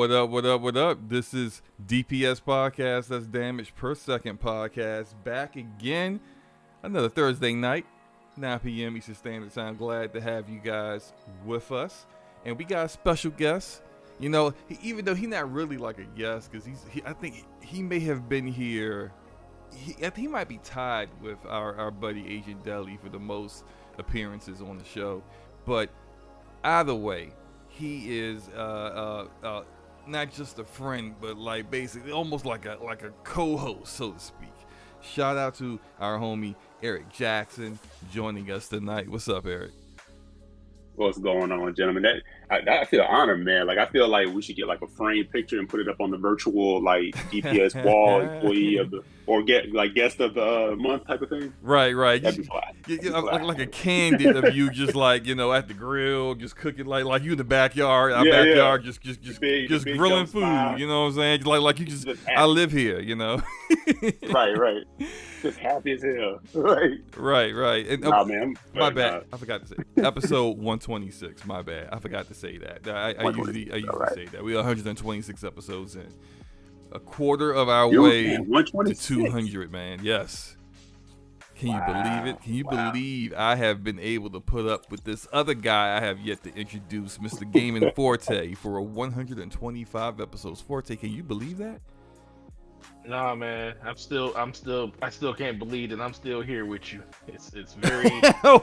What up? What up? What up? This is DPS Podcast. That's Damage Per Second Podcast. Back again. Another Thursday night, 9 p.m. Eastern Standard Time. Glad to have you guys with us. And we got a special guest. You know, even though he's not really like a guest, because I think he may have been here. I think he might be tied with our buddy Agent Deli for the most appearances on the show. But either way, he is not just a friend, but like basically almost like a co-host, so to speak. Shout out to our homie Eric Jackson joining us tonight. What's up, Eric? What's going on, gentlemen? I feel honored, man. Like I feel like we should get like a frame picture and put it up on the virtual like DPS wall, employee of the or guest of the month type of thing. Right. That'd be fly. Like a candid of you, just like at the grill, just cooking like you in the backyard, backyard, just grilling food. Smile. You know what I'm saying? Like you just I live here, you know. Right. Just happy as hell. Right. And, nah, man. My bad. I forgot to say episode 126. My bad. I forgot to say that. I usually say that. We are 126 episodes in. A quarter of our way to 200, man. Yes. Can you believe it? Can you believe I have been able to put up with this other guy I have yet to introduce, Mr. Gaming Forte, for a 125 episodes. Forte, can you believe that? Nah, man. I still can't believe that I'm still here with you. It's very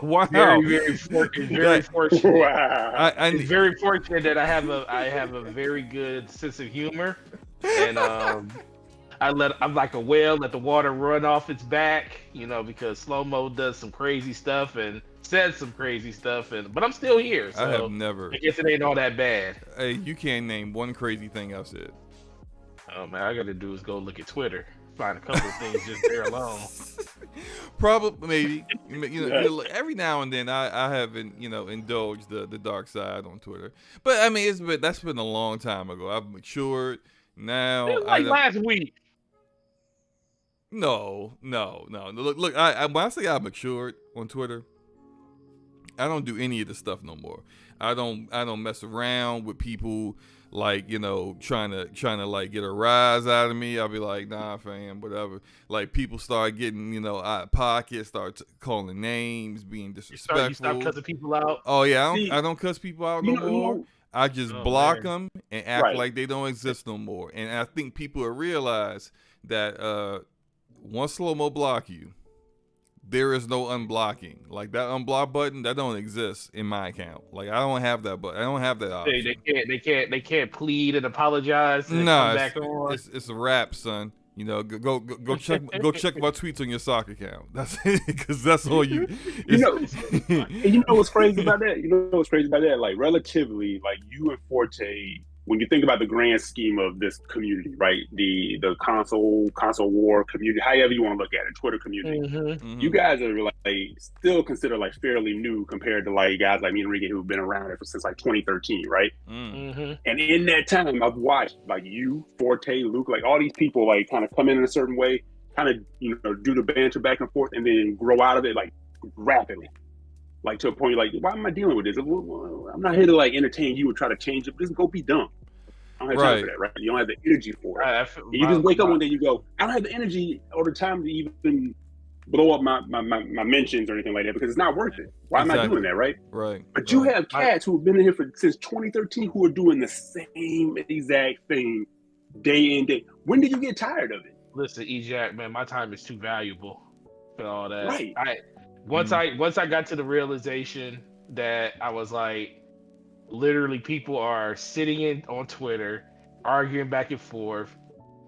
wow. Very fortunate. Wow. It's very fortunate that I have a very good sense of humor, and I'm like a whale, let the water run off its back, you know, because Slow Mo does some crazy stuff and says some crazy stuff, but I'm still here. So I have never. I guess it ain't all that bad. Hey, you can't name one crazy thing I've said. Oh man, all I gotta do is go look at Twitter, find a couple of things just there alone. Probably, maybe, every now and then I haven't, indulged the dark side on Twitter. But I mean, that's been a long time ago. I've matured now. It was like last week. No. Look. When I say I've matured on Twitter, I don't do any of the stuff no more. I don't mess around with people like, trying to like get a rise out of me. I'll be like, nah, fam, whatever. Like people start getting, out of pocket, start calling names, being disrespectful. You stop cussing people out. Oh yeah, I don't cuss people out no more. I just block them and act like they don't exist no more. And I think people will realize that once Slow Mo block you, there is no unblocking. Like that unblock button, that don't exist in my account. Like I don't have that button. I don't have that option. They can't plead and apologize. And come back on. It's a wrap, son. Go check my tweets on your sock account. That's because that's all you. You know what's crazy about that? Like relatively, like you and Forte. When you think about the grand scheme of this community, right? The console war community, however you want to look at it, Twitter community, you guys are like still considered like fairly new compared to like guys like me and Enrique who've been around since like 2013, right? And in that time, I've watched like you, Forte, Luke, like all these people like kind of come in a certain way, kind of do the banter back and forth, and then grow out of it like rapidly. Like to a point, you're like, why am I dealing with this? I'm not here to like entertain you or try to change it. Just go be dumb. I don't have time for that, right? You don't have the energy for it. You just wake up one day, you go, I don't have the energy or the time to even blow up my mentions or anything like that because it's not worth it. Why am I doing that, right? Right. But you have cats who have been in here since 2013 who are doing the same exact thing day in, day. When did you get tired of it? Listen, E-Jack, man, my time is too valuable for all that. Right. Once I got to the realization that I was like, literally people are sitting on Twitter, arguing back and forth,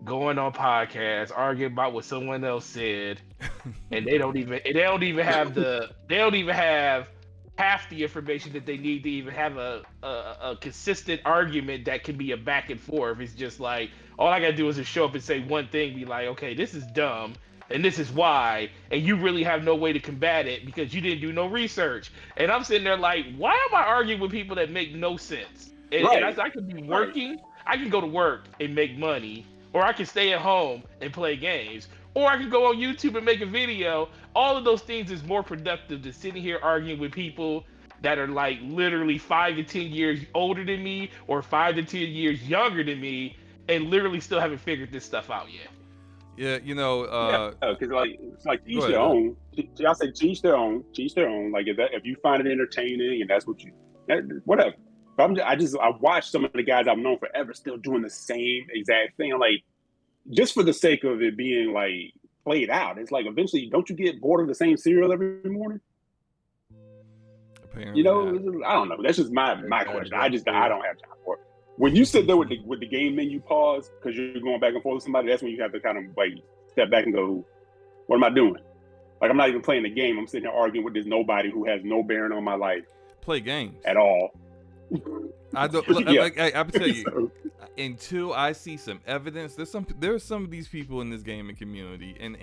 going on podcasts, arguing about what someone else said, and they don't even have half the information that they need to even have a consistent argument that can be a back and forth. It's just like all I gotta do is just show up and say one thing, be like, okay, this is dumb. And this is why, and you really have no way to combat it because you didn't do no research. And I'm sitting there like, why am I arguing with people that make no sense? And I could be working, I can go to work and make money, or I can stay at home and play games, or I can go on YouTube and make a video. All of those things is more productive than sitting here arguing with people that are like literally 5 to 10 years older than me or 5 to 10 years younger than me and literally still haven't figured this stuff out yet. Yeah, because like it's like Go each ahead, their go ahead. own. Y'all say each their own, each their own. Like if you find it entertaining and that's what whatever. But I watched some of the guys I've known forever still doing the same exact thing. Like just for the sake of it being like played out, it's like eventually don't you get bored of the same cereal every morning? Apparently I don't know. That's just my question. I don't have time for it. When you sit there with the game menu pause because you're going back and forth with somebody, that's when you have to kind of like step back and go, what am I doing? Like I'm not even playing the game. I'm sitting here arguing with this nobody who has no bearing on my life. Play games at all. I don't. I tell you, until I see some evidence, there's some of these people in this gaming community, and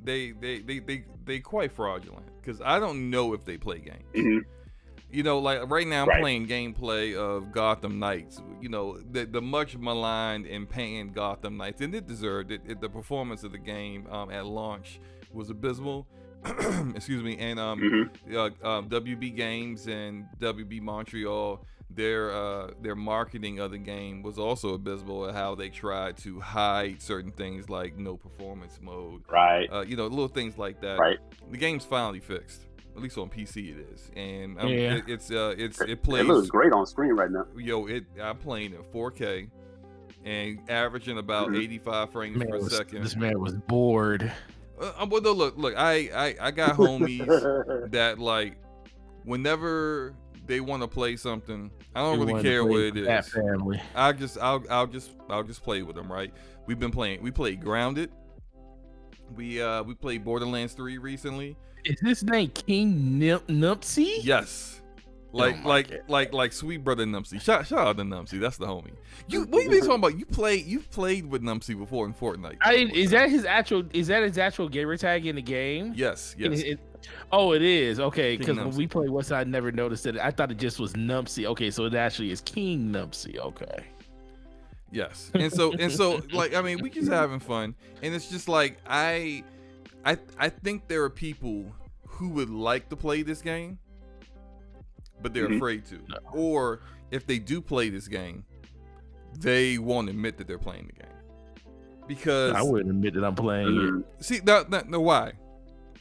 they quite fraudulent because I don't know if they play games. Mm-hmm. Like right now I'm playing gameplay of Gotham Knights. The much maligned and panned Gotham Knights, and it deserved it. The performance of the game at launch was abysmal. Excuse me, and WB Games and WB Montreal, their marketing of the game was also abysmal at how they tried to hide certain things like no performance mode. Right. Little things like that. Right. The game's finally fixed. At least on PC it is, and it plays. It looks great on screen right now. I'm playing in 4K and averaging about 85 frames per second. This man was bored. Well, no, look, I got homies that like whenever they want to play something, I don't really care what it is. That family. I'll just play with them, right? We played Grounded. We played Borderlands 3 recently. Is this name King Numpsy? Yes. Like sweet brother Numpsy. Shout out to Numpsy. That's the homie. What you been talking about? You've played with Numpsy before in Fortnite. Is that his actual gamer tag in the game? Yes. It is. Okay, because when we played West Side, I never noticed it. I thought it just was Numpsy. Okay, so it actually is King Numpsy. Okay. Yes. And so like I mean we just having fun, and it's just like I think there are people who would like to play this game, but they're afraid to. No. Or if they do play this game, they won't admit that they're playing the game. Because I wouldn't admit that I'm playing it. See, no, why?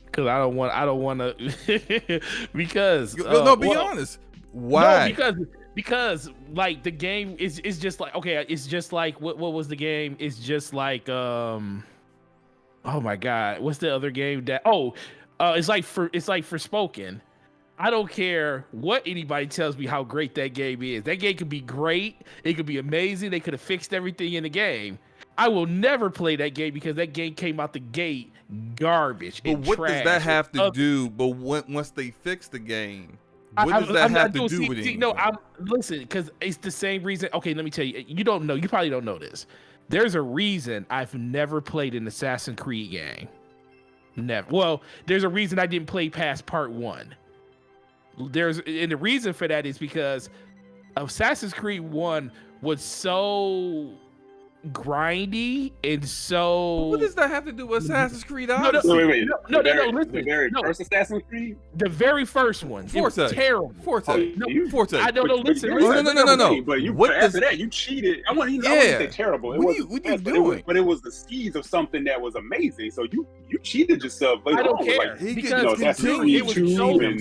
Because I don't want to. Because be honest. Why? No, because like the game is just like it's just like what was the game? It's just like oh my god, what's the other game that it's like Forspoken. I don't care what anybody tells me how great that game is. That game could be great. It could be amazing. They could have fixed everything in the game. I will never play that game because that game came out the gate garbage. But what does that have to do? But once they fix the game, what does that have to do with it? No, listen, because it's the same reason. Okay, let me tell you. You don't know. You probably don't know this. There's a reason I've never played an Assassin's Creed game. Never. Well, there's a reason I didn't play past part 1. And the reason for that is because Assassin's Creed 1 was so grindy and so. What does that have to do with Assassin's Creed Odyssey? Wait. No, listen. The very first Assassin's Creed? The very first one. Forte. It was terrible. Forte. Forte. I don't know. Listen. No. But after that, you cheated. I wouldn't say terrible. What are you doing? But it was the seeds of something that was amazing. So you cheated yourself. I don't care. Because it was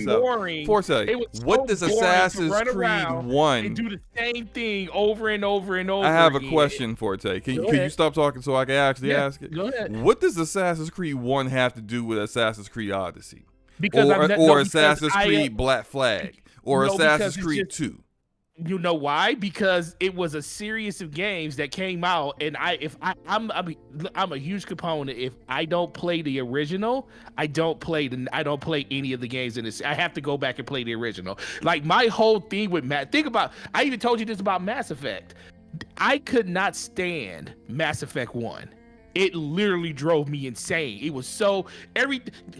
so boring. Forte. What does Assassin's Creed 1 and do the same thing over and over and over? I have a question, Forte. Can you stop talking so I can actually ask it? Go ahead. What does Assassin's Creed 1 have to do with Assassin's Creed Odyssey? Because Assassin's Creed Black Flag or Assassin's Creed 2? You know why? Because it was a series of games that came out, and I'm a huge component. If I don't play the original, I don't play any of the games in this. I have to go back and play the original. Like my whole thing with I even told you this about Mass Effect. I could not stand Mass Effect 1 It literally drove me insane. It was so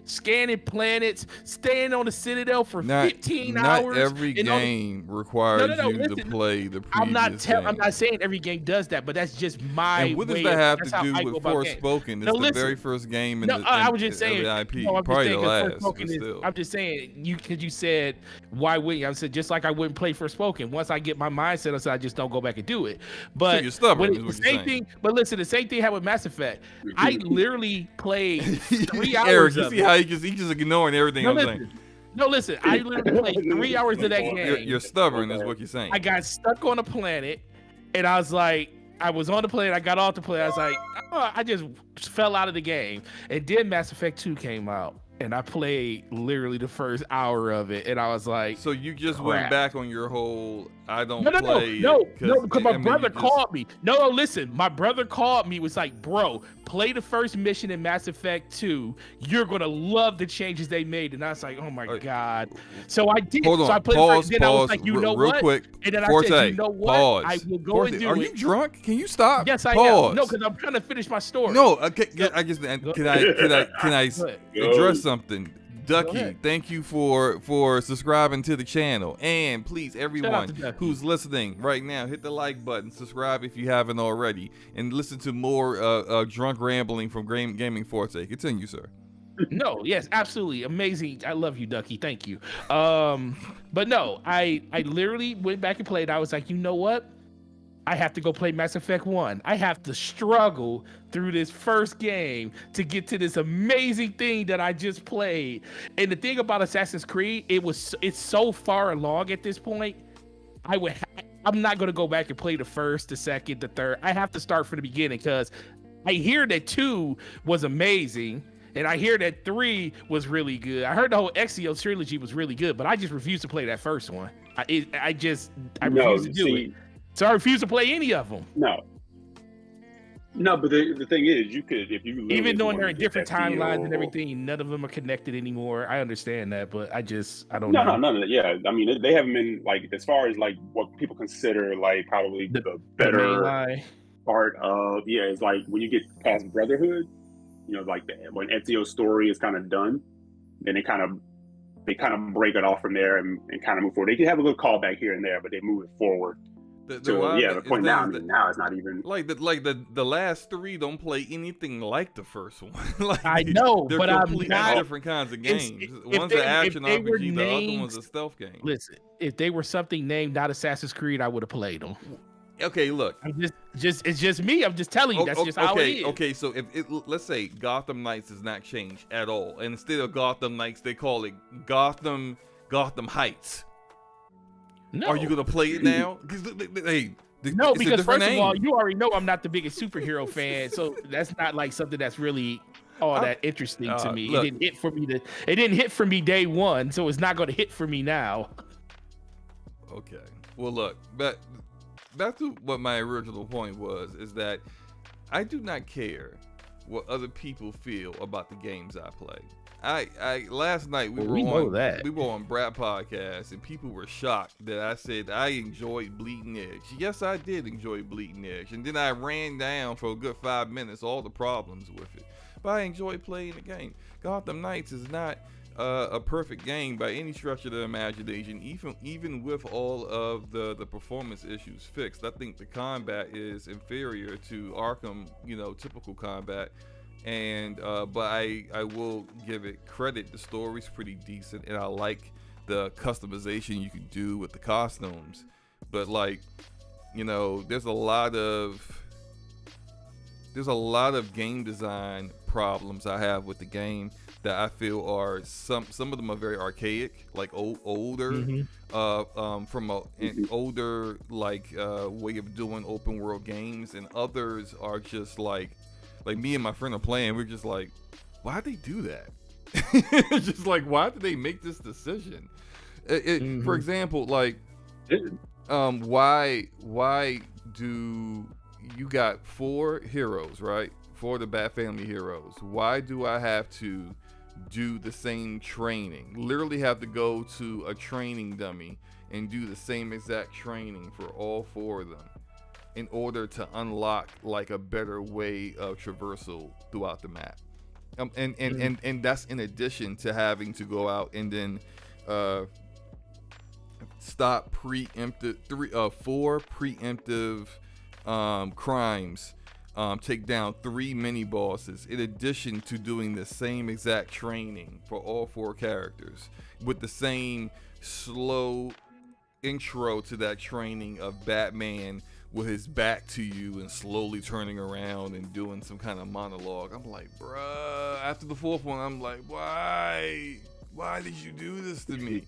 scanning planets, staying on the Citadel for 15 hours. Not every game requires you to play the previous game. I'm not saying every game does that, but that's just my And what does way that have that's to how do I with go about games. Forspoken? It's the very first game in I was just saying, the IP. I'm Probably just the last, saying, but still. I'm just saying, because you said, why wouldn't you? I said, just like I wouldn't play Forspoken. Once I get my mindset on, so I just don't go back and do it. But so you're stubborn, the same thing. But listen, the same thing happened with Mass Effect. I literally played 3 hours. Eric, you see how he just ignoring everything I'm saying. No, listen. I literally played 3 hours of that game. You're stubborn, is what you're saying. I got stuck on a planet, and I was like, I was on the planet. I got off the planet. I was like, oh, I just fell out of the game. And then Mass Effect 2 came out. And I played literally the first hour of it, and I was like, so you just went back on your whole No, because my brother called me. No, listen, my brother called me, was like, bro, play the first mission in Mass Effect 2. You're gonna love the changes they made. And I was like, oh my God. So I did. Hold on, so I played pause, then I was like, you know real what? quick. And then Forte, I said, you know what? Pause. I will go Forte, and do are it. you drunk? Can you stop? Yes, I pause. am. No, because I'm trying to finish my story. No, okay, I guess can I address something? Ducky, thank you for subscribing to the channel. And please, everyone who's listening right now, hit the like button, subscribe if you haven't already, and listen to more drunk rambling from Gaming Forte. Continue, sir. No, yes, absolutely. Amazing. I love you, Ducky. Thank you. But no, I literally went back and played. I was like, you know what? I have to go play Mass Effect 1. I have to struggle through this first game to get to this amazing thing that I just played. And the thing about Assassin's Creed, it's so far along at this point. I'm not going to go back and play the first, the second, the third. I have to start from the beginning because I hear that 2 was amazing. And I hear that 3 was really good. I heard the whole Ezio trilogy was really good, but I just refuse to play that first one. I refuse to do it. So I refuse to play any of them. No, but the thing is, you could, if you even though they're in different timelines and everything, none of them are connected anymore. I understand that, but I don't know. No. Yeah, I mean, they haven't been like, as far as like what people consider like probably the better part of is like when you get past Brotherhood, you know, like when Ezio's story is kind of done, then they kind of break it off from there and kind of move forward. They can have a little callback here and there, but they move it forward. The point now, now it's not even like the last 3 don't play anything like the first one. Like, I know, they're but completely I'm not, different kinds of games. One's an action RPG, the other one's a stealth game. Listen, if they were something named not Assassin's Creed, I would have played them. Okay, look, it's just me. I'm just telling you, that's just how it is. Okay, so if let's say Gotham Knights has not changed at all, and instead of Gotham Knights, they call it Gotham Heights. No. Are you gonna play it now? No, because first of all, you already know I'm not the biggest superhero fan, so that's not like something that's really that interesting to me. Look, it didn't hit for me day one, so it's not gonna hit for me now. Okay. Well, look, back to what my original point was, is that I do not care what other people feel about the games I play. I last night we were on Brad Podcast and people were shocked that I said I enjoyed Bleeding Edge. Yes, I did enjoy Bleeding Edge, and then I ran down for a good 5 minutes all the problems with it. But I enjoy playing the game. Gotham Knights is not a perfect game by any stretch of the imagination, even with all of the performance issues fixed. I think the combat is inferior to Arkham, typical combat. And but I will give it credit. The story's pretty decent, and I like the customization you can do with the costumes. But there's a lot of game design problems I have with the game that I feel are some of them are very archaic, like older, from an older way of doing open world games, and others are just like me and my friend are playing. We're just like, why'd they do that? It's just like, why did they make this decision? For example, why do you got 4 heroes, right? 4 of the Bat Family heroes. Why do I have to do the same training? Literally have to go to a training dummy and do the same exact training for all 4 of them. in order to unlock like a better way of traversal throughout the map. And that's in addition to having to go out and then stop four preemptive crimes, take down 3 mini bosses, in addition to doing the same exact training for all 4 characters with the same slow intro to that training of Batman with his back to you and slowly turning around and doing some kind of monologue. I'm like, bruh, after the 4th one, I'm like, why did you do this to me?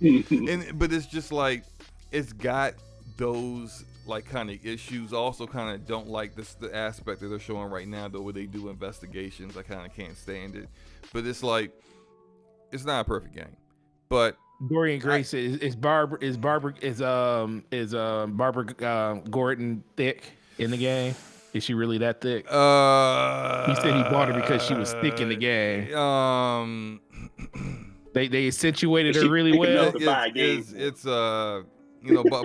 But it's just like, it's got those like kind of issues. Also kind of don't like the aspect that they're showing right now, though, where they do investigations. I kind of can't stand it. But it's like, it's not a perfect game. But Dorian Gray says, is Barbara Gordon thick in the game? Is she really that thick? He said he bought her because she was thick in the game. They accentuated her really well. It's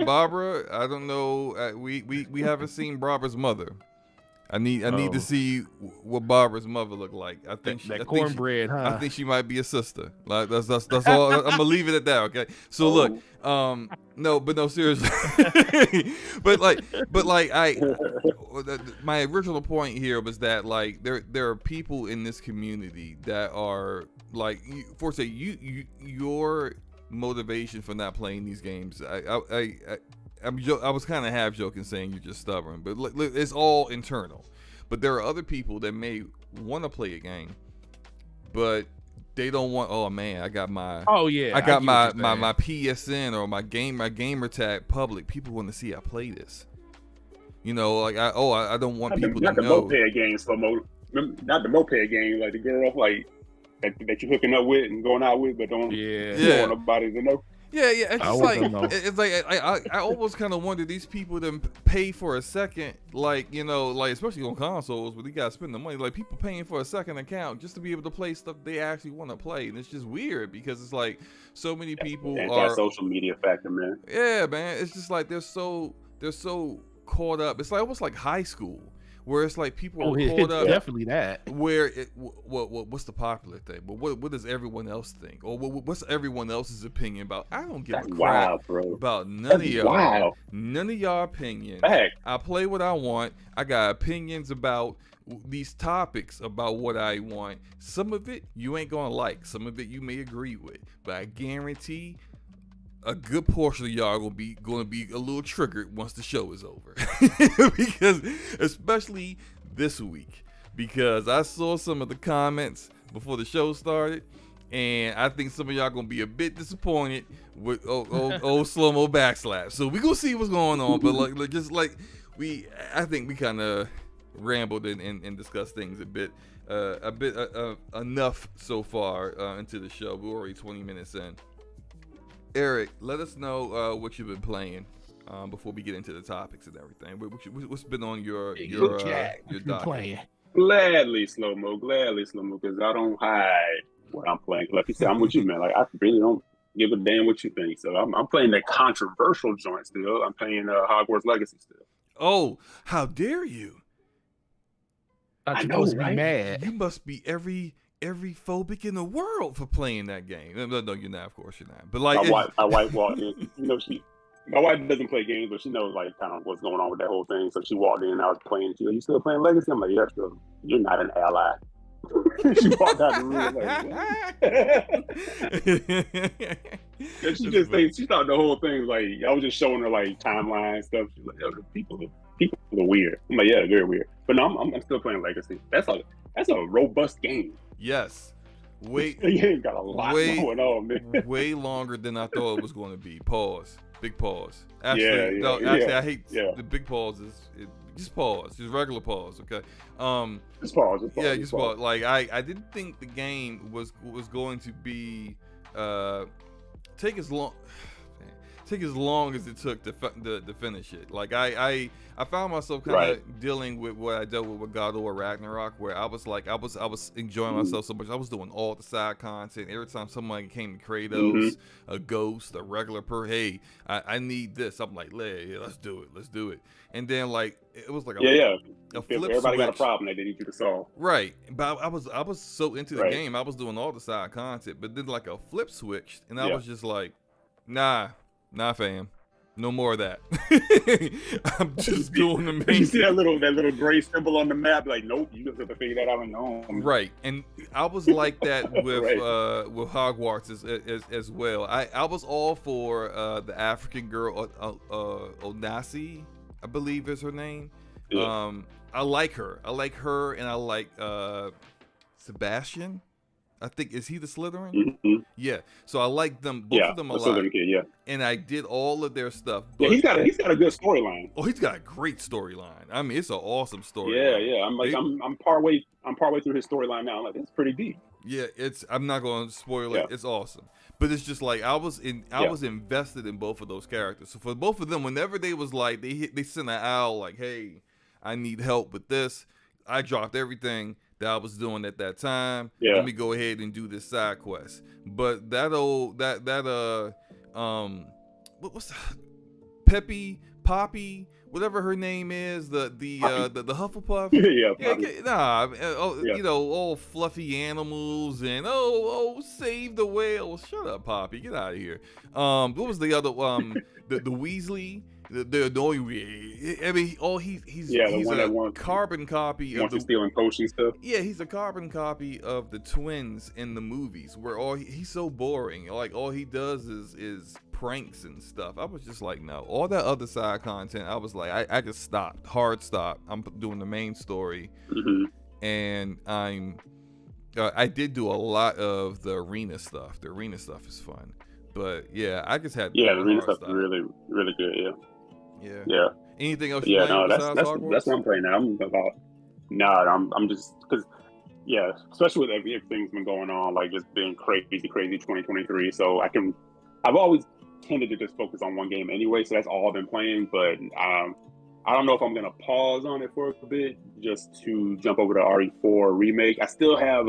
Barbara. I don't know. We haven't seen Barbara's mother. I need to see what Barbara's mother looked like. I think cornbread, huh? I think she might be a sister. Like that's all. I'm gonna leave it at that. Okay. So look, no, seriously. but my original point here was that like there are people in this community that are like, Forte, your motivation for not playing these games. I was kind of half joking saying you're just stubborn, but it's all internal. But there are other people that may want to play a game, but they don't want. Oh man, I got my my PSN or my gamer tag public. People want to see I play this. You know, like I don't want people to know. Not the moped games, not the moped game, like the girl like that you're hooking up with and going out with, but don't want nobody to know. Yeah. It's like I almost kind of wonder, these people that pay for a second, like, you know, like especially on consoles where you gotta spend the money, like people paying for a second account just to be able to play stuff they actually want to play, and it's just weird because it's like so many people are social media factor, man. Yeah, man. It's just like they're so caught up. It's like almost like high school, where it's like people are caught up. Definitely that. Where what's the popular thing? But what does everyone else think? Or what's everyone else's opinion about? I don't give a crap about none of y'all. Wow. None of y'all opinions. Back. I play what I want. I got opinions about these topics, about what I want. Some of it you ain't gonna like. Some of it you may agree with. But I guarantee a good portion of y'all gonna be a little triggered once the show is over. Because especially this week, because I saw some of the comments before the show started, and I think some of y'all gonna be a bit disappointed with old slow-mo backslap. So we gonna see what's going on, but I think we kind of rambled and discussed things a bit enough so far into the show. We're already 20 minutes in. Eric, let us know what you've been playing before we get into the topics and everything. What's been on your playing? Gladly, slow-mo, because I don't hide what I'm playing. Like you said, I'm with you, man. Like, I really don't give a damn what you think. So I'm playing that controversial joint still. I'm playing Hogwarts Legacy still. Oh, how dare you! I know, right? Mad. You must be every phobic in the world for playing that game. No, you're not. Of course, you're not. But like, my wife walked in. You know, my wife doesn't play games, but she knows like kind of what's going on with that whole thing. So she walked in and I was playing. She like, "You still playing Legacy?" I'm like, "Yeah, still." "You're not an ally." She walked out the room like, and she just thinks, she thought the whole thing was like, I was just showing her like timeline stuff. She's like, "Yo, the people are weird." I'm like, "Yeah, they're weird." But no, I'm still playing Legacy. That's a robust game. Yes. You got a lot going on, man. Way longer than I thought it was going to be. Pause. Big pause. Actually, I hate the big pauses. Just pause. Just regular pause. Okay. Just pause. Yeah, just pause. Like I didn't think the game was going to be take as long. take as long as it took to finish it. Like I found myself kind of dealing with what I dealt with God of War Ragnarok, where I was like I was enjoying myself so much. I was doing all the side content. Every time someone came to Kratos, a ghost, a regular hey, I need this. I'm like, yeah, let's do it. And then like it was like a flip Everybody switch. got a problem that they need you to solve. Right, but I was so into the game. I was doing all the side content, but then like a flip switched, and I was just like, nah, fam. No more of that. I'm just doing the main. You see that little gray symbol on the map? Like, nope, you just have to figure that out on your own. Right, and I was like that with with Hogwarts as well. I was all for the African girl, Onasi, I believe is her name. Yeah. I like her, and I like Sebastian. I think, is he the Slytherin? Mm-hmm. Yeah. So I like them, both of them a lot. Kid, and I did all of their stuff. But he's got a good storyline. Oh, he's got a great storyline. I mean, it's an awesome story. Yeah. I'm partway through his storyline now. I'm like, it's pretty deep. Yeah, I'm not going to spoil it. It's awesome. But it's just like I was invested in both of those characters. So for both of them, whenever they was like they sent an owl like, hey, I need help with this, I dropped everything that I was doing at that time. Let me go ahead and do this side quest. But what's Poppy, whatever her name is, the Hufflepuff. You know, all fluffy animals and save the whale. Shut up, Poppy, get out of here. What was the other the Weasley? The annoying. I mean, he's a carbon copy of the stealing potion stuff. Yeah, he's a carbon copy of the twins in the movies, where he's so boring. Like all he does is pranks and stuff. I was just like, no. All that other side content, I was like, I just stopped. Hard stop. I'm doing the main story, and I did do a lot of the arena stuff. The arena stuff is fun, but yeah, I just had the arena stuff is really really good. Yeah. Anything else? That's what I'm playing now. I'm just because especially with everything's been going on, like just being crazy 2023. So I've always tended to just focus on one game anyway. So that's all I've been playing. But I don't know if I'm gonna pause on it for a bit just to jump over to RE4 remake. I still have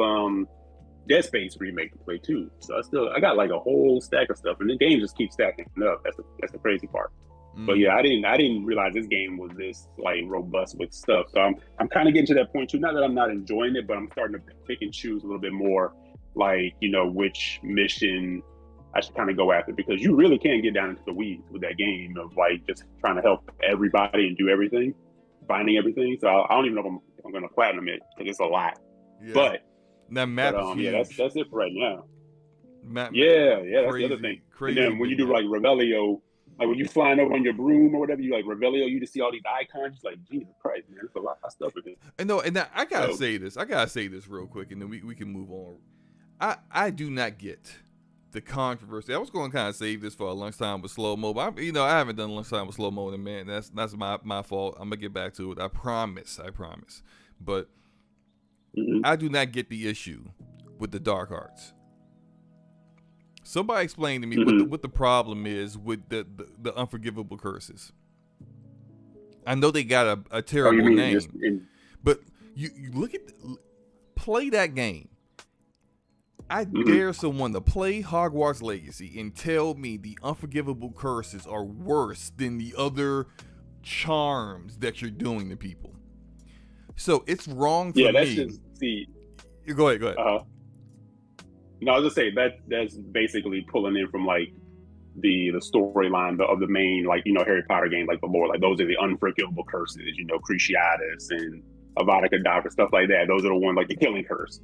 Dead Space remake to play too. So I got like a whole stack of stuff, and the game just keeps stacking up. That's the crazy part. But yeah, I didn't realize this game was this like robust with stuff. So I'm kind of getting to that point too. Not that I'm not enjoying it, but I'm starting to pick and choose a little bit more, like, you know, which mission I should kind of go after, because you really can get down into the weeds with that game of like just trying to help everybody and do everything, finding everything. So I don't even know if I'm going to platinum it, because it's a lot. Yeah. But that map is huge. That's it for right now. Map, that's the other thing. And then when you do like Revelio. Like when you're flying over on your broom or whatever, you like Revelio, you just see all these icons. Just like, Jesus Christ, man, there's a lot of stuff in it. And I gotta say this real quick, and then we can move on. I do not get the controversy. I was going to kind of save this for a lunchtime with slow mo, but I haven't done lunchtime with slow mo in a minute. That's my fault. I'm gonna get back to it. I promise. But I do not get the issue with the dark arts. Somebody explain to me what the problem is with the unforgivable curses. I know they got a terrible name, but you look at play that game. I dare someone to play Hogwarts Legacy and tell me the unforgivable curses are worse than the other charms that you're doing to people. So it's wrong for me. That's just Go ahead. No, I was just saying that's basically pulling in from like the storyline of the main, like, you know, Harry Potter game, like the lore, like those are the unforgivable curses, you know, Cruciatus and Avada Kedavra, stuff like that. Those are the ones like the killing curse,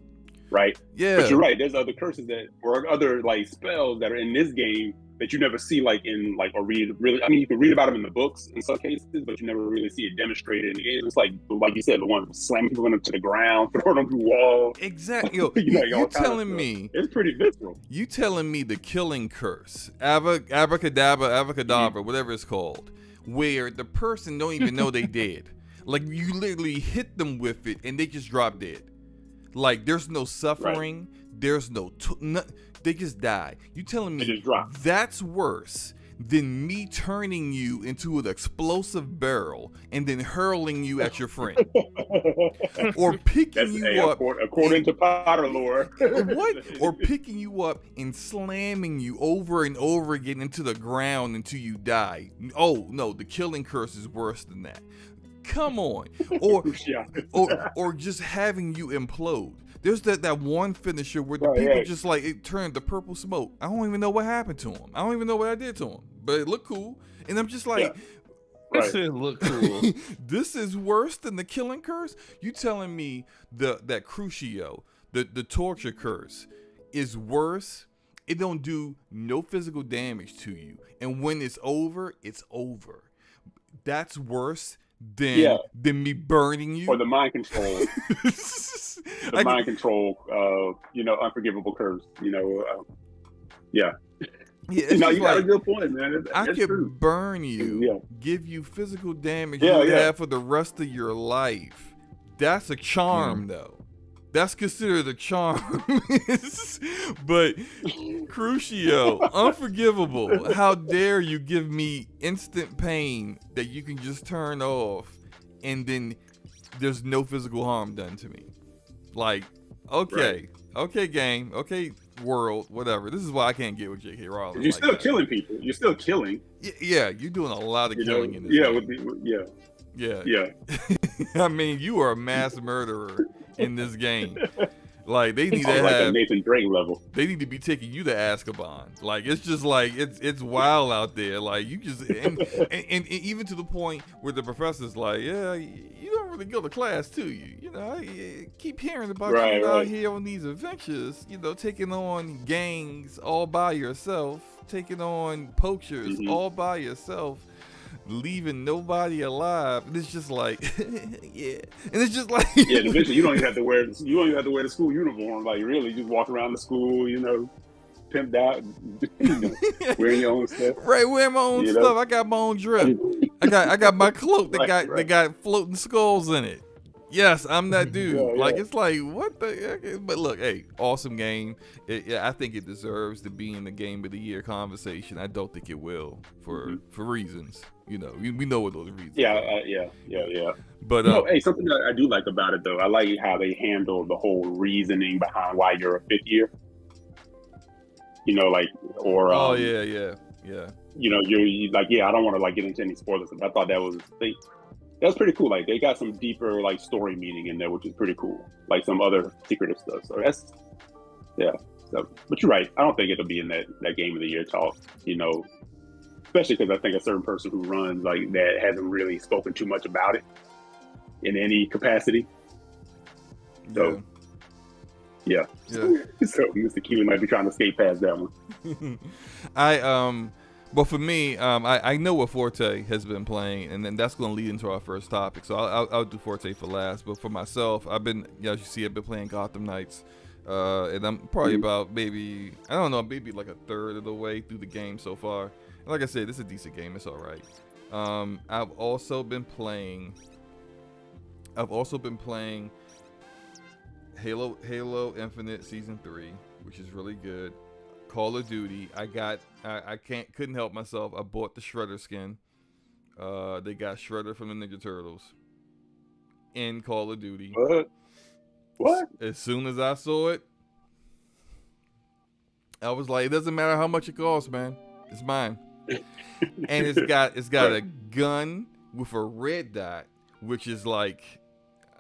right? Yeah. But you're right. There's other curses or other like spells that are in this game that you never see like in like or read really. I mean, you can read about them in the books in some cases, but you never really see it demonstrated in the game. It's like you said, the ones slamming people into the ground, throwing them through walls. Exactly. You're telling me it's pretty visceral. You telling me the killing curse, abracadabra, whatever it's called, where the person don't even know they dead. Like you literally hit them with it and they just drop dead. Like there's no suffering. Right. There's no they just die. You telling me that's worse than me turning you into an explosive barrel and then hurling you at your friend, or picking you up according to Potter lore. what? Or picking you up and slamming you over and over again into the ground until you die. Oh no, the killing curse is worse than that. Come on. Or just having you implode. There's that one finisher where the people just like, it turned to purple smoke. I don't even know what happened to him. I don't even know what I did to him. But it looked cool. And I'm just like, this look cool. This is worse than the killing curse? You telling me that Crucio, the torture curse, is worse? It don't do no physical damage to you. And when it's over, it's over. That's worse than me burning you. Or the mind control. Mind control, unforgivable curse, Yeah, you got a good point, man. I could burn you, give you physical damage you have for the rest of your life. That's a charm, though. That's considered a charm. But Crucio, Unforgivable, how dare you give me instant pain that you can just turn off and then there's no physical harm done to me. Like, okay, game, okay, world, whatever. This is why I can't get with J.K. Rowling. You're still killing people. You're still killing. Yeah, you're doing a lot of killing in this game. Yeah. I mean, you are a mass murderer in this game. Like, they need to have a Nathan Drake level. They need to be taking you to Azkaban. Like, it's just like it's wild out there. Like, you just and even to the point where the professor's like, yeah, you don't really go to class, do you? You know, I keep hearing about you out here on these adventures. You know, taking on gangs all by yourself, taking on poachers all by yourself, leaving nobody alive. And it's just like, and it's just like, eventually you don't even have to wear the school uniform. Like, really, you just walk around the school, pimped out, wearing your own stuff. Right, wearing my own stuff. I got my own drip. I got my cloak that got floating skulls in it. Yes, I'm that dude. It's like, what the heck? But look, hey, awesome game. I think it deserves to be in the game of the year conversation. I don't think it will for reasons. We know what those reasons are. Yeah. But hey, something that I do like about it, though, I like how they handle the whole reasoning behind why you're a fifth year. yeah. You're like, I don't want to get into any spoilers. I thought that was pretty cool. Like, they got some deeper story meaning in there, which is pretty cool. Like some other secretive stuff. So that's So, but you're right. I don't think it'll be in that game of the year talk. Especially because I think a certain person who runs that hasn't really spoken too much about it in any capacity. So, yeah. So Mr. Kiwi might be trying to skate past that one. Well, for me, I know what Forte has been playing, and then that's going to lead into our first topic. So I'll do Forte for last. But for myself, I've been, as you see, I've been playing Gotham Knights, and I'm probably about maybe like a third of the way through the game so far. And like I said, it's a decent game. It's all right. I've also been playing Halo Infinite Season 3, which is really good. Call of Duty. I couldn't help myself. I bought the Shredder skin. They got Shredder from the Ninja Turtles in Call of Duty. What? As soon as I saw it, I was like, it doesn't matter how much it costs, man. It's mine. And it's got a gun with a red dot, which is like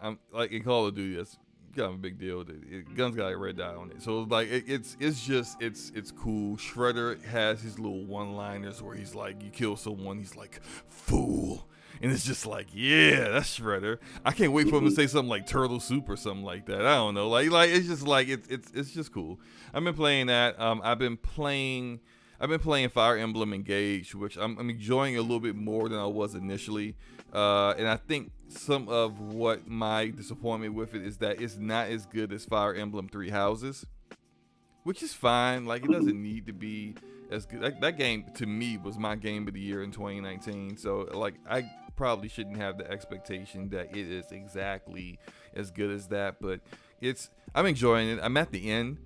in Call of Duty, that's kind of a big deal. Gun's got a red dot on it, so like it's cool. Shredder has his little one-liners where he's like, you kill someone, he's like, fool, and it's just like, yeah, that's Shredder. I can't wait for him to say something like turtle soup or something like that. I don't know, like it's just like it's just cool. I've been playing that. I've been playing Fire Emblem Engage, which I'm enjoying a little bit more than I was initially. And I think some of what my disappointment with it is that it's not as good as Fire Emblem Three Houses, which is fine. Like, it doesn't need to be as good. That game, to me, was my game of the year in 2019. So, like, I probably shouldn't have the expectation that it is exactly as good as that. But I'm enjoying it. I'm at the end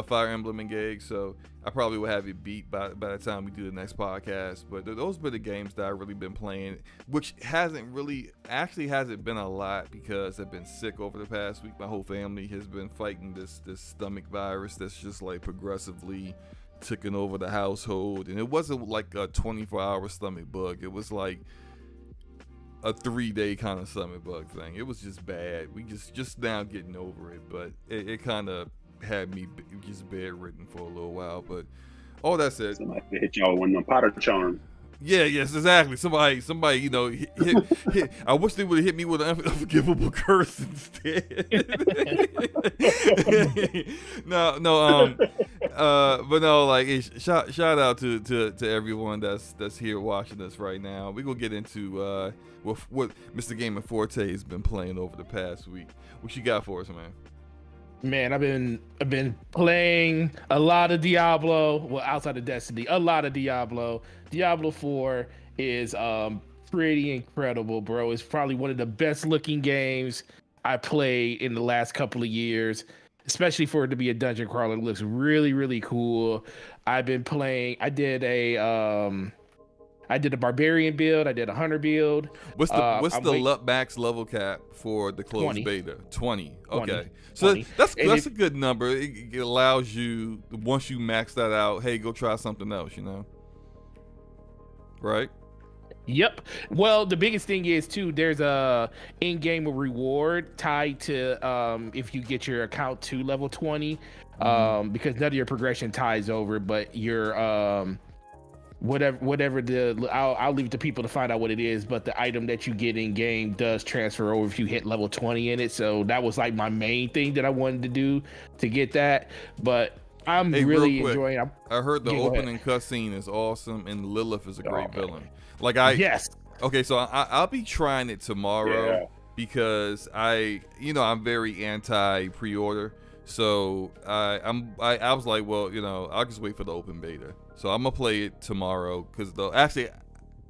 Fire Emblem Engage, so I probably will have it beat by the time we do the next podcast. But those were the games that I've really been playing, which hasn't been a lot because I've been sick over the past week. My whole family has been fighting this stomach virus that's just like progressively taking over the household, and it wasn't like a 24-hour stomach bug. It was like a 3-day kind of stomach bug thing. It was just bad. We just now getting over it, but it kind of had me just bedridden for a little while. But all that said, somebody hit y'all with them Potter charm. Yes, exactly. Somebody, hit. I wish they would have hit me with an unforgivable curse instead. But no, like shout out to everyone that's here watching us right now. We're gonna get into what Mr. Game Forte has been playing over the past week. What you got for us, man? Man, I've been playing a lot of Diablo. Well, outside of Destiny, a lot of Diablo. Diablo 4 is pretty incredible, bro. It's probably one of the best looking games I played in the last couple of years, especially for it to be a dungeon crawler. It looks really, really cool. I've been playing. I did a barbarian build. I did a hunter build. What's the max level cap for the closed 20. beta? 20. Okay. 20. So 20. that's a good number. It allows you, once you max that out, hey, go try something else, Right? Yep. Well, the biggest thing is too, there's a in-game reward tied to if you get your account to level 20, because none of your progression ties over, but your whatever I'll leave it to people to find out what it is, but the item that you get in game does transfer over if you hit level 20 in it. So that was like my main thing that I wanted to do to get that. But I'm really enjoying. I heard the opening cutscene is awesome, and Lilith is a great villain. Yes. Okay, so I'll be trying it tomorrow because I'm very anti pre-order. So I was like, well, I'll just wait for the open beta. So I'm gonna play it tomorrow because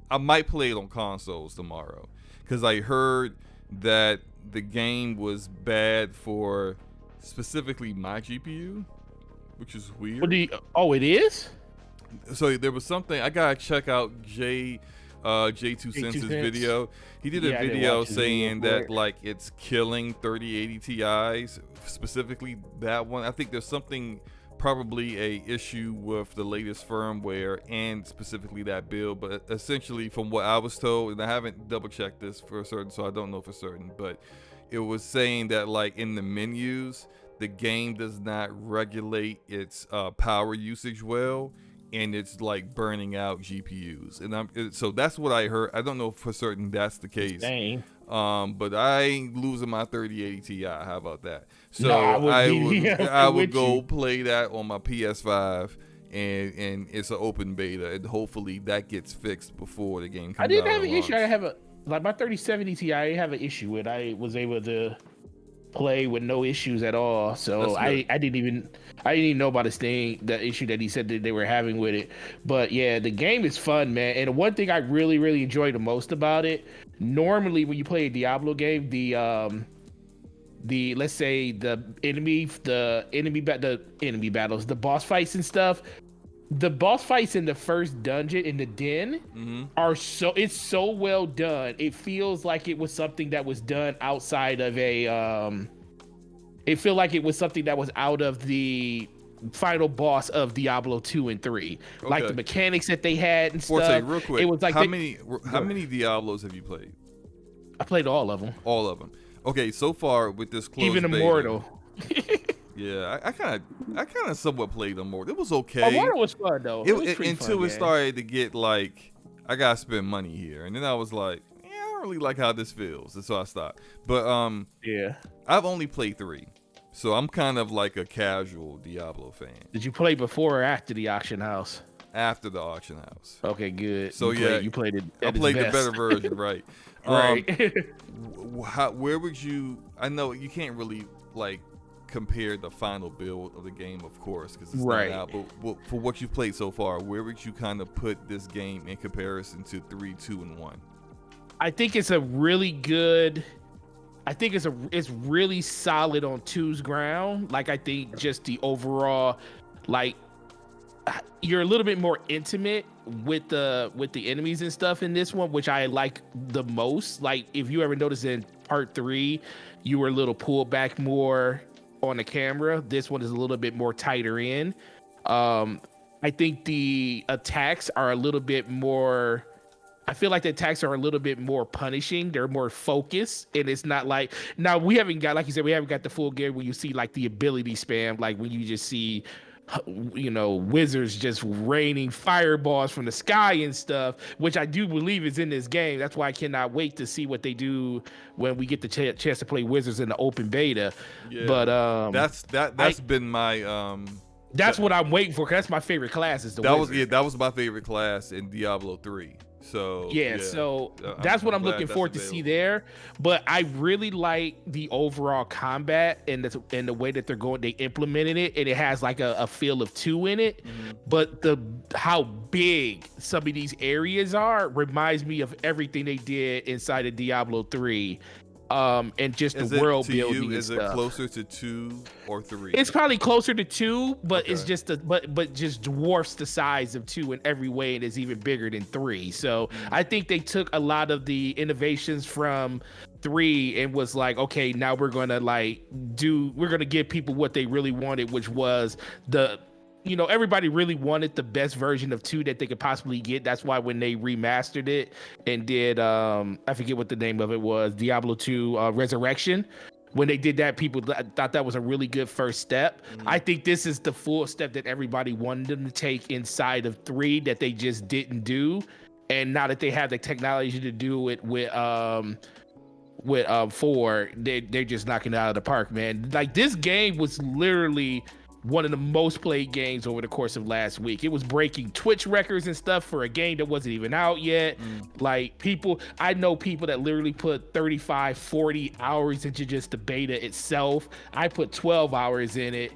I might play it on consoles tomorrow because I heard that the game was bad for specifically my GPU, which is weird. It is? So there was something I gotta check out. J2 Sense's video. He did a video saying that like it's killing 3080 Ti's, specifically that one. I think there's something, probably a issue with the latest firmware and specifically that build, but essentially from what I was told, and I haven't double checked this for certain, so I don't know for certain, but it was saying that like in the menus, the game does not regulate its power usage well, and it's like burning out GPUs, and so that's what I heard. I don't know for certain that's the case. Dang. But I ain't losing my 3080 Ti. How about that? So I would go play that on my PS5, and it's an open beta, and hopefully that gets fixed before the game comes out. I didn't have an issue. I have my 3070 Ti. I have an issue with. I was able to play with no issues at all. So I didn't even know about the issue that he said that they were having with it. But yeah, the game is fun, man. And the one thing I really, really enjoy the most about it, normally when you play a Diablo game, the let's say the enemy battles, the boss fights and stuff, the boss fights in the first dungeon in the den are it's so well done. It feels like it was something that was done outside of it feel like it was something that was out of the final boss of Diablo 2 and 3. Okay. Like the mechanics that they had and Forte, stuff. Real quick, it was like how many Diablos have you played? I played all of them. All of them. Okay, so far with this closed even Immortal. Yeah, I kind of somewhat played Immortal. It was okay. Immortal was fun though. Until it started to get like, I gotta spend money here, and then I was like, I don't really like how this feels, and so I stopped. But yeah, I've only played 3, so I'm kind of like a casual Diablo fan. Did you play before or after the auction house? After the auction house. Okay, good. So you played it. I played the better version, right? Right. Where would you? I know you can't really like compare the final build of the game, of course, because it's not out. But for what you've played so far, where would you kind of put this game in comparison to 3, 2, and 1? I think it's a really good it's really solid on 2's ground. Like I think just the overall, like you're a little bit more intimate with the enemies and stuff in this one, which I like the most. Like if you ever notice in part 3, you were a little pulled back more on the camera. This one is a little bit more tighter in. I think the attacks are a little bit more. I feel like the attacks are a little bit more punishing. They're more focused, and it's not like now we haven't got, like you said, we haven't got the full game where you see like the ability spam, like when you just see, you know, wizards just raining fireballs from the sky and stuff, which I do believe is in this game. That's why I cannot wait to see what they do when we get the chance to play wizards in the open beta. Yeah, but that's been my that's what I'm waiting for, 'cause that's my favorite class is the wizard. That was my favorite class in Diablo 3. So so that's what I'm looking forward to see there. But I really like the overall combat and the way that they implemented it, and it has like a feel of 2 in it. Mm-hmm. But how big some of these areas are reminds me of everything they did inside of Diablo 3. And just the world building. Is it closer to 2 or 3? It's probably closer to 2, but it's just but just dwarfs the size of 2 in every way, and is even bigger than 3. So I think they took a lot of the innovations from 3 and was like, okay, now we're gonna give people what they really wanted, which was everybody really wanted the best version of 2 that they could possibly get. That's why when they remastered it and did, I forget what the name of it was, Diablo 2 Resurrection, when they did that, people thought that was a really good first step. Mm-hmm. I think this is the full step that everybody wanted them to take inside of 3 that they just didn't do. And now that they have the technology to do it with 4, they're just knocking it out of the park, man. Like this game was literally one of the most played games over the course of last week. It was breaking Twitch records and stuff for a game that wasn't even out yet. Like I know people that literally put 35, 40 hours into just the beta itself. I put 12 hours in it,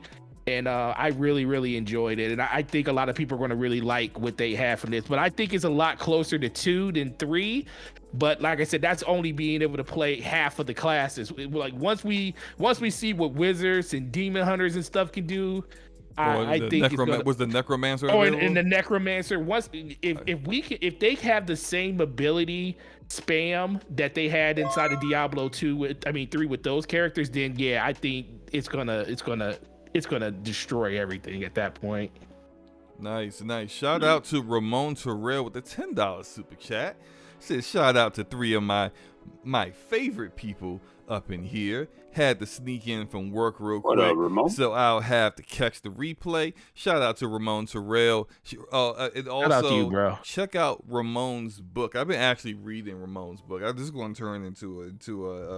and I really, really enjoyed it. And I think a lot of people are going to really like what they have from this. But I think it's a lot closer to 2 than 3. But like I said, that's only being able to play half of the classes. Like once we see what wizards and demon hunters and stuff can do, I think was the necromancer. And the necromancer. If they have the same ability spam that they had inside of Diablo 3 with those characters, then yeah, I think it's gonna destroy everything at that point. Nice. Shout out to Ramon Terrell with the $10 super chat. Says shout out to 3 of my favorite people up in here. Had to sneak in from work real quick, Ramon? So I'll have to catch the replay. Shout out to Ramon Terrell. And also, shout out to you, bro. Check out Ramon's book. I've been actually reading Ramon's book. I'm just going to turn into a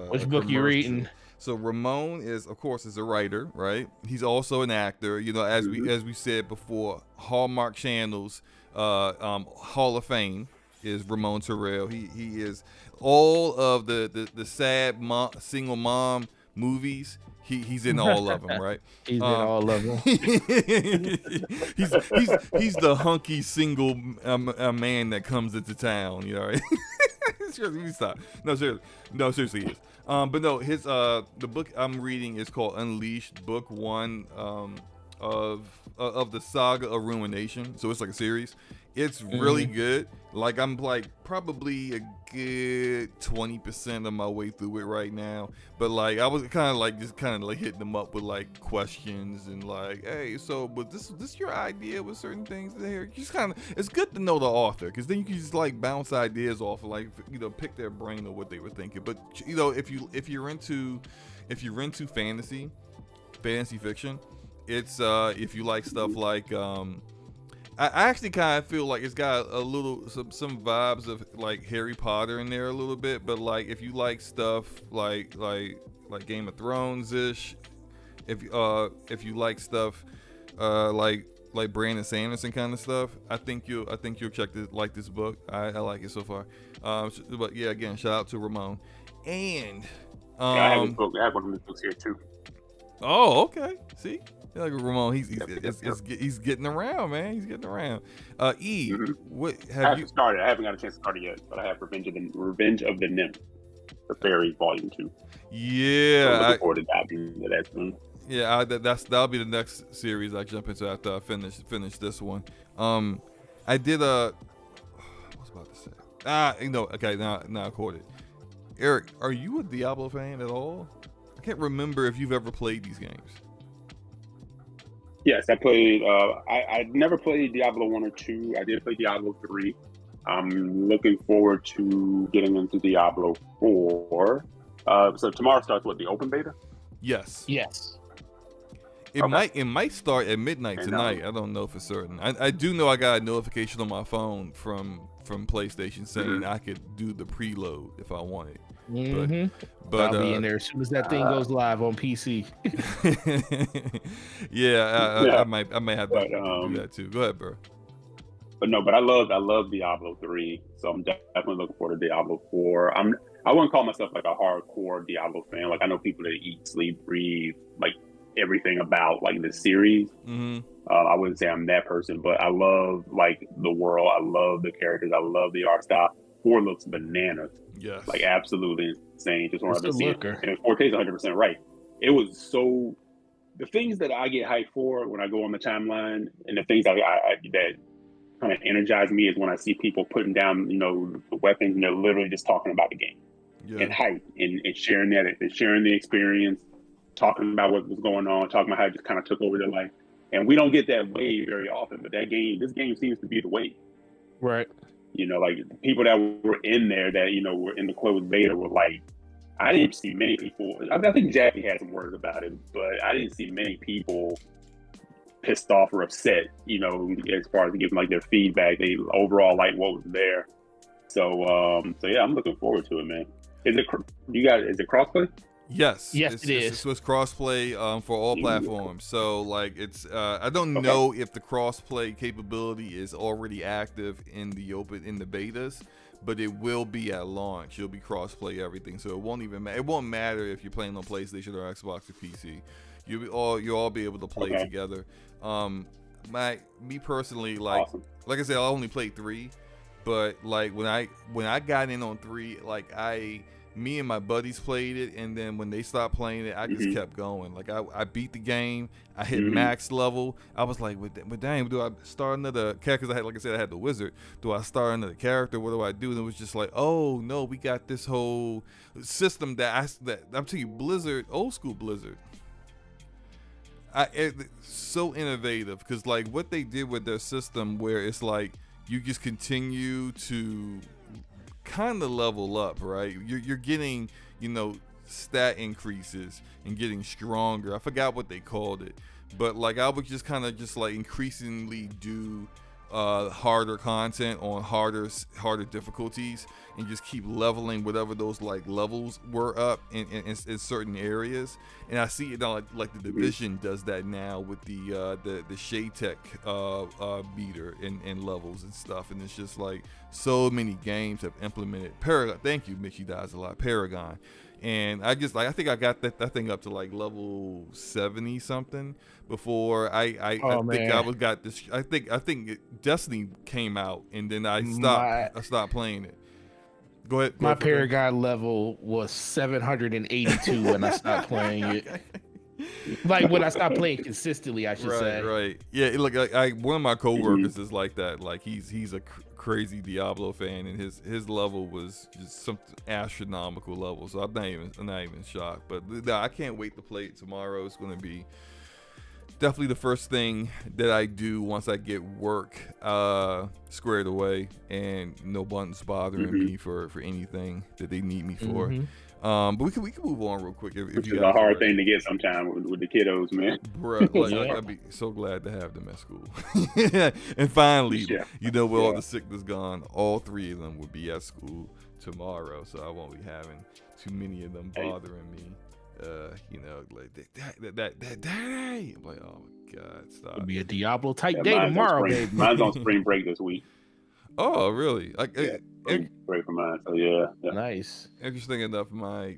which book you reading? So Ramon is, of course, a writer, right? He's also an actor. As we said before, Hallmark Channel's Hall of Fame is Ramon Terrell. He is all of the sad single mom movies. He's in all of them, right? He's in all of them. he's the hunky single man that comes into town, right? Seriously, stop. No, seriously, he is. But no, his the book I'm reading is called Unleashed, book 1 of the saga of Ruination. So it's like a series. It's really good. Like I'm probably a good 20% of my way through it right now. But I was kind of hitting them up with questions and hey, so was this your idea with certain things here? Just it's good to know the author, because then you can just bounce ideas off of pick their brain or what they were thinking. But if you're into fantasy fiction, it's if you like stuff like I actually kind of feel like it's got a little some vibes of Harry Potter in there a little bit, but if you like stuff like Game of Thrones ish, if you like stuff like Brandon Sanderson kind of stuff, I think you'll check this book. I like it so far. But yeah, again, shout out to Ramon. And I have his book. I have one of his books here too. Oh, okay. See. Like Ramon, he's getting around, man. He's getting around. What have you started? I haven't got a chance to start it yet, but I have Revenge of the Nymph. the Fairy Volume 2. Yeah, So looking forward to diving into that soon. Yeah, that'll be the next series I jump into after I finish this one. I did what was I about to say? Okay, now I caught it. Eric, are you a Diablo fan at all? I can't remember if you've ever played these games. Yes, I played. I never played Diablo 1 or 2. I did play Diablo 3. I'm looking forward to getting into Diablo 4. So tomorrow starts the open beta? Yes. Yes. It might start at midnight tonight. I don't know for certain. I do know I got a notification on my phone from PlayStation saying I could do the preload if I wanted. But I'll be in there as soon as that thing goes live on PC. Yeah. I might have to do that too. Go ahead, bro. But I love Diablo 3, so I'm definitely looking forward to Diablo 4. I wouldn't call myself like a hardcore Diablo fan. Like I know people that eat, sleep, breathe, like everything about like the series. I wouldn't say I'm that person, but I love like the world. I love the characters. I love the art style. 4 looks bananas. Yes. Like absolutely insane. Just wanted to see it. Looker. And Forte's 100% right. It was so. The things that I get hyped for when I go on the timeline, and the things that kind of energize me is when I see people putting down, the weapons, and they're literally just talking about the game and hype and sharing that and sharing the experience, talking about what was going on, talking about how it just kind of took over their life. And we don't get that wave very often, but this game seems to be the wave. Right. Like the people that were in there that, were in the closed beta were like, I didn't see many people. I think Jackie had some words about it, but I didn't see many people pissed off or upset, as far as giving like their feedback. They overall like what was there. So yeah, I'm looking forward to it, man. Is it crossplay? Yes, it is. It's crossplay for all platforms. So like it's I don't know if the crossplay capability is already active in the betas, but it will be at launch. It'll be crossplay everything, so it won't even it won't matter if you're playing on PlayStation or Xbox or PC. You'll all be able to play together. Me personally, like I said, I only played 3, but like when I got in on 3, like me and my buddies played it, and then when they stopped playing it, I just kept going. Like I beat the game, I hit max level. I was like, but dang, do I start another character? Because I had the wizard. Do I start another character? What do I do? And it was just like, oh no, we got this whole system that I'm telling you, Blizzard, old school Blizzard. It's so innovative because like what they did with their system, where it's like you just continue to kind of level up, right? You're getting, stat increases and getting stronger. I forgot what they called it, but like I would just kind of just like increasingly do harder content on harder difficulties and just keep leveling whatever those like levels were up in certain areas. And I see it now, like the Division does that now with the Shade Tech meter and levels and stuff. And it's just like so many games have implemented Paragon. Thank you, Mitch. He dies a lot. Paragon. And I think I got that thing up to like level 70 something before I think Destiny came out, and then I stopped playing it. Go ahead. My Paragon level was 782 when I stopped playing it. Like when I stopped playing consistently, I should say. Right. Yeah. Look, one of my coworkers is like that. Like he's a crazy Diablo fan, and his level was just some astronomical level. So I'm not even shocked. But I can't wait to play it tomorrow. It's going to be definitely the first thing that I do once I get work squared away and no one's bothering me for anything that they need me for. But we can move on real quick. Which is a hard thing to get sometimes with the kiddos, man. Bruh, like, I'd be so glad to have them at school. And finally, with all the sickness gone, all 3 of them would be at school tomorrow, so I won't be having too many of them bothering me. Like that day. I'm like, oh my God, stop. It'll be a Diablo type day tomorrow, baby. Mine's on spring break this week. Oh, really? Break for mine. So yeah. Nice. Interesting enough,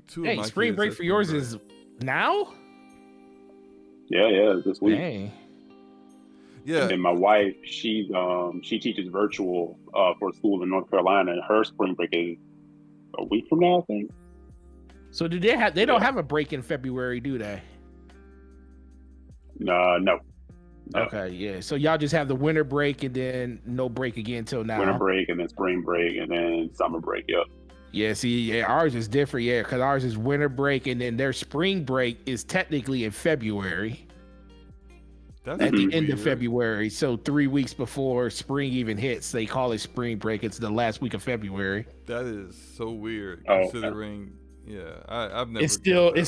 two of my spring break for yours is now? Yeah, this week. Dang. Yeah. And then my wife, she teaches virtual for school in North Carolina, and her spring break is a week from now, I think. So do they have? They don't have a break in February, do they? No. Okay, yeah. So y'all just have the winter break and then no break again till now. Winter break and then spring break and then summer break. Yep. Yeah, see, yeah, ours is different, yeah, because ours is winter break and then their spring break is technically in February. That's at the end weird. of February. So 3 weeks before spring even hits, they call it spring break. It's the last week of February. That is so weird, Oh, considering. Yeah, I've never. It's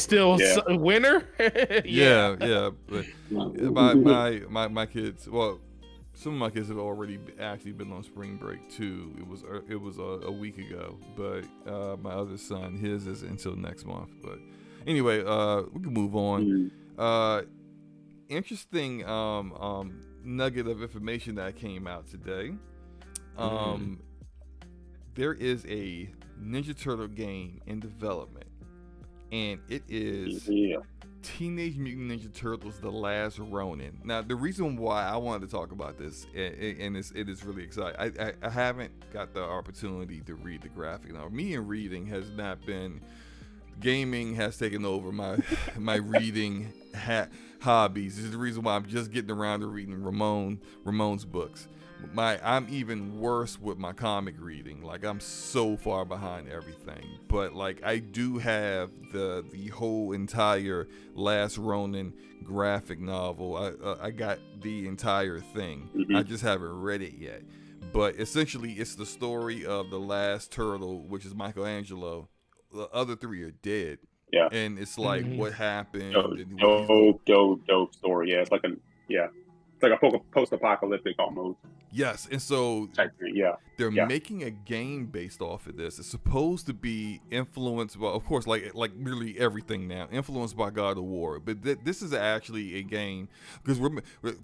still winter. Yeah. But my kids. Well, some of my kids have already actually been on spring break too. It was a week ago, but my other son, his is until next month. But anyway, we can move on. Interesting nugget of information that came out today. There is a Ninja Turtle game in development, and it is Teenage Mutant Ninja Turtles: The Last Ronin. Now, the reason why I wanted to talk about this, and it is really exciting. I haven't got the opportunity to read the graphic novel. Me and reading has not been. Gaming has taken over my reading hobbies. This is the reason why I'm just getting around to reading Ramon's books. I'm even worse with my comic reading. Like, I'm so far behind everything. But like, I do have the whole entire Last Ronin graphic novel. I got the entire thing. I just haven't read it yet. But essentially, it's the story of the last turtle, which is Michelangelo. The other three are dead. Yeah. And it's like, what happened? Dope story. Yeah, it's like a post-apocalyptic almost. Yes, and so they're making a game based off of this. It's supposed to be influenced by, of course, like nearly everything now, influenced by God of War. But this is actually a game, because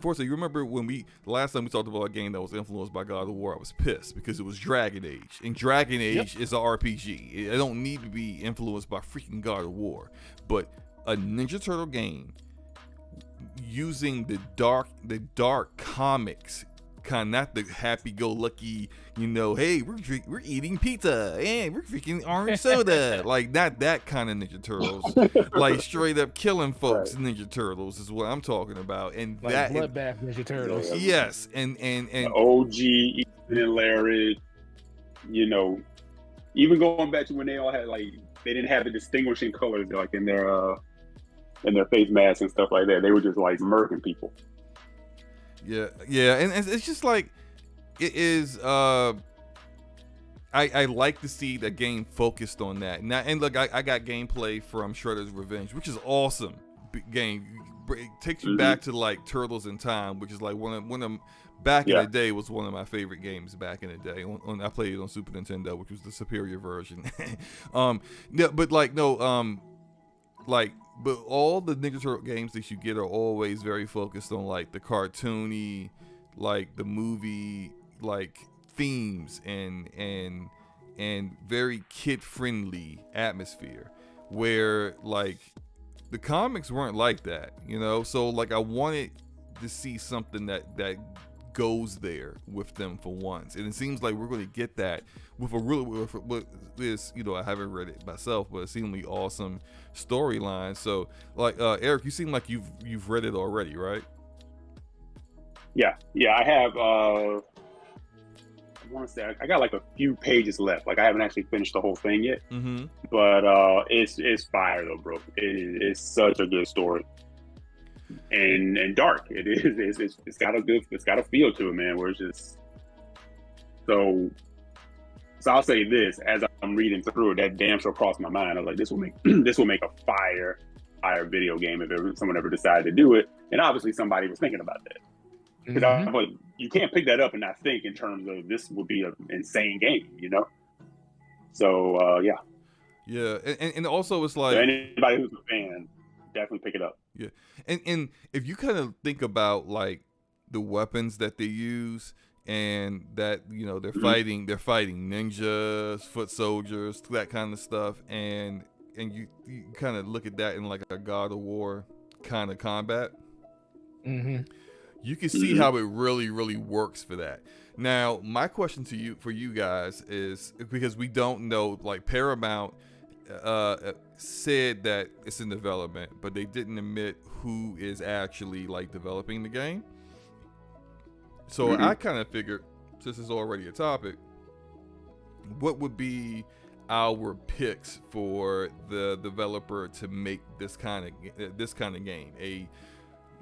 Forte, you remember when last time we talked about a game that was influenced by God of War, I was pissed because it was Dragon Age, and Dragon Age is an RPG. It don't need to be influenced by freaking God of War, but a Ninja Turtle game using the dark comics, kind of not the happy-go-lucky, hey, we're eating pizza and we're freaking orange soda, like not that kind of Ninja Turtles, like straight up killing folks. Right. Ninja Turtles is what I'm talking about, and like that bloodbath Ninja Turtles. Yes, and OG, Ethan and Larry, even going back to when they all had they didn't have the distinguishing colors like in their face masks and stuff like that. They were just like murking people. Yeah, and it's just like, it is. I like to see the game focused on that. Now, and look, I got gameplay from Shredder's Revenge, which is awesome game. It takes you back to like Turtles in Time, which is like one of back in the day was one of my favorite games back in the day. I played it on Super Nintendo, which was the superior version. But all the Ninja Turtle games that you get are always very focused on like the cartoony, like the movie, like themes and very kid friendly atmosphere, where like the comics weren't like that, So like I wanted to see something that goes there with them for once, and it seems like we're going to get that with this. I haven't read it myself, but it seemed like awesome storyline. So like Eric, you seem like you've read it already, right? Yeah, I have. I want to say I got like a few pages left. Like I haven't actually finished the whole thing yet. But it's fire though, bro. It's such a good story. And dark. It is. It's got a feel to it, man. Where it's just so. I'll say this: as I'm reading through it, that damn sure crossed my mind. I was like, this will make a fire video game if someone ever decided to do it. And obviously, somebody was thinking about that. But you can't pick that up and not think in terms of this would be an insane game, So yeah, and also it's like, so anybody who's a fan, definitely pick it up. Yeah, and if you kind of think about like the weapons that they use, and that they're fighting ninjas, foot soldiers, that kind of stuff, and you kind of look at that in like a God of War kind of combat. You can see how it really, really works for that. Now, my question for you guys is, because we don't know, like Paramount said that it's in development, but they didn't admit who is actually like developing the game. So I kind of figured, since it's already a topic, what would be our picks for the developer to make this kind of game, a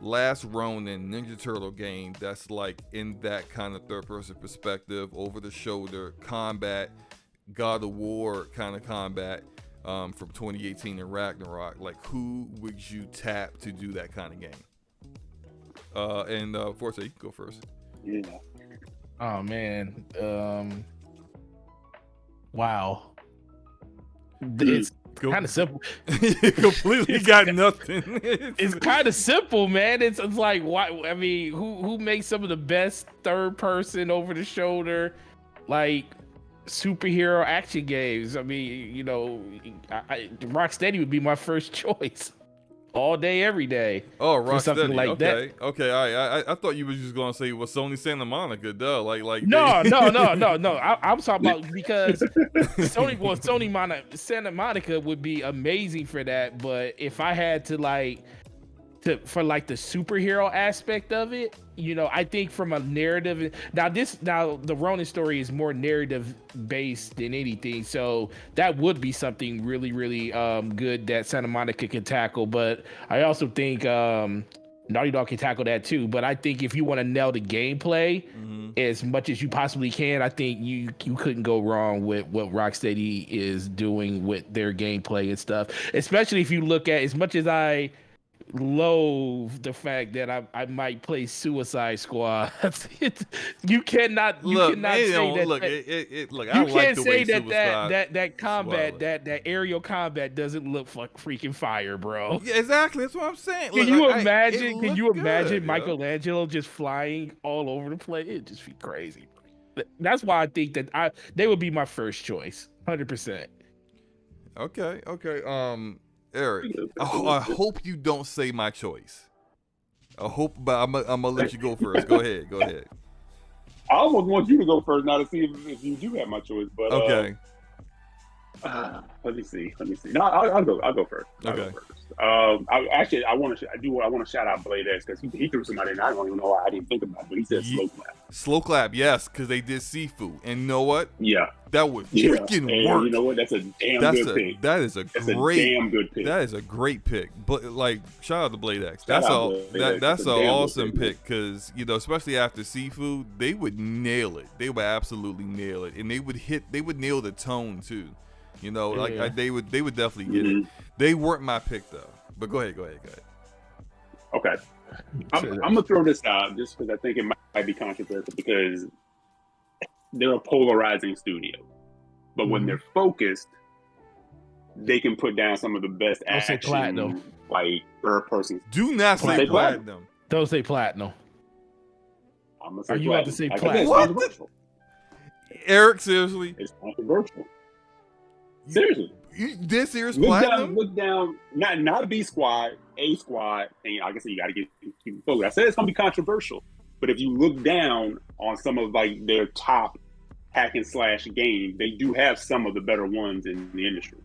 Last Ronin Ninja Turtle game that's like in that kind of third-person perspective, over-the-shoulder combat, God of War kind of combat from 2018 in Ragnarok. Like, who would you tap to do that kind of game? And Forte, you can go first. Yeah. Oh man. Wow. It's kind of simple. You completely got nothing. It's kind of simple, man. It's like, why? I mean, who makes some of the best third person over the shoulder, like superhero action games? I mean, you know, Rocksteady would be my first choice, all day, every day. Oh, Rocksteady, something like okay, that. okay. I thought you were just gonna say, well, Sony Santa Monica, duh. Like no. I'm talking about because Santa Monica would be amazing for that. But if I had to for the superhero aspect of it, you know, I think from a narrative. Now the Ronin story is more narrative based than anything, so that would be something really, really good that Santa Monica can tackle. But I also think Naughty Dog can tackle that too. But I think if you want to nail the gameplay as much as you possibly can, I think you couldn't go wrong with what Rocksteady is doing with their gameplay and stuff. Especially if you look at, as much as I loathe the fact that I might play Suicide Squad. You cannot say that. Look, you can't say that combat, that aerial combat doesn't look like freaking fire, bro. Yeah, exactly. That's what I'm saying. Can you imagine Michelangelo just flying all over the place? It'd just be crazy. That's why I think that they would be my first choice, 100%. Okay. Eric, I hope you don't say my choice. I hope, but I'm gonna let you go first. Go ahead. I almost want you to go first now to see if you do have my choice. But okay. Let me see. No, I'll go first. Okay. I want to shout out Blade X because he threw somebody in. I don't even know why I didn't think about it, but he said slow clap. Slow clap, yes, because they did Sifu, and you know what? Yeah, that would freaking work. You know what? That's a good pick. That's a damn good pick. That is a great pick. But like, shout out to Blade X. That's an awesome pick because, you know, especially after Sifu, they would nail it. They would absolutely nail it, and they would nail the tone too. You know, they would definitely get it. They weren't my pick though. But go ahead. Okay. I'm gonna throw this out just because I think it might be controversial because they're a polarizing studio, but when they're focused, they can put down some of the best action, like third person. Do not say platinum. Don't say platinum. I'm gonna say Are you about to say platinum? platinum? What? Eric, seriously? It's controversial. Seriously. You did serious platinum? Look down, not B squad, A squad, and like I said, you got to keep focused. I said it's gonna be controversial, but if you look down on some of like their top hack and slash games, they do have some of the better ones in the industry.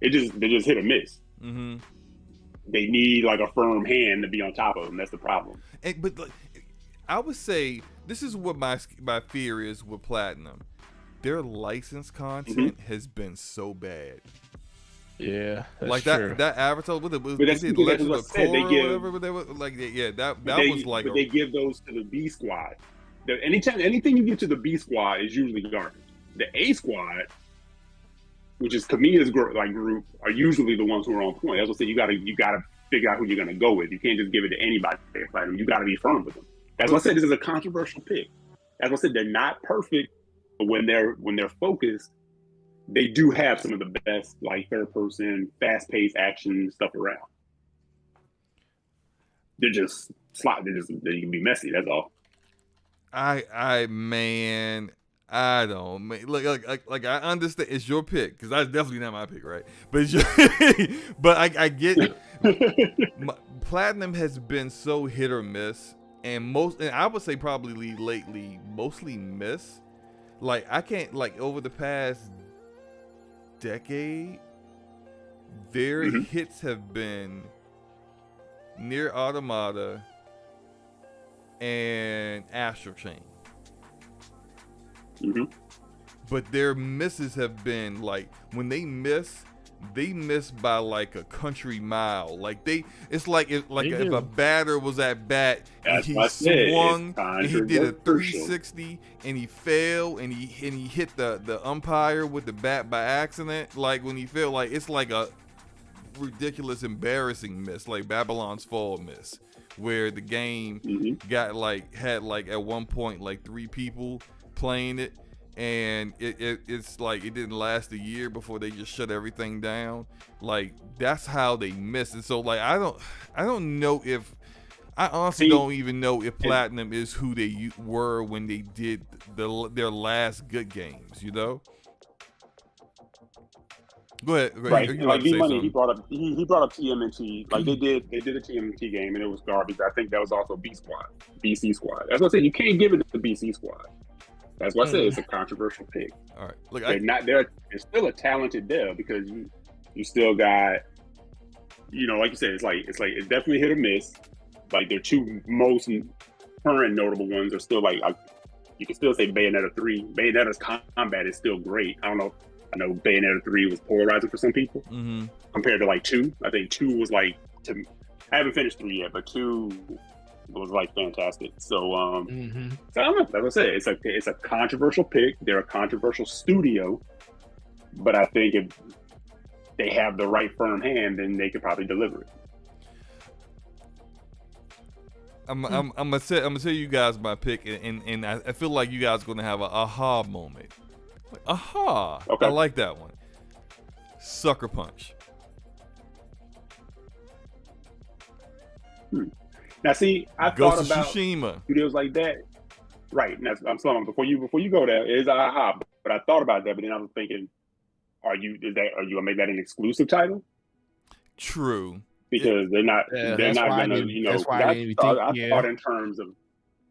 They just hit or miss. Mm-hmm. They need like a firm hand to be on top of them. That's the problem. But like, I would say this is what my fear is with platinum. Their licensed content has been so bad. Yeah, that's like true. that Avatar with it. But that's because Legend of Korra or whatever. But they were like, they give those to the B squad. Anything you give to the B squad is usually garbage. The A squad, which is Kamiya's group, are usually the ones who are on point. That's what I said. You gotta figure out who you're gonna go with. You can't just give it to anybody. You gotta be firm with them. That's why I said this is a controversial pick. That's why I said they're not perfect, but when they're focused, they do have some of the best like third person, fast paced action stuff around. They're just slot. They can be messy. That's all. I don't like I understand it's your pick because that's definitely not my pick, right? But but I get Platinum has been so hit or miss, and I would say probably lately mostly miss. Like I can't over the past decade, their hits have been Near Automata and Astral Chain. But their misses have been like, when they miss by like a country mile. Like it's like if a batter was at bat and he swung and he did a 360 and he fell and he hit the umpire with the bat by accident. Like when he fell, like it's like a ridiculous, embarrassing miss, like Babylon's Fall miss, where the game had at one point like 3 people playing it. And it's like it didn't last a year before they just shut everything down. Like that's how they miss it. So like I don't know if I honestly don't even know if Platinum is who they were when they did their last good games. You know. Go ahead. Right. And like V-Money, he brought up TMNT. Like they did a TMNT game and it was garbage. I think that was also BC Squad. That's what I said. You can't give it to the BC Squad. That's why I said it's a controversial pick. All right, look, they're still a talented dev because you still got, like you said, it's definitely hit or miss. Like their 2 most current notable ones are still like you can still say Bayonetta 3. Bayonetta's combat is still great. I know Bayonetta 3 was polarizing for some people compared to like 2. I think 2 was like I haven't finished 3 yet, but 2 was like fantastic. So I don't know. Like I said, it's a controversial pick. They're a controversial studio, but I think if they have the right firm hand, then they could probably deliver it. I'm gonna tell you guys my pick, and I feel like you guys are gonna have an aha moment. Like, aha! Okay. I like that one. Sucker Punch. Now, see, I thought about Tsushima. Studios like that. Right. And I'm sorry, before you go there, it is aha. But I thought about that, but then I was thinking, are you gonna make that an exclusive title? True. Because they're not gonna, That's why I thought in terms of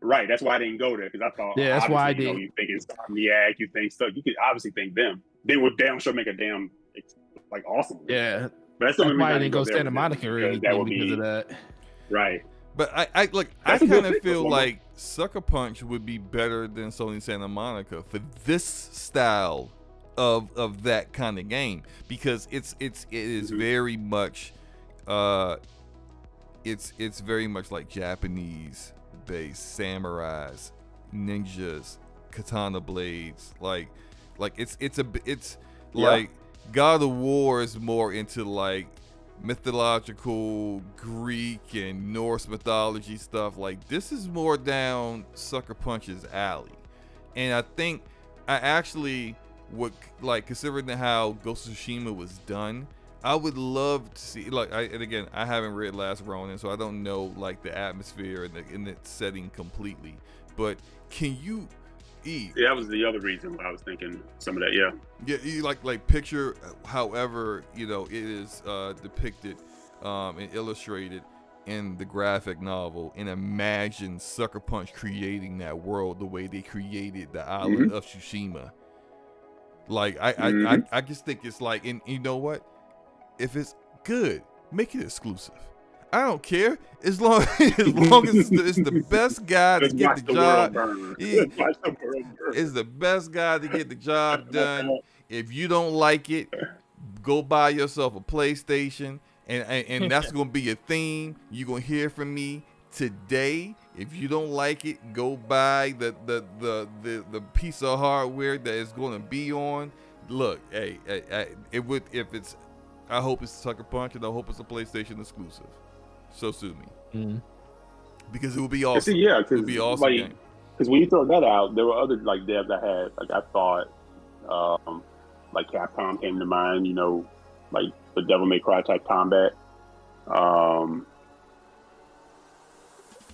right. That's why I didn't go there, because I thought that's why I didn't. You think Insomniac, you think stuff. You could obviously think them. They would damn sure make a damn like awesome. Yeah. But that's why I didn't go Santa Monica or anything because of that. Right. But I kind of feel like Sucker Punch would be better than Sony Santa Monica for this style of that kind of game, because it is very much it's very much like Japanese based samurais, ninjas, katana blades, like like God of War is more into like mythological Greek and Norse mythology stuff. Like this is more down Sucker Punch's alley, and I think I actually would like, considering how Ghost of Tsushima was done, I would love to see and again I haven't read Last Ronin, so I don't know like the atmosphere and the setting completely, but can you that was the other reason why I was thinking some of that. You like picture however it is depicted and illustrated in the graphic novel, and imagine Sucker Punch creating that world the way they created the island of Tsushima. Like I just think it's like, and you know what, if it's good, make it exclusive. I don't care as long as it's the best guy to get the job. It's the best guy to get the job done. If you don't like it, go buy yourself a PlayStation, and that's gonna be your theme. You're gonna hear from me today. If you don't like it, go buy the piece of hardware that it's gonna be on. Look, it would, if it's, I hope it's Sucker Punch, and I hope it's a PlayStation exclusive. So sue me, because it would be awesome. See, yeah, it would be awesome. Because when you throw that out, there were other like devs I had. Like I thought, like Capcom came to mind. Like the Devil May Cry type combat.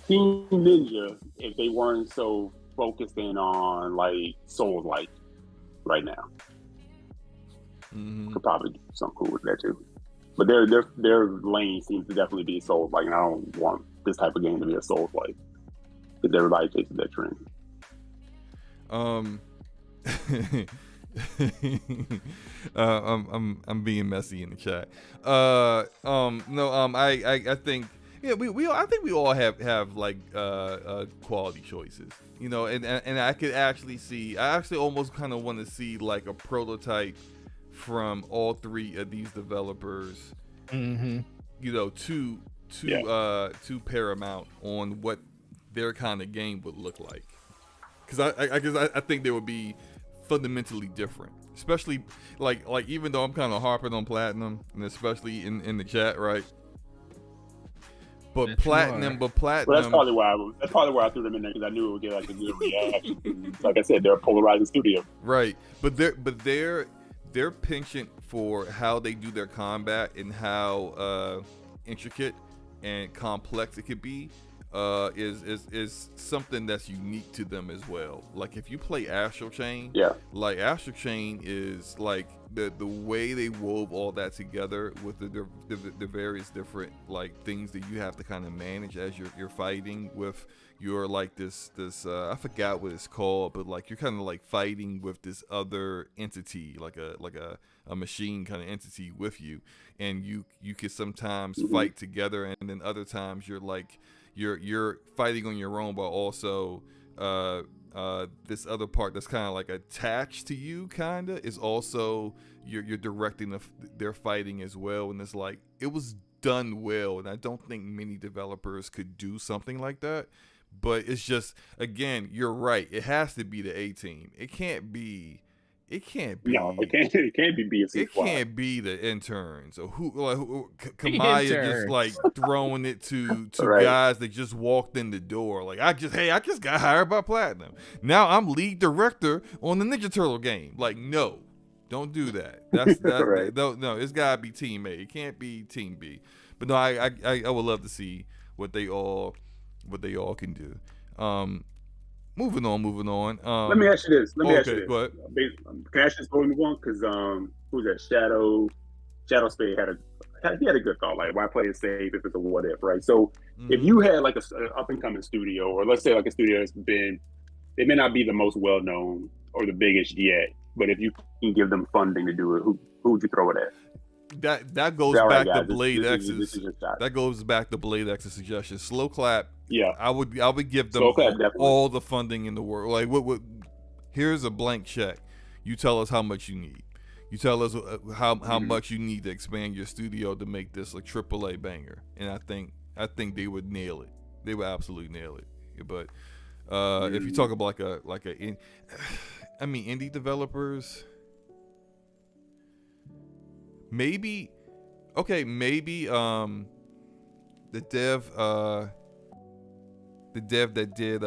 Team Ninja, if they weren't so focused in on like Souls-like right now, could probably do something cool with that too. But their lane seems to definitely be Souls-like, and I don't want this type of game to be a Souls-like, because everybody takes that trend. I'm being messy in the chat. No, I think yeah, I think we all have like quality choices, you know, and I could actually see, I actually almost kind of want to see like a prototype from all three of these developers, Mm-hmm. you know, to to Paramount on what their kind of game would look like, because I think they would be fundamentally different, especially like even though I'm kind of harping on Platinum, and especially in the chat, right? But Platinum, Well, that's probably why I threw them in there, because I knew it would get like a good reaction. Like I said, they're a polarizing studio, right? But their penchant for how they do their combat and how intricate and complex it could be is something that's unique to them as well. Like if you play Astral Chain, like Astral Chain is like the way they wove all that together with the various different like things that you have to kind of manage as you're fighting with your like this I forgot what it's called, but like you're kind of like fighting with this other entity, like a machine kind of entity with you, and you can sometimes fight together, and then other times you're like you're fighting on your own, but also this other part that's kind of like attached to you kind of is also you're directing their fighting as well. And it's like it was done well, and I don't think many developers could do something like that. But it's just, again, you're right, it has to be the A team. It can't be No, it can't be B&C. It can't be the interns or Kamaya just like throwing it to right. guys that just walked in the door. Like I just got hired by Platinum. Now I'm lead director on the Ninja Turtle game. Like no, don't do that. That's right. No, it's gotta be team A. It can't be team B. But no, I would love to see what they all can do. Moving on. Let me ask you this. Go ahead. Can I ask you this before we move on? Because who's that? Shadow Spade had a good thought. Like, why play it safe if it's a what if, right? So if you had like an up and coming studio, or let's say like a studio that's been, they may not be the most well known or the biggest yet, but if you can give them funding to do it, who would you throw it at? That goes back to Blade X's. That goes back to Blade X's suggestion. Slow Clap. Yeah, I would give them all the funding in the world. Like, what? Here's a blank check. You tell us how much you need. You tell us how much you need to expand your studio to make this a AAA banger. And I think they would nail it. They would absolutely nail it. But if you talk about indie developers, maybe the dev that did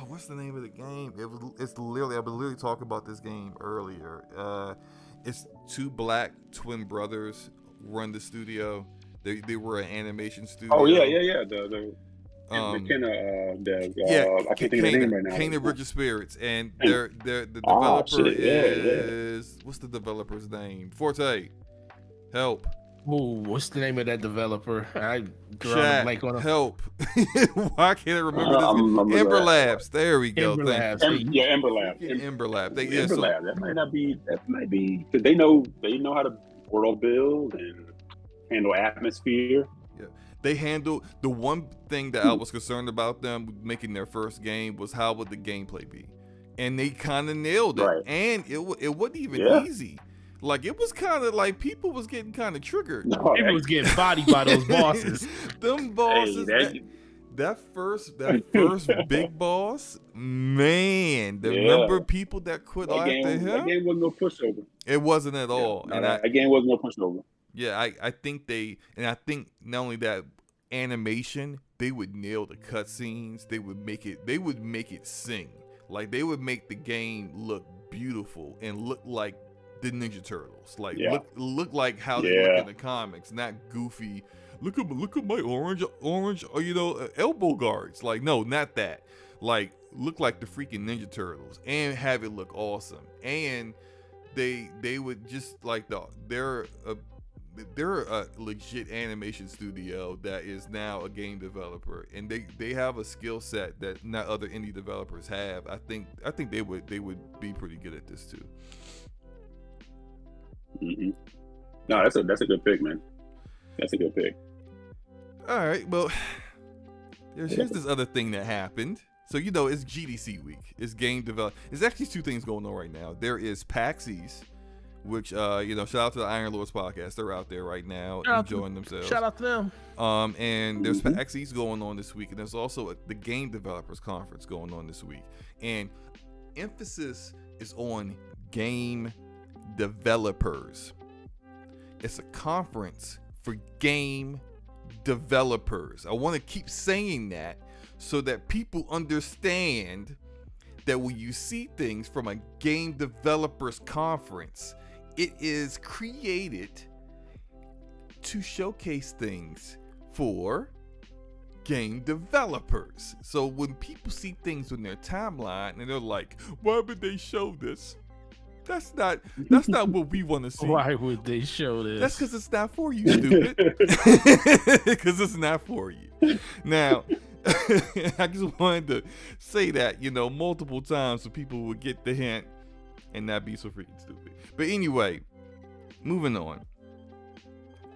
what's the name of the game? It's literally, I've been literally talking about this game earlier. It's two black twin brothers run the studio. They were an animation studio. Oh yeah. The I can't think of the name right now. Kane Richard Spirits, and the developer is what's the developer's name? Forte. Help. Ooh, what's the name of that developer? I Chat, blank on help. Why can't I remember this? Ember Labs. There we go. Ember Labs. Ember Lab. Ember Lab. Lab. That might be because they know how to world build and handle atmosphere. Yeah. They handle the one thing that I was concerned about them making their first game was how would the gameplay be, and they kind of nailed it. Right. And it wasn't even easy. Like, it was kind of like people was getting kind of triggered. People was getting bodied by those bosses. Them bosses. That first big boss, man. The number of people that quit after him. That game wasn't no pushover. It wasn't at all. That game wasn't no pushover. Yeah, I think not only that, animation, they would nail the cutscenes. They would make it sing. Like, they would make the game look beautiful and look like the Ninja Turtles, like look like how they look in the comics, not goofy. Look at my orange, elbow guards. Like, no, not that. Like, look like the freaking Ninja Turtles and have it look awesome. And they would just like they're a legit animation studio that is now a game developer, and they have a skill set that not other indie developers have. I think they would be pretty good at this too. Mm-hmm. No, that's a good pick, man. That's a good pick. All right, well, here's this other thing that happened. So it's GDC week. It's game develop. There's actually two things going on right now. There is PAX East, which shout out to the Iron Lords podcast. They're out there right now enjoying themselves. Shout out to them. And there's PAX East going on this week, and there's also the Game Developers Conference going on this week. And emphasis is on game developers. It's a conference for game developers. I want to keep saying that so that people understand that when you see things from a game developers conference, it is created to showcase things for game developers. So when people see things on their timeline and they're like, why would they show this? That's not what we want to see. Why would they show this? That's because it's not for you, stupid. Because it's not for you. Now, I just wanted to say that, multiple times so people would get the hint and not be so freaking stupid. But anyway, moving on.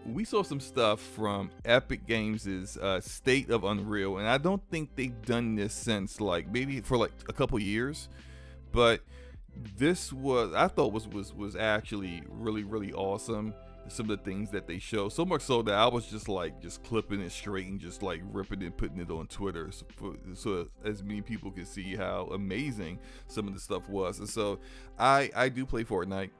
We saw some stuff from Epic Games' State of Unreal, and I don't think they've done this since maybe for a couple years, but this I thought was actually really, really awesome. Some of the things that they show, so much so that I was just clipping it straight and just ripping it, putting it on Twitter, so as many people could see how amazing some of the stuff was. And so I do play Fortnite.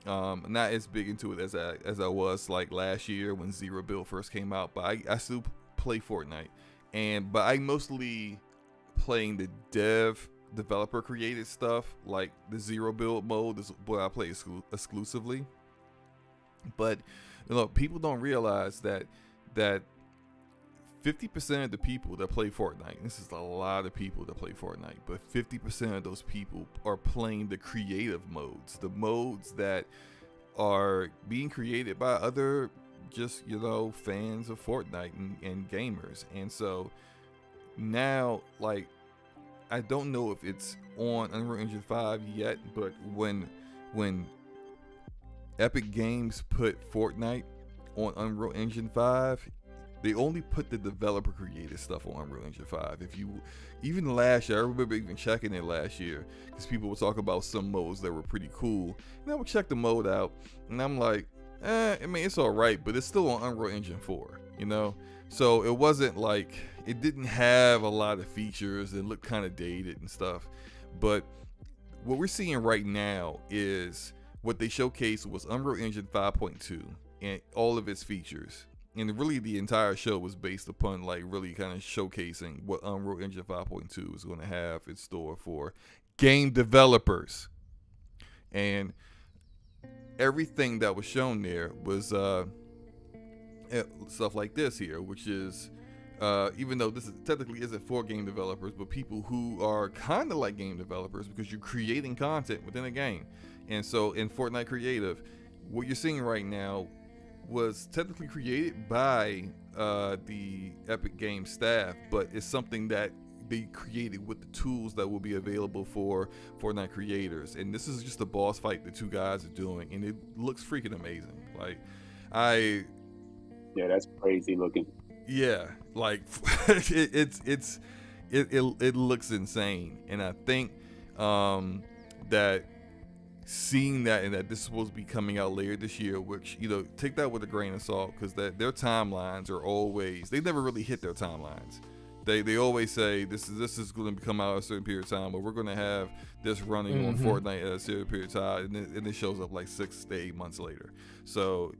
Not as big into it as I was last year when Zero Build first came out, but I still play Fortnite. But I mostly playing the developer created stuff, like the Zero Build mode is what I play exclusively. But people don't realize that 50% of the people that play Fortnite, this is a lot of people that play Fortnite, but 50% of those people are playing the creative modes, the modes that are being created by other just fans of Fortnite and gamers. And so now, I don't know if it's on Unreal Engine 5 yet, but when Epic Games put Fortnite on Unreal Engine 5, they only put the developer created stuff on Unreal Engine 5. Even last year, I remember even checking it last year, because people would talk about some modes that were pretty cool, and I would check the mode out, and I'm like, it's all right, but it's still on Unreal Engine 4, So it wasn't it didn't have a lot of features. It looked kind of dated and stuff. But what we're seeing right now is what they showcased was Unreal Engine 5.2 and all of its features. And really the entire show was based upon really kind of showcasing what Unreal Engine 5.2 is going to have in store for game developers. And everything that was shown there was stuff like this here, which is even though this technically isn't for game developers, but people who are kind of like game developers, because you're creating content within a game. And so in Fortnite Creative, what you're seeing right now was technically created by the Epic Games staff, but it's something that they created with the tools that will be available for Fortnite creators. And this is just a boss fight the two guys are doing, and it looks freaking amazing. Yeah, that's crazy looking. Yeah, it looks insane, and I think that seeing that, and that this is supposed to be coming out later this year, which take that with a grain of salt, because that their timelines are always, they never really hit their timelines. They always say this is going to come out at a certain period of time, but we're going to have this running on Fortnite at a certain period of time, and it shows up 6 to 8 months later. So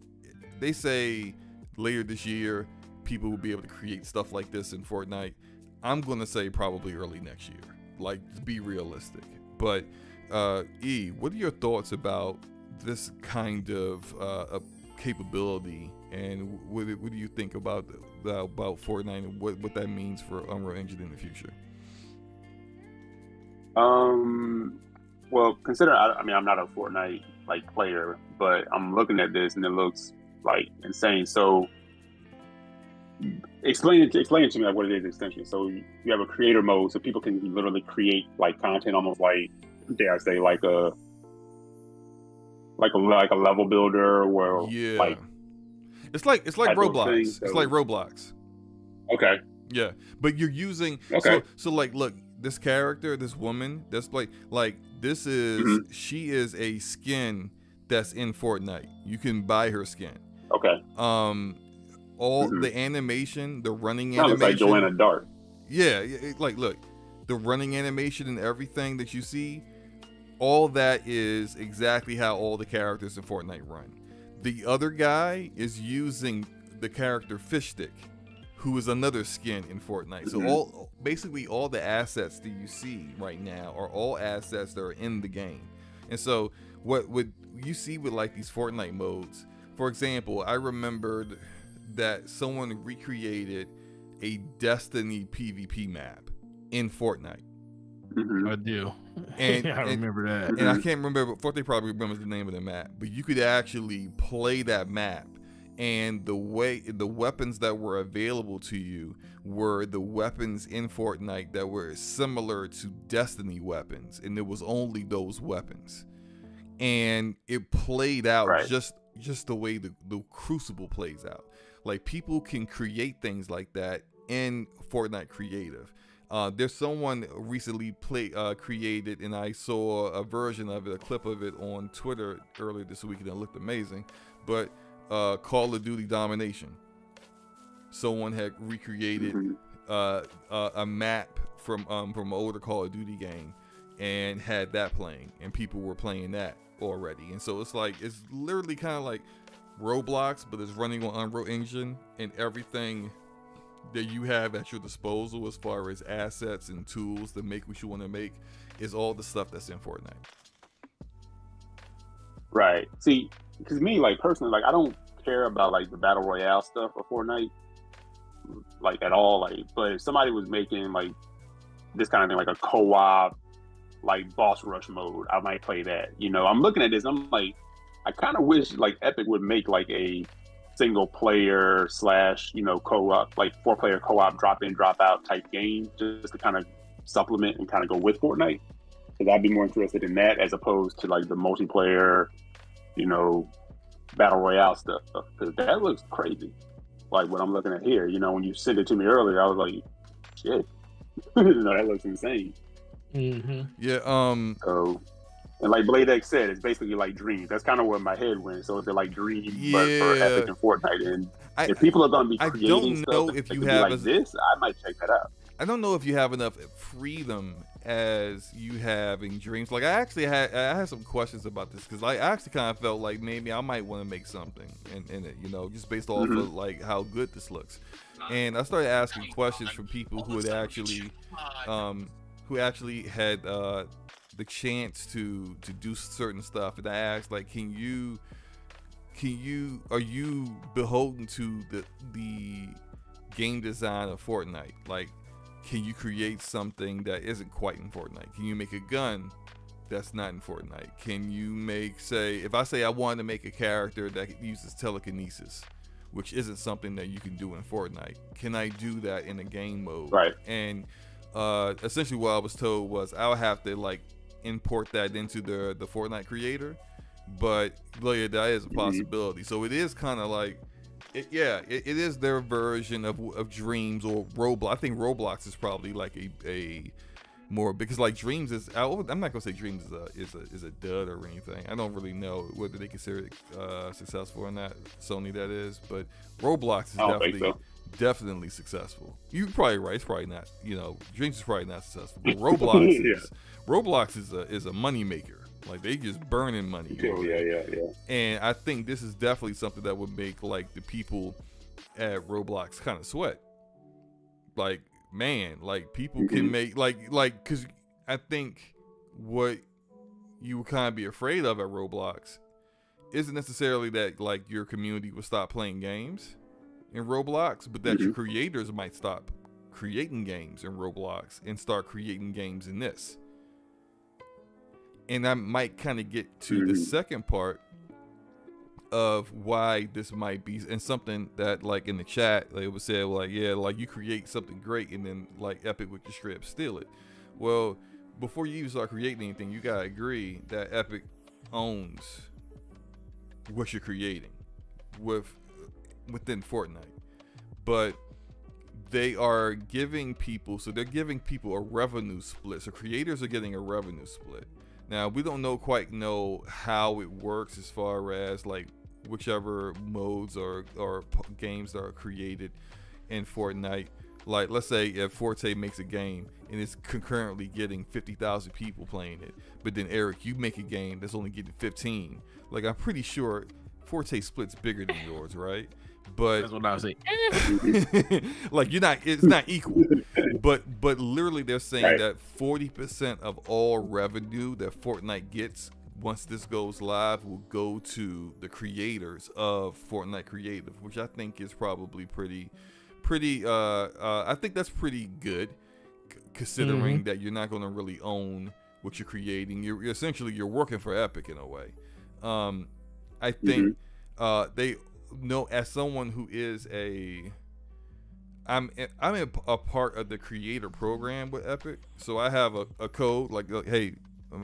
they say later this year people will be able to create stuff like this in Fortnite. I'm going to say probably early next year, to be realistic. But E, what are your thoughts about this kind of capability, and what do you think about Fortnite and what that means for Unreal Engine in the future? Well, consider I'm not a Fortnite player, but I'm looking at this and it looks like insane. So explain it to me like what it is essentially. So you have a creator mode, so people can literally create like content, almost like, dare I say, like a level builder, where like it's like Roblox. So, it's like Roblox. Okay. Yeah, but you're using so like, look, this character, this woman, that's like this is she is a skin that's in Fortnite. You can buy her skin. Okay. All the animation, the running Sounds animation. like Joanna Dark. Yeah, like look, the running animation and everything that you see, all that is exactly how all the characters in Fortnite run. The other guy is using the character Fishstick, who is another skin in Fortnite. So basically all the assets that you see right now are all assets that are in the game. And so what would you see with like these Fortnite modes? For example, I remembered that someone recreated a Destiny PvP map in Fortnite. I do. And I remember that. And I can't remember, but Forte probably remembers the name of the map. But you could actually play that map, and the weapons that were available to you were the weapons in Fortnite that were similar to Destiny weapons, and it was only those weapons. And it played out just the way the Crucible plays out. Like, people can create things like that in Fortnite Creative. There's someone recently created, and I saw a version of it, a clip of it on Twitter earlier this week, and it looked amazing. But Call of Duty Domination. Someone had recreated a map from an older Call of Duty game and had that playing, and people were playing that already. And so it's literally kind of like Roblox, but it's running on Unreal Engine, and everything that you have at your disposal as far as assets and tools to make what you want to make is all the stuff that's in Fortnite. Right. See, because me, like, personally, like, I don't care about like the battle royale stuff of Fortnite, like, at all. Like, but if somebody was making like this kind of thing, like a co-op, like boss rush mode, I might play that. You know, I'm looking at this, I'm like, I kind of wish like Epic would make like a single player / you know, co-op, like 4-player co-op drop in drop out type game, just to kind of supplement and kind of go with Fortnite. Because I'd be more interested in that as opposed to like the multiplayer, you know, battle royale stuff. Because that looks crazy. Like what I'm looking at here, you know, when you sent it to me earlier, I was like, shit, you know, that looks insane. Yeah. So, and like Blade X said, it's basically like Dreams. That's kind of where my head went. So it's like Dreams, but for Epic and Fortnite. And if people are going to be creating stuff if you have like this, I might check that out. I don't know if you have enough freedom as you have in Dreams. Like, I had some questions about this, because I actually kind of felt like maybe I might want to make something in it, you know, just based off of like how good this looks. And I started asking questions from people who had actually had the chance to do certain stuff. And I asked, like, are you beholden to the game design of Fortnite? Like, can you create something that isn't quite in Fortnite? Can you make a gun that's not in Fortnite? Can you make, say, if I say I wanted to make a character that uses telekinesis, which isn't something that you can do in Fortnite, can I do that in a game mode? Right. And essentially what I was told was I would have to like import that into the Fortnite creator, but like, that is a possibility. So it is kind of like, it is their version of Dreams or Roblox. I think Roblox is probably like a more, because like Dreams is, I'm not gonna say Dreams is a dud or anything. I don't really know whether they consider it successful or not. Sony, that is, but Roblox is definitely successful. You're probably right. It's probably not. You know, Dreams is probably not successful, but Roblox Roblox is a money maker. Like, they just burning money. Yeah. And I think this is definitely something that would make like the people at Roblox kind of sweat. Like, man, like people can make like because I think what you would kind of be afraid of at Roblox isn't necessarily that like your community will stop playing games in Roblox, but that your creators might stop creating games in Roblox and start creating games in this. And I might kind of get to the second part of why this might be, and something that like in the chat they would say like, yeah, like you create something great and then like Epic would just straight up steal it. Well, before you even start creating anything, you gotta agree that Epic owns what you're creating within Fortnite. But they are giving people, so they're giving people a revenue split. So creators are getting a revenue split. Now we don't quite know how it works as far as like whichever modes or games that are created in Fortnite. Like let's say if Forte makes a game and it's concurrently getting 50,000 people playing it, but then Eric, you make a game that's only getting 15. Like I'm pretty sure Forte split's bigger than yours, right? But that's what I was saying. like it's not equal. But literally they're saying that 40% of all revenue that Fortnite gets once this goes live will go to the creators of Fortnite Creative, which I think is probably pretty I think that's pretty good considering that you're not going to really own what you're creating. You're essentially working for Epic in a way. I think they know, as someone who is I'm a part of the creator program with Epic, so I have a code like hey,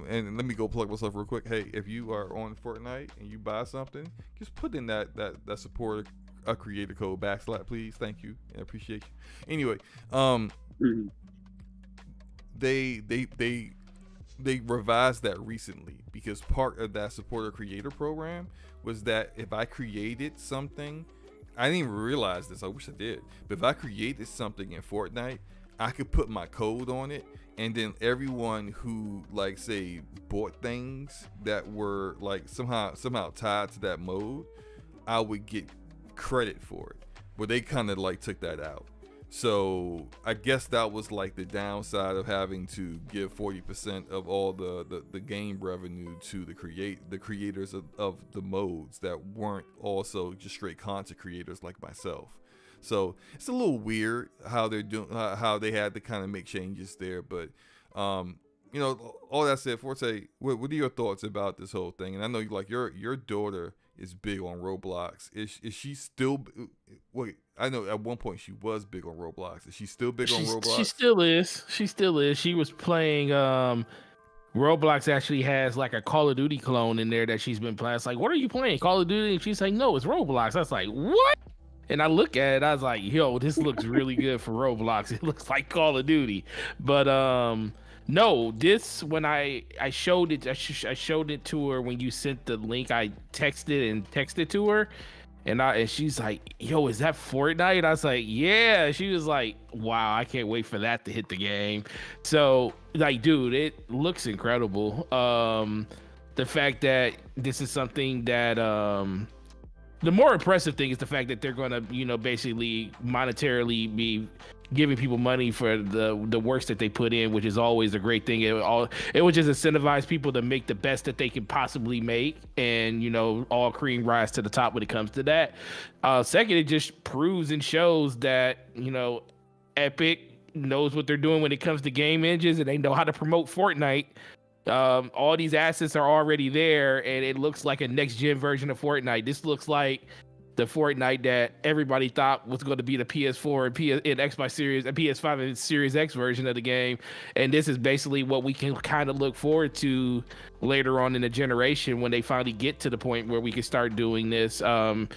and let me go plug myself real quick. Hey, if you are on Fortnite and you buy something, just put in that support a creator code / please. Thank you. I appreciate you. Anyway, they revised that recently because part of that supporter creator program was that if I created something, I didn't even realize this, I wish I did, but if I created something in Fortnite, I could put my code on it, and then everyone who like say bought things that were like somehow tied to that mode, I would get credit for it. But they kind of like took that out. So I guess that was like the downside of having to give 40% of all the game revenue to the creators of the modes that weren't also just straight content creators like myself. So it's a little weird how they're doing, how they had to kind of make changes there. But you know, all that said, Forte, what are your thoughts about this whole thing? And I know like your daughter is big on Roblox. Is she still? Wait, I know at one point she was big on Roblox. Is she still big on Roblox? She still is. She was playing. Roblox actually has like a Call of Duty clone in there that she's been playing. It's like, what are you playing? Call of Duty? And she's like, no, it's Roblox. I was like, what? And I look at it, I was like, yo, this looks really good for Roblox. It looks like Call of Duty. But no, this, when I showed it, I showed it to her when you sent the link. I texted to her, and she's like, yo, is that Fortnite? I was like, yeah. She was like, wow, I can't wait for that to hit the game. So like, dude, it looks incredible. The fact that this is something that the more impressive thing is the fact that they're going to, you know, basically monetarily be giving people money for the works that they put in, which is always a great thing. It would just incentivize people to make the best that they can possibly make, and, you know, all cream rise to the top when it comes to that. Second, it just proves and shows that, you know, Epic knows what they're doing when it comes to game engines, and they know how to promote Fortnite. All these assets are already there, and it looks like a next gen version of Fortnite. This looks like the Fortnite that everybody thought was going to be the PS4 and Xbox Series and PS5 and Series X version of the game. And this is basically what we can kind of look forward to later on in the generation when they finally get to the point where we can start doing this and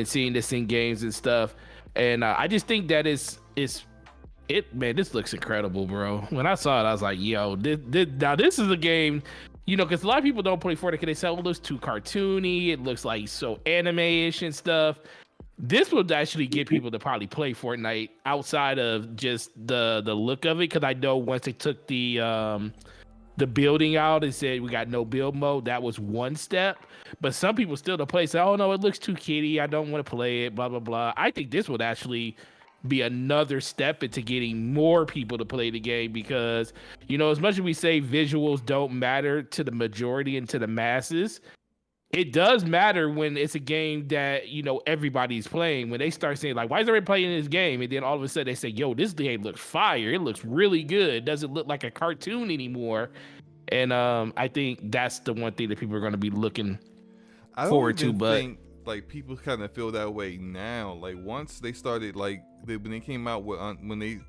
seeing this in games and stuff. And I just think that man, this looks incredible, bro. When I saw it, I was like, yo, this is a game, you know, because a lot of people don't play Fortnite because they say, well, it looks too cartoony. It looks like so anime-ish and stuff. This would actually get people to probably play Fortnite outside of just the look of it, because I know once they took the building out and said we got no build mode, that was one step. But some people still don't play, say, oh, no, it looks too kiddie. I don't want to play it, blah, blah, blah. I think this would actually be another step into getting more people to play the game, because, you know, as much as we say visuals don't matter to the majority and to the masses, it does matter when it's a game that, you know, everybody's playing. When they start saying like, why is everybody playing this game? And then all of a sudden they say, yo, this game looks fire. It looks really good. It doesn't look like a cartoon anymore. And I think that's the one thing that people are going to be looking forward to. But like people kind of feel that way now. Like once they started, like when they came out with when they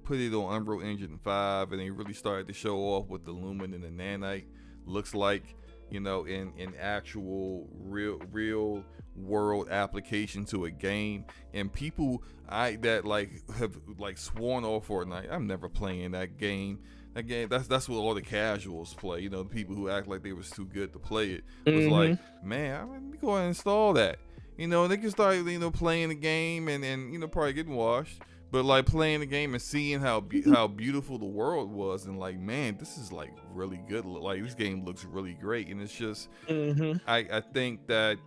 put it on Unreal Engine 5 and they really started to show off what the Lumen and the Nanite looks like, you know, in actual real world application to a game, and people that like have like sworn off Fortnite, I'm never playing that game. Again, that's what all the casuals play. You know, the people who act like they was too good to play it was like, man, I'm gonna go ahead and install that. You know, they can start, you know, playing the game and you know, probably getting washed, but like playing the game and seeing how beautiful the world was, and like, man, this is like really good. Like this game looks really great, and it's just, I think that,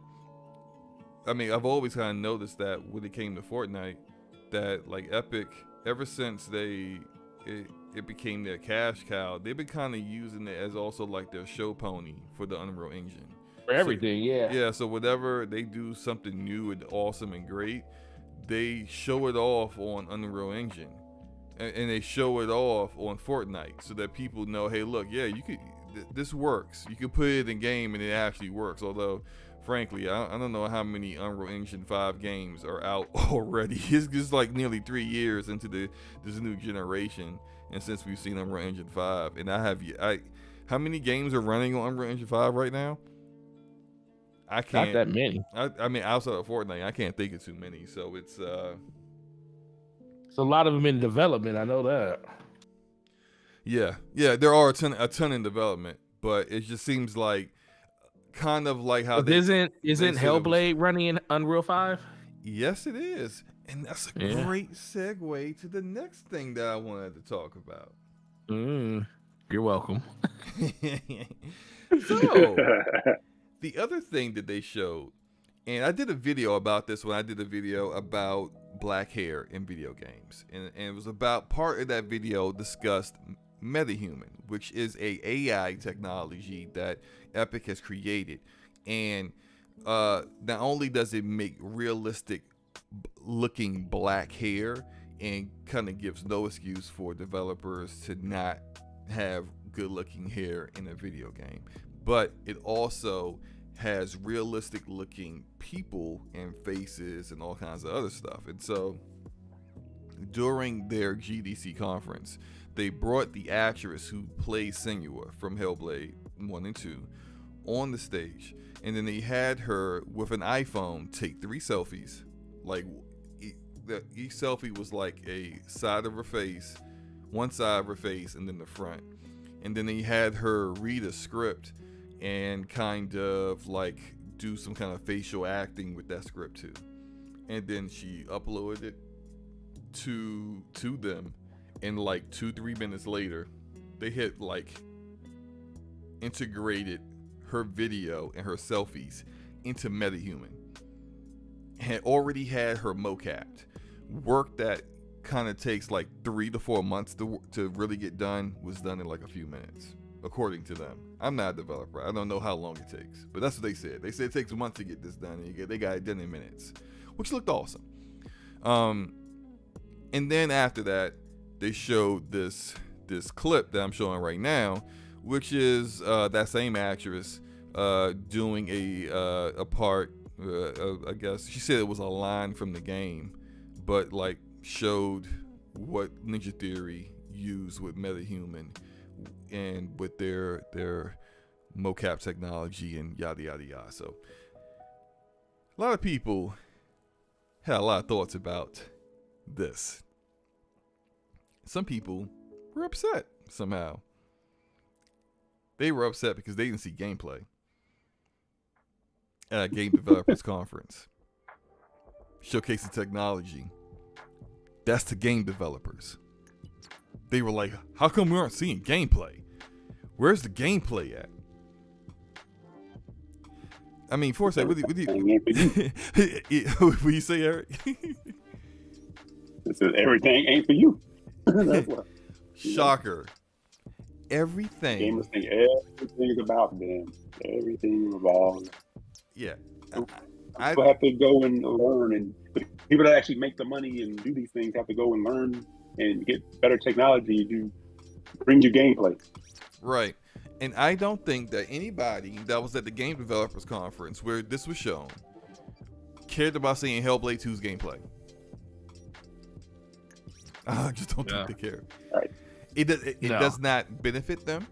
I mean, I've always kind of noticed that when it came to Fortnite, that like Epic, ever since it became their cash cow, they've been kind of using it as also like their show pony for the Unreal Engine. For everything, Yeah, so whenever they do something new and awesome and great, they show it off on Unreal Engine. And they show it off on Fortnite so that people know, hey, look, yeah, you could, this works. You can put it in game and it actually works. Although, frankly, I don't know how many Unreal Engine 5 games are out already. It's just like nearly 3 years into this new generation. And since we've seen Unreal Engine 5, and how many games are running on Unreal Engine 5 right now? I can't. Not that many. I mean, outside of Fortnite, I can't think of too many. So it's a lot of them in development. I know that. Yeah, there are a ton in development, but it just seems like kind of like how isn't Hellblade running in Unreal 5? Yes, it is. And that's a great segue to the next thing that I wanted to talk about. You're welcome. So, the other thing that they showed, and I did a video about this when I did a video about black hair in video games. And it was about, part of that video discussed MetaHuman, which is a AI technology that Epic has created. And not only does it make realistic looking black hair and kind of gives no excuse for developers to not have good looking hair in a video game, but it also has realistic looking people and faces and all kinds of other stuff. And so during their GDC conference, they brought the actress who plays Senua from Hellblade 1 and 2 on the stage, and then they had her with an iPhone take 3 selfies. Like each selfie was like a side of her face, one side of her face, and then the front. And then they had her read a script and kind of like do some kind of facial acting with that script too. And then she uploaded it to them, and like 2-3 minutes later, they had like integrated her video and her selfies into MetaHuman. Had already had her mocapped. Work that kind of takes like 3 to 4 months to really get done was done in like a few minutes, according to them. I'm not a developer. I don't know how long it takes, but that's what they said. They said it takes months to get this done, and they got it done in minutes, which looked awesome. And then after that, they showed this clip that I'm showing right now, which is that same actress doing a part. I guess she said it was a line from the game, but like showed what Ninja Theory used with MetaHuman and with their mocap technology and yada yada yada. So a lot of people had a lot of thoughts about this. Some people were upset somehow. They were upset because they didn't see gameplay at a game developers conference showcasing technology. That's the game developers. They were like, how come we aren't seeing gameplay? Where's the gameplay at? I mean, Forte, what do you say, Eric? It says everything ain't for you. That's what, shocker. Everything. Gamers think everything's about them. Everything revolves. Yeah. People have to go and learn, and people that actually make the money and do these things have to go and learn and get better technology to bring you gameplay. Right. And I don't think that anybody that was at the game developers conference where this was shown cared about seeing Hellblade 2's gameplay. I just don't think they care. Right. It does not benefit them,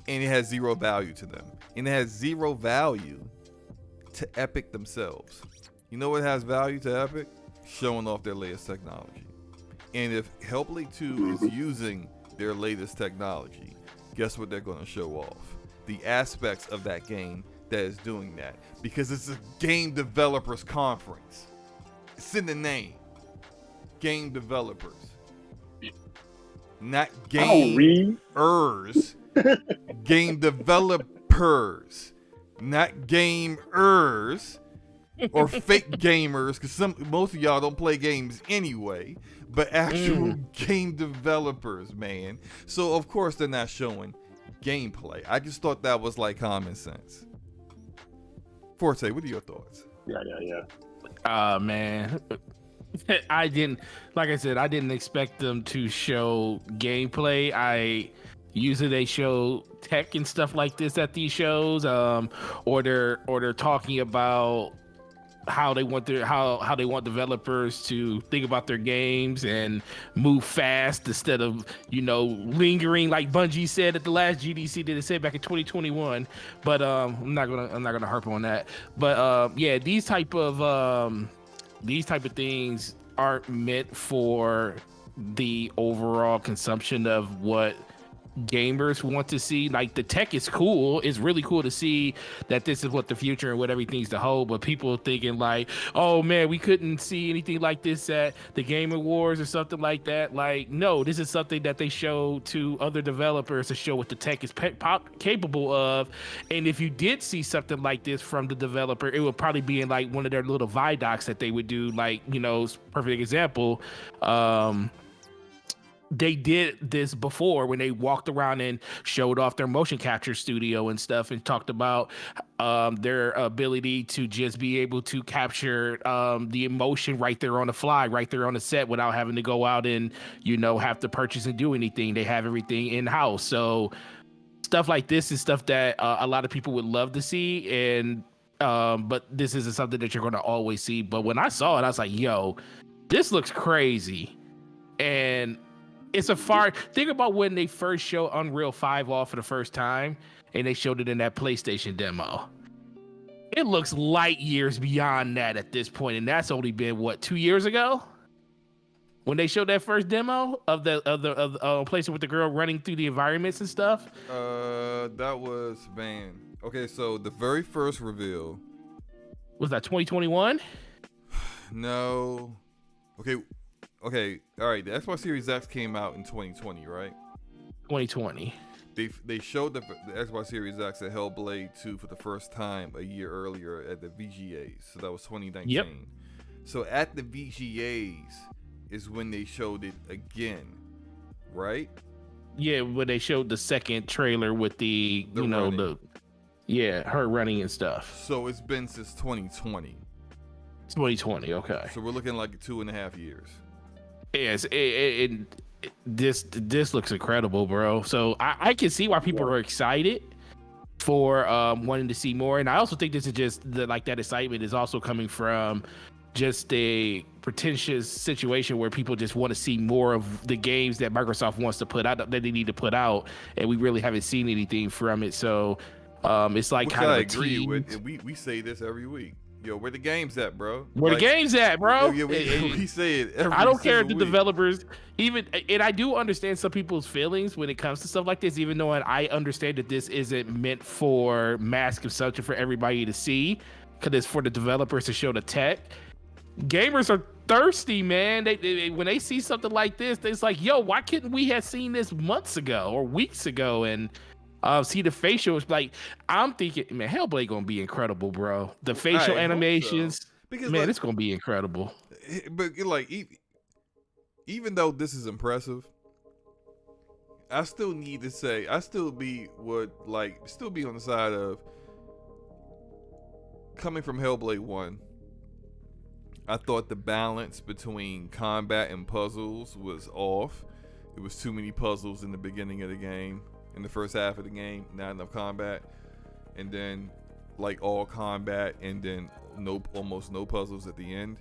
and it has zero value to them. And it has zero value to Epic themselves. You know what has value to Epic? Showing off their latest technology. And if Hellblade 2 is using their latest technology, guess what they're going to show off? The aspects of that game that is doing that. Because it's a game developers conference. It's in the name. Game developers. Not gamers. Game developers. Not gamers. Or fake gamers, because most of y'all don't play games anyway, but actual game developers, man. So of course they're not showing gameplay. I just thought that was like common sense. Forte, what are your thoughts? Yeah. Man, I didn't expect them to show gameplay. Usually they show tech and stuff like this at these shows, or they're talking about how they want developers to think about their games and move fast instead of lingering, like Bungie said at the last GDC that they said back in 2021. But I'm not gonna harp on that. But yeah, these type of things aren't meant for the overall consumption of what gamers want to see. Like, the tech is cool. It's really cool to see that this is what the future and what everything's to hold, but people thinking like, oh man, we couldn't see anything like this at the Game Awards or something like that. Like, no, this is something that they show to other developers to show what the tech is capable of. And if you did see something like this from the developer, it would probably be in like one of their little Vidocs that they would do. Like, perfect example, they did this before when they walked around and showed off their motion capture studio and stuff, and talked about their ability to just be able to capture the emotion right there on the fly, right there on the set, without having to go out and have to purchase and do anything. They have everything in house. So stuff like this is stuff that a lot of people would love to see, and but this isn't something that you're going to always see. But when I saw it, I was like, yo, this looks crazy. And it's think about when they first showed Unreal 5 off for the first time, and they showed it in that PlayStation demo. It looks light years beyond that at this point, and that's only been 2 years ago when they showed that first demo of the PlayStation with the girl running through the environments and stuff. That was, man. Okay, so the very first reveal was that 2021? No. Okay, all right. The Xbox Series X came out in 2020, right? 2020. They showed the Xbox Series X at Hellblade 2 for the first time a year earlier at the VGAs. So that was 2019. Yep. So at the VGAs is when they showed it again, right? Yeah, when they showed the second trailer with the her running and stuff. So it's been since 2020. 2020, okay. So we're looking like 2.5 years. Yes, this looks incredible, bro. So I can see why people are excited for wanting to see more, and I also think this is just that excitement is also coming from just a pretentious situation where people just want to see more of the games that Microsoft wants to put out, that they need to put out, and we really haven't seen anything from it. So it's like, kind of I agree with. We say this every week. Yo, where the games at, bro? Where the games at, bro? Yeah, we say it every I don't care if the week. Developers and I do understand some people's feelings when it comes to stuff like this, even though I understand that this isn't meant for mass consumption for everybody to see, because it's for the developers to show the tech. Gamers are thirsty, man. They when they see something like this, it's like, yo, why couldn't we have seen this months ago or weeks ago? And see the facials, like, I'm thinking, man, Hellblade gonna be incredible, bro. The facial animations, because, man, it's gonna be incredible. But like, even though this is impressive, I still need to say, I still be on the side of, coming from Hellblade 1, I thought the balance between combat and puzzles was off. It was too many puzzles in the beginning of the game. In the first half of the game, not enough combat. And then like all combat and then almost no puzzles at the end.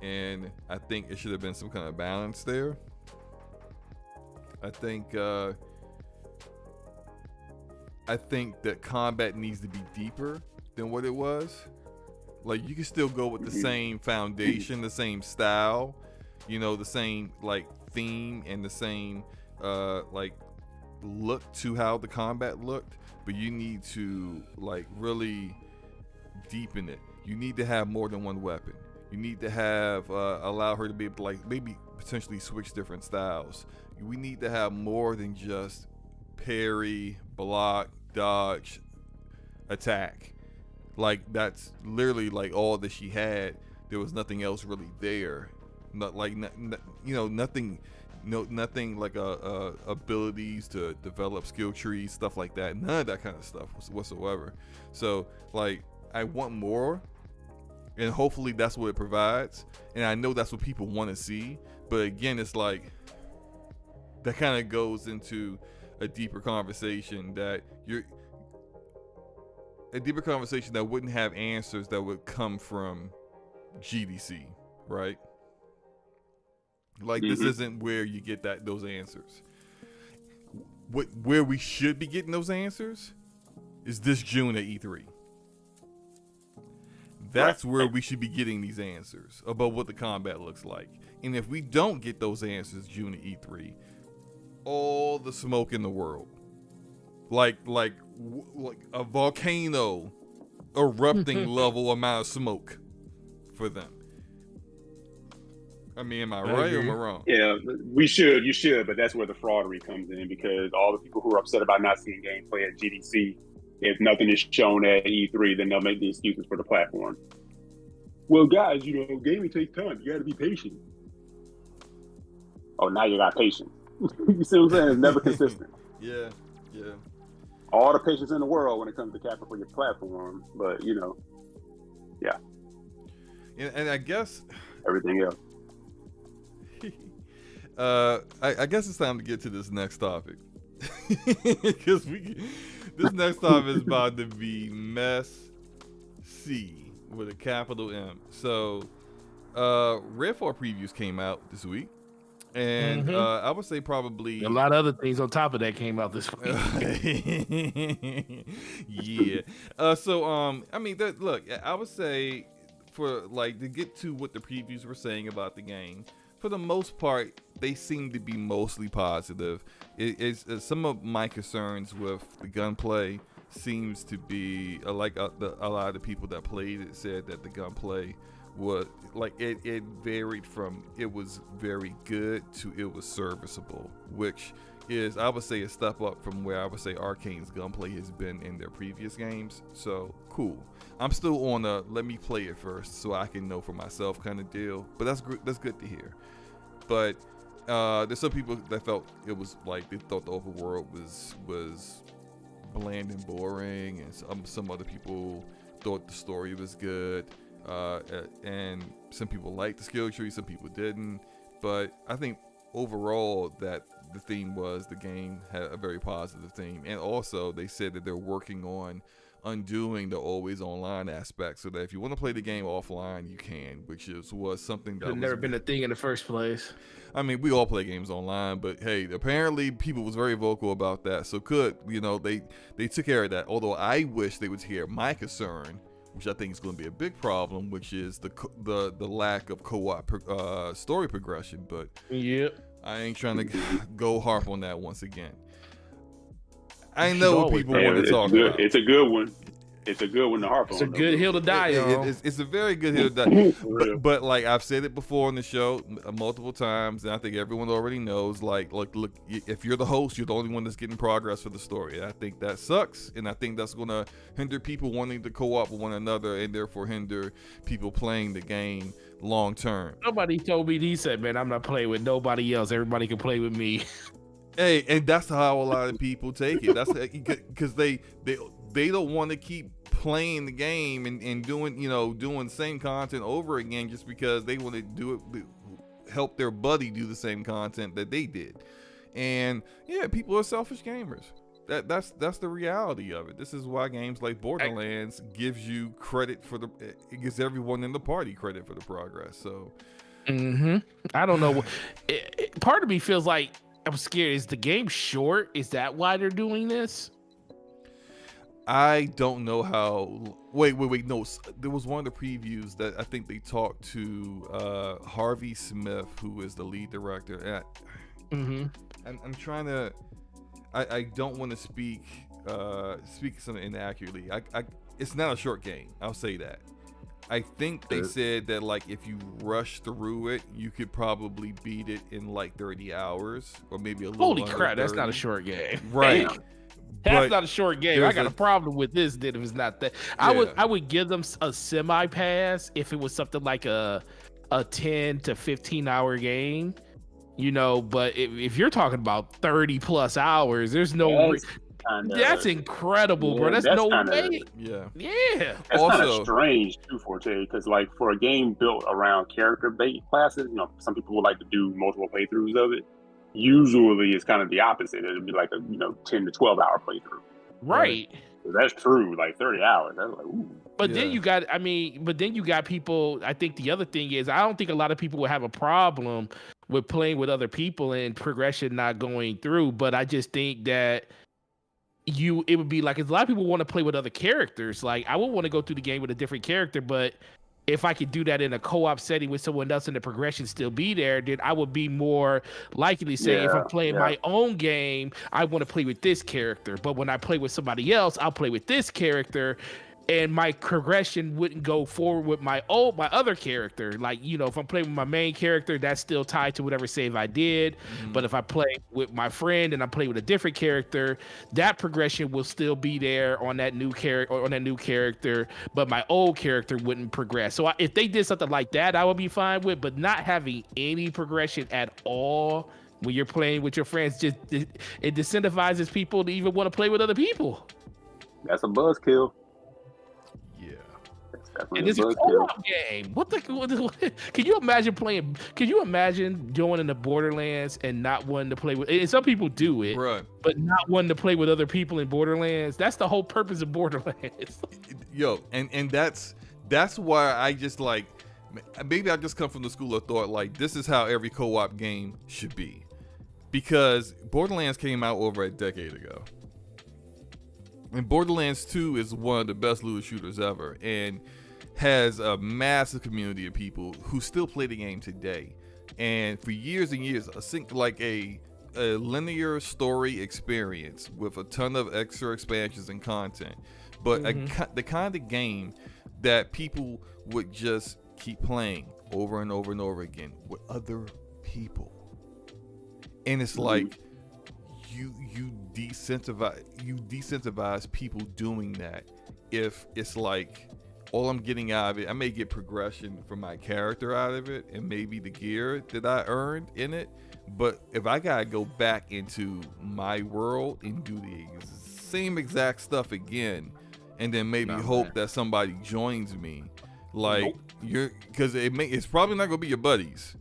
And I think it should have been some kind of balance there. I think that combat needs to be deeper than what it was. Like, you can still go with the same foundation, the same style, you know, the same like theme and the same like look to how the combat looked, but you need to like really deepen it. You need to have more than one weapon. You need to have allow her to be able to like maybe potentially switch different styles. We need to have more than just parry, block, dodge, attack. Like, that's literally like all that she had. There was nothing else really there. Not like you know, nothing like abilities to develop skill trees, stuff like that. None of that kind of stuff whatsoever. So like, I want more, and hopefully that's what it provides. And I know that's what people want to see. But again, it's like that kind of goes into a deeper conversation that wouldn't have answers that would come from GDC, right? Like, this isn't where you get those answers. Where we should be getting those answers is this June at E3. That's where we should be getting these answers about what the combat looks like. And if we don't get those answers June at E3, all the smoke in the world, like a volcano erupting level amount of smoke for them. I mean, am I right or am I wrong? Yeah, you should, but that's where the fraudery comes in, because all the people who are upset about not seeing gameplay at GDC, if nothing is shown at E3, then they'll make the excuses for the platform. Well, guys, you know, gaming takes time. You got to be patient. Oh, now you got patience. You see what I'm saying? It's never consistent. Yeah. All the patience in the world when it comes to capping for your platform, but you know, yeah. And I guess everything else. I guess it's time to get to this next topic, because this next topic is about to be messy with a capital M. So, Redfall previews came out this week. And I would say probably a lot of other things on top of that came out this week. Yeah. So I mean, look, I would say, for like, to get to what the previews were saying about the game, for the most part, they seem to be mostly positive. It's some of my concerns with the gunplay seems to be like a lot of the people that played it said that the gunplay was like it varied from it was very good to it was serviceable, which is, I would say, a step up from where I would say Arcane's gunplay has been in their previous games. So cool. I'm still on a let me play it first so I can know for myself kind of deal, but that's good to hear. But there's some people that felt it was like they thought the overworld was bland and boring, and some other people thought the story was good. And some people liked the skill tree, some people didn't. But I think overall that the theme was the game had a very positive theme. And also they said that they're working on undoing the always online aspect, so that if you want to play the game offline, you can, which was something that never been a thing in the first place. I mean, we all play games online, but hey, apparently people was very vocal about that. So they took care of that. Although I wish they would hear my concern, which I think is going to be a big problem, which is the lack of co-op story progression. But yep, I ain't trying to go harp on that once again. I know what people want to talk about. It's a good one. It's a good one to harp on. It's a good hill to die on. It's a very good hill to die. But like I've said it before on the show multiple times, and I think everyone already knows, like, look, if you're the host, you're the only one that's getting progress for the story. And I think that sucks, and I think that's going to hinder people wanting to co-op with one another, and therefore hinder people playing the game long term. Nobody told me, he said, man, I'm not playing with nobody else. Everybody can play with me. Hey, and that's how a lot of people take it. That's because they don't want to keep playing the game and doing the same content over again just because they want to do it, help their buddy do the same content that they did. And yeah, people are selfish gamers. that's the reality of it. This is why games like Borderlands gives you credit for it gives everyone in the party credit for the progress. So I don't know. Part of me feels like I'm scared. Is the game short? Is that why they're doing this? I don't know how. Wait. No, there was one of the previews that I think they talked to Harvey Smith, who is the lead director. And I'm trying to. I don't want to speak something inaccurately. It's not a short game. I'll say that. I think they said that like if you rush through it, you could probably beat it in like 30 hours or maybe a little. Holy under crap! 30. That's not a short game, right? That's not a short game. I got a problem with this. Then if it's not that, Yeah. I would give them a semi pass if it was something like a 10 to 15 hour game, you know. But if you're talking about 30 plus hours, there's no. That's incredible, bro. That's no way. Yeah. That's Also, kind of strange too, Forte, because like for a game built around character-based classes, you know, some people would like to do multiple playthroughs of it. Usually, it's kind of the opposite. It'd be like a 10 to 12 hour playthrough. Right. So that's true. Like 30 hours. That's like ooh. But then you got people. I think the other thing is, I don't think a lot of people would have a problem with playing with other people and progression not going through. But I just think that it would be like, a lot of people want to play with other characters. Like, I would want to go through the game with a different character, but if I could do that in a co-op setting with someone else and the progression still be there, then I would be more likely to say, if I'm playing my own game, I want to play with this character. But when I play with somebody else, I'll play with this character. And my progression wouldn't go forward with my other character. Like, you know, if I'm playing with my main character, that's still tied to whatever save I did. But if I play with my friend and I'm playing with a different character, that progression will still be there on that new character, but my old character wouldn't progress. So if they did something like that, I would be fine with. But not having any progression at all when you're playing with your friends, it disincentivizes people to even want to play with other people. That's a buzzkill. And it's a co-op game. Can you imagine playing? Can you imagine joining the Borderlands and not wanting to play with? And some people do it, right, but not wanting to play with other people in Borderlands. That's the whole purpose of Borderlands. Yo, and that's why I just like, maybe I just come from the school of thought like this is how every co-op game should be, because Borderlands came out over a decade ago. And Borderlands 2 is one of the best looter shooters ever and has a massive community of people who still play the game today. And for years and years, like a linear story experience with a ton of extra expansions and content. But the kind of game that people would just keep playing over and over and over again with other people. And it's like, you decentivize people doing that. If it's like all I'm getting out of it, I may get progression from my character out of it and maybe the gear that I earned in it, but if I gotta go back into my world and do the same exact stuff again and then maybe hope that somebody joins me, like because it's probably not gonna be your buddies.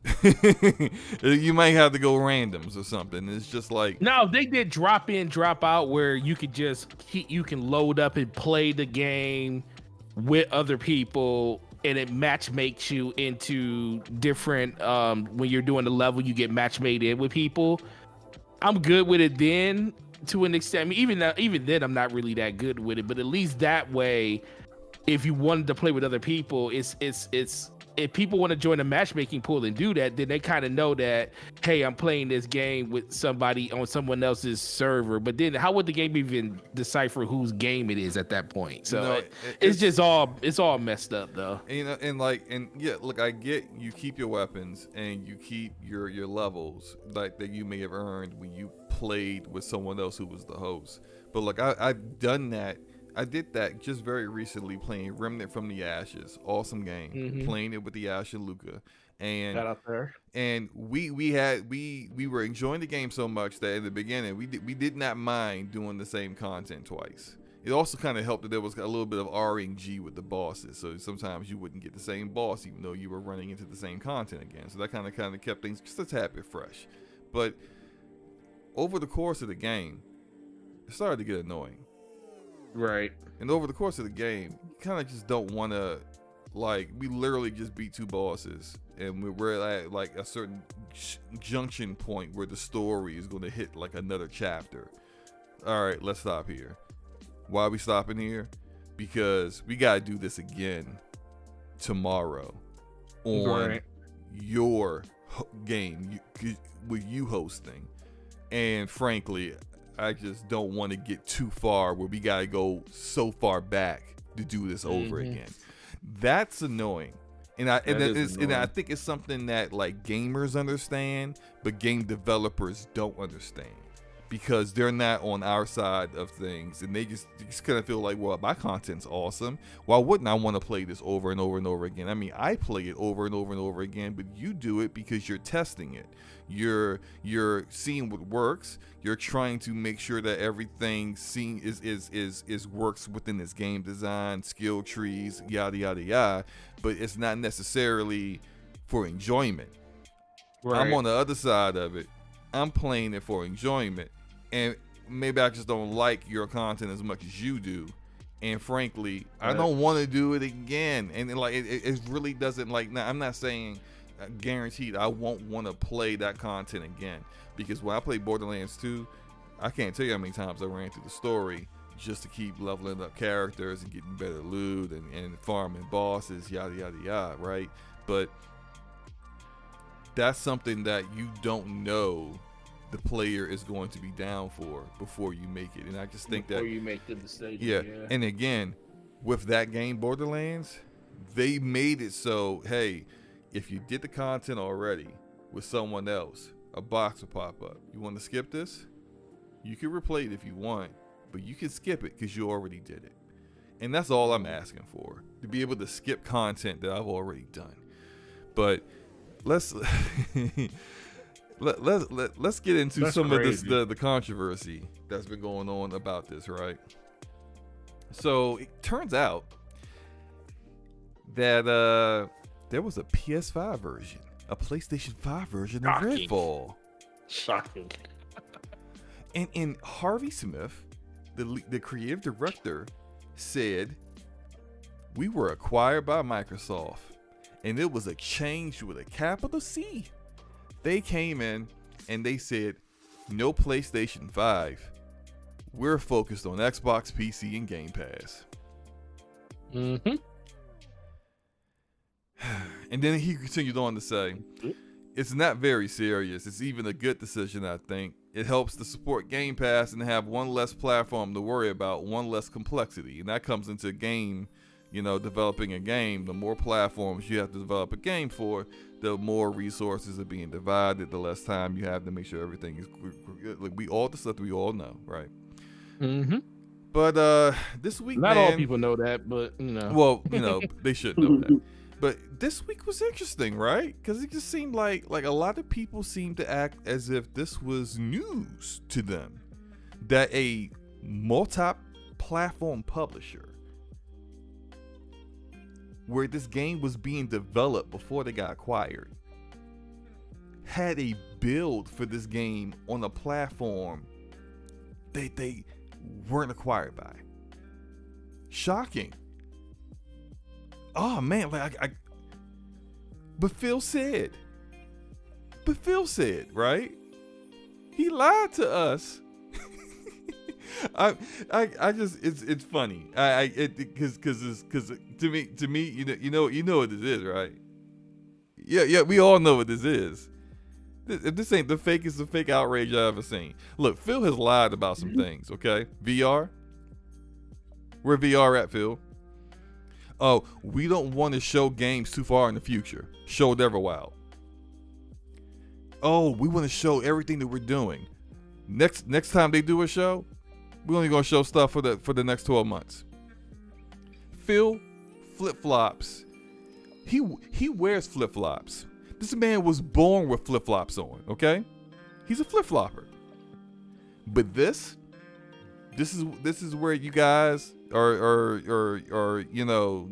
You might have to go randoms or something. It's just like, no, they did drop in, drop out, where you could you can load up and play the game with other people, and it match makes you into different. When you're doing the level, you get match made in with people. I'm good with it then to an extent. I mean, even then, I'm not really that good with it, but at least that way, if you wanted to play with other people, it's if people want to join a matchmaking pool and do that, then they kind of know that, hey, I'm playing this game with somebody on someone else's server. But then how would the game even decipher whose game it is at that point? So it's all messed up though. Look, I get you keep your weapons and you keep your levels like that you may have earned when you played with someone else who was the host. But look, I've done that. I did that just very recently, playing Remnant from the Ashes. Awesome game. Playing it with the Ash and Luca. And shout out there. And we were enjoying the game so much that in the beginning we did not mind doing the same content twice. It also kind of helped that there was a little bit of RNG with the bosses, so sometimes you wouldn't get the same boss even though you were running into the same content again. So that kind of kept things just a tad bit fresh. But over the course of the game, it started to get annoying. Right. And over the course of the game, you kind of just don't want to, like, we literally just beat 2 bosses, and we're at like a certain junction point where the story is going to hit like another chapter. All right, let's stop here. Why are we stopping here? Because we got to do this again tomorrow on your game with you hosting. And frankly, I just don't want to get too far where we got to go so far back to do this over again. That's annoying. And I think it's something that like gamers understand, but game developers don't understand, because they're not on our side of things, and they just kind of feel like, well, my content's awesome. Why wouldn't I want to play this over and over and over again? I mean, I play it over and over and over again, but you do it because you're testing it. You're seeing what works. You're trying to make sure that everything is works within this game design, skill trees, yada yada yada. But it's not necessarily for enjoyment. Right. I'm on the other side of it. I'm playing it for enjoyment. And maybe I just don't like your content as much as you do. And frankly, I don't want to do it again. And like it really doesn't, like, now, I'm not saying guaranteed I won't want to play that content again. Because when I played Borderlands 2, I can't tell you how many times I ran through the story just to keep leveling up characters and getting better loot and farming bosses, yada, yada, yada, right? But that's something that you don't know the player is going to be down for before you make it. And I just think before you make the decision. Yeah. And again, with that game, Borderlands, they made it so, hey, if you did the content already with someone else, a box will pop up. You want to skip this? You can replay it if you want, but you can skip it because you already did it. And that's all I'm asking for, to be able to skip content that I've already done. But let's let's get into some of this the controversy that's been going on about this, right? So it turns out that there was a PS5 version, a PlayStation 5 version of Redfall. Shocking. And Harvey Smith, the creative director, said, we were acquired by Microsoft, and it was a change with a capital C. They came in and they said, no PlayStation 5. We're focused on Xbox, PC, and Game Pass. Mm-hmm. And then he continued on to say, it's not very serious. It's even a good decision, I think. It helps to support Game Pass and have one less platform to worry about, one less complexity. And that comes into game, developing a game. The more platforms you have to develop a game for, the more resources are being divided, the less time you have to make sure everything is like all the stuff that we all know, right? Mm-hmm. But this week, not all people know that, but well, they should know that. But this week was interesting, right? Because it just seemed like a lot of people seemed to act as if this was news to them, that a multi-platform publisher, where this game was being developed before they got acquired, had a build for this game on a platform that they weren't acquired by. Shocking. Oh man, but Phil said, right? He lied to us. I just, it's funny. Because to me, you know what this is, right? Yeah, we all know what this is. This ain't the fake outrage I've ever seen. Look, Phil has lied about some things, okay? VR? Where VR at, Phil? Oh, we don't want to show games too far in the future. Show it Everwild. Oh, we want to show everything that we're doing. Next time they do a show, we're only gonna show stuff for the next 12 months. Phil flip-flops. He wears flip-flops. This man was born with flip-flops on, okay? He's a flip-flopper. But this is where you guys are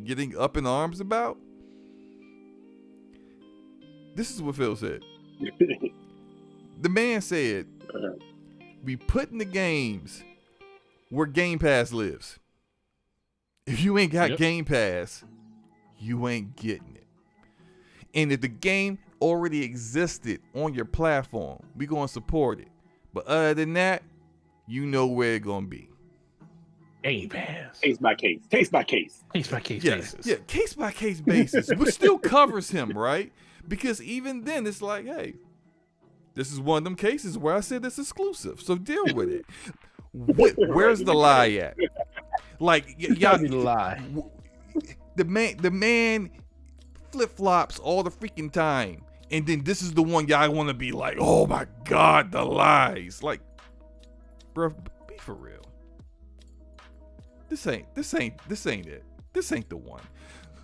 getting up in arms about. This is what Phil said. The man said, we putting the games where Game Pass lives. If you ain't got Game Pass, you ain't getting it. And if the game already existed on your platform, we gonna support it. But other than that, you know where it's gonna be. Game Pass. Case by case. Case by case. Case by case basis. Yeah, case by case basis, which still covers him, right? Because even then, it's like, hey, this is one of them cases where I said it's exclusive, so deal with it. Where's the lie at? Like, y'all, lie. The man flip flops all the freaking time, and then this is the one y'all want to be like, oh my god, the lies. Like, bro, be for real. This ain't it. This ain't the one.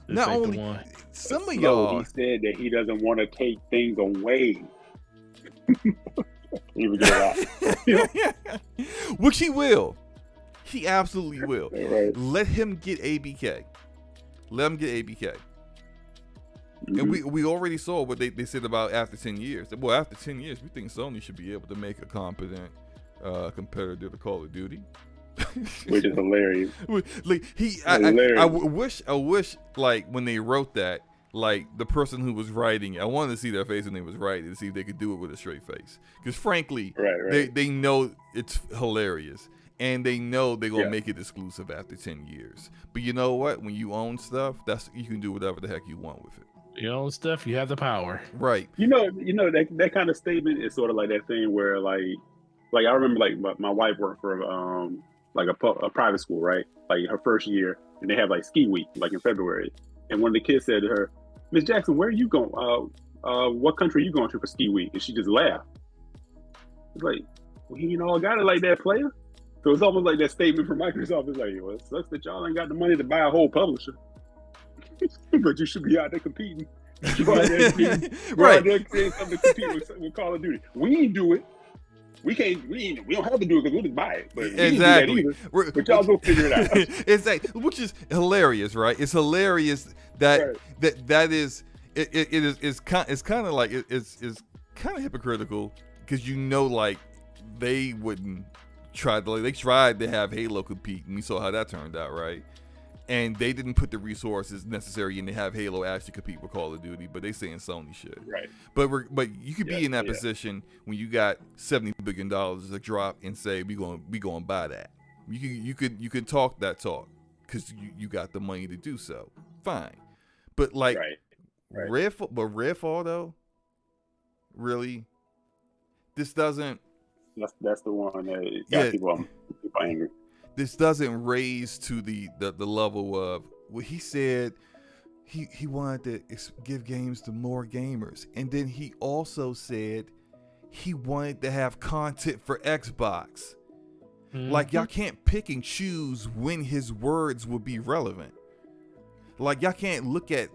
Not only some of y'all. He said that he doesn't want to take things away. He would get a lot. Which he will. He absolutely will. Right. Let him get ABK. Let him get ABK. Mm-hmm. And we already saw what they said about after 10 years. Well, after 10 years, we think Sony should be able to make a competent competitor to Call of Duty. Which is hilarious. Like I wish like when they wrote that, like the person who was writing it, I wanted to see their face when they was writing to see if they could do it with a straight face. Because frankly, they know it's hilarious. And they know they're gonna make it exclusive after 10 years. But you know what? When you own stuff, you can do whatever the heck you want with it. You own stuff, you have the power. Right. You know that kind of statement is sort of like that thing where like I remember like my wife worked for like a private school, right? Like her first year, and they have like ski week, like in February. And one of the kids said to her, "Miss Jackson, where are you going? What country are you going to for ski week?" And she just laughed. It's like, well, you know, I got it like that, player. So it's almost like that statement from Microsoft. It's like, well, it sucks that y'all ain't got the money to buy a whole publisher, but you should be out there competing. You're out there competing. Right. Out there saying something to compete with Call of Duty. We ain't do it. We can't. We don't have to do it because we'll just buy it. But exactly. But y'all go figure it out. Exactly. Which is hilarious, right? It's hilarious that that is it's kind of like it's kind of hypocritical because you know like they wouldn't try to they tried to have Halo compete and we saw how that turned out, right? And they didn't put the resources necessary in to have Halo actually compete with Call of Duty, but they saying Sony should. Right. But you could be in that position when you got $70 billion to drop and say we going to buy that. You could talk that talk because you got the money to do so. Fine. But like Redfall though, really, this doesn't. That's the one that got people angry. This doesn't raise to the level of what he said. He wanted to give games to more gamers, and then he also said he wanted to have content for Xbox. Mm-hmm. Like y'all can't pick and choose when his words will be relevant. Like y'all can't look at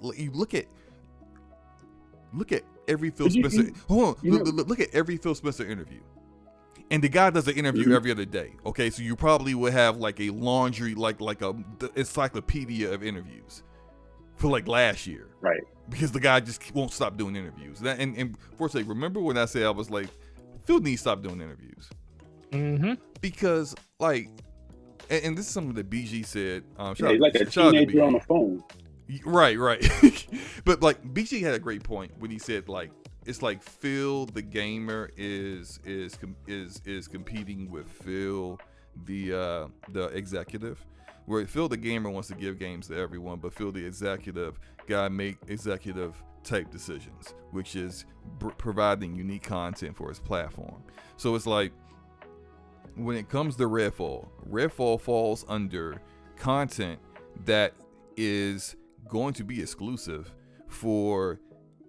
every Phil Spencer. Look at every Phil Spencer interview. And the guy does an interview every other day. Okay, so you probably would have like a laundry, like a encyclopedia of interviews for like last year, right? Because the guy just won't stop doing interviews. And Forte, remember when I said I was like, Phil needs to stop doing interviews, because like, and this is something that BG said. Like a teenager on the phone. Right. But like BG had a great point when he said like. It's like Phil the gamer is competing with Phil the executive, where Phil the gamer wants to give games to everyone, but Phil the executive gotta make executive type decisions, which is providing unique content for his platform. So it's like when it comes to Redfall falls under content that is going to be exclusive for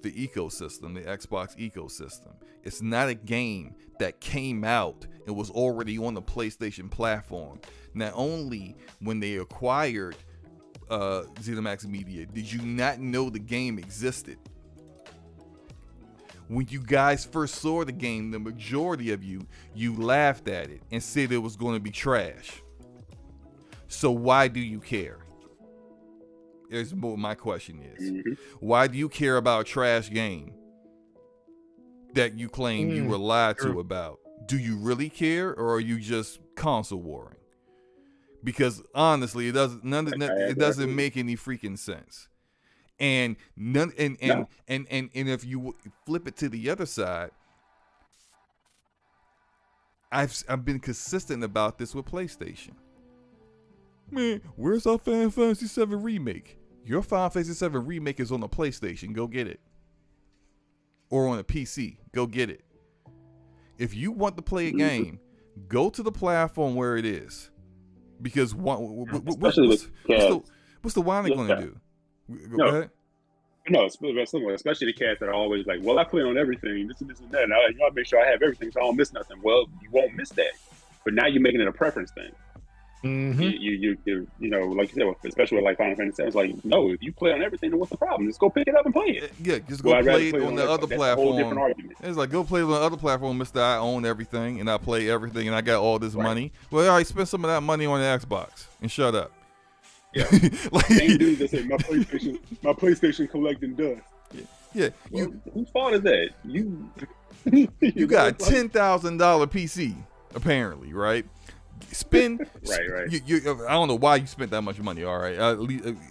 the ecosystem, the Xbox ecosystem. It's not a game that came out and was already on the PlayStation platform. Not only when they acquired ZeniMax Media did you not know the game existed. When you guys first saw the game, the majority of you laughed at it and said it was going to be trash. So why do you care? Here's what my question is. Why do you care about a trash game that you claim you were lied to about? Do you really care, or are you just console warring? because honestly, it doesn't it doesn't make any freaking sense. And none and if you flip it to the other side, I've been consistent about this with PlayStation. Man, where's our Final Fantasy VII remake? Your Final Fantasy VII remake is on the PlayStation. Go get it. Or on a PC. Go get it. If you want to play a game, go to the platform where it is. Because what's the whining going to do? Go ahead. No, especially the cats that are always like, well, I play on everything, this and this and that, and I gotta make sure I have everything so I don't miss nothing. Well, you won't miss that. But now you're making it a preference thing. Mm-hmm. You know, like you said, especially with like Final Fantasy, it's like, no, if you play on everything, then what's the problem? Just go pick it up and play it. Yeah, just go play it on the other platform. That's a whole different argument. It's like, go play it on the other platform, Mr. I own everything and I play everything and I got all this money. Well, all right, spend some of that money on the Xbox and shut up. Yeah, like, same dude that said my PlayStation collecting dust. Yeah. Whose fault is that? You got a $10,000 PC apparently, right? Spend right. You, I don't know why you spent that much money. All right,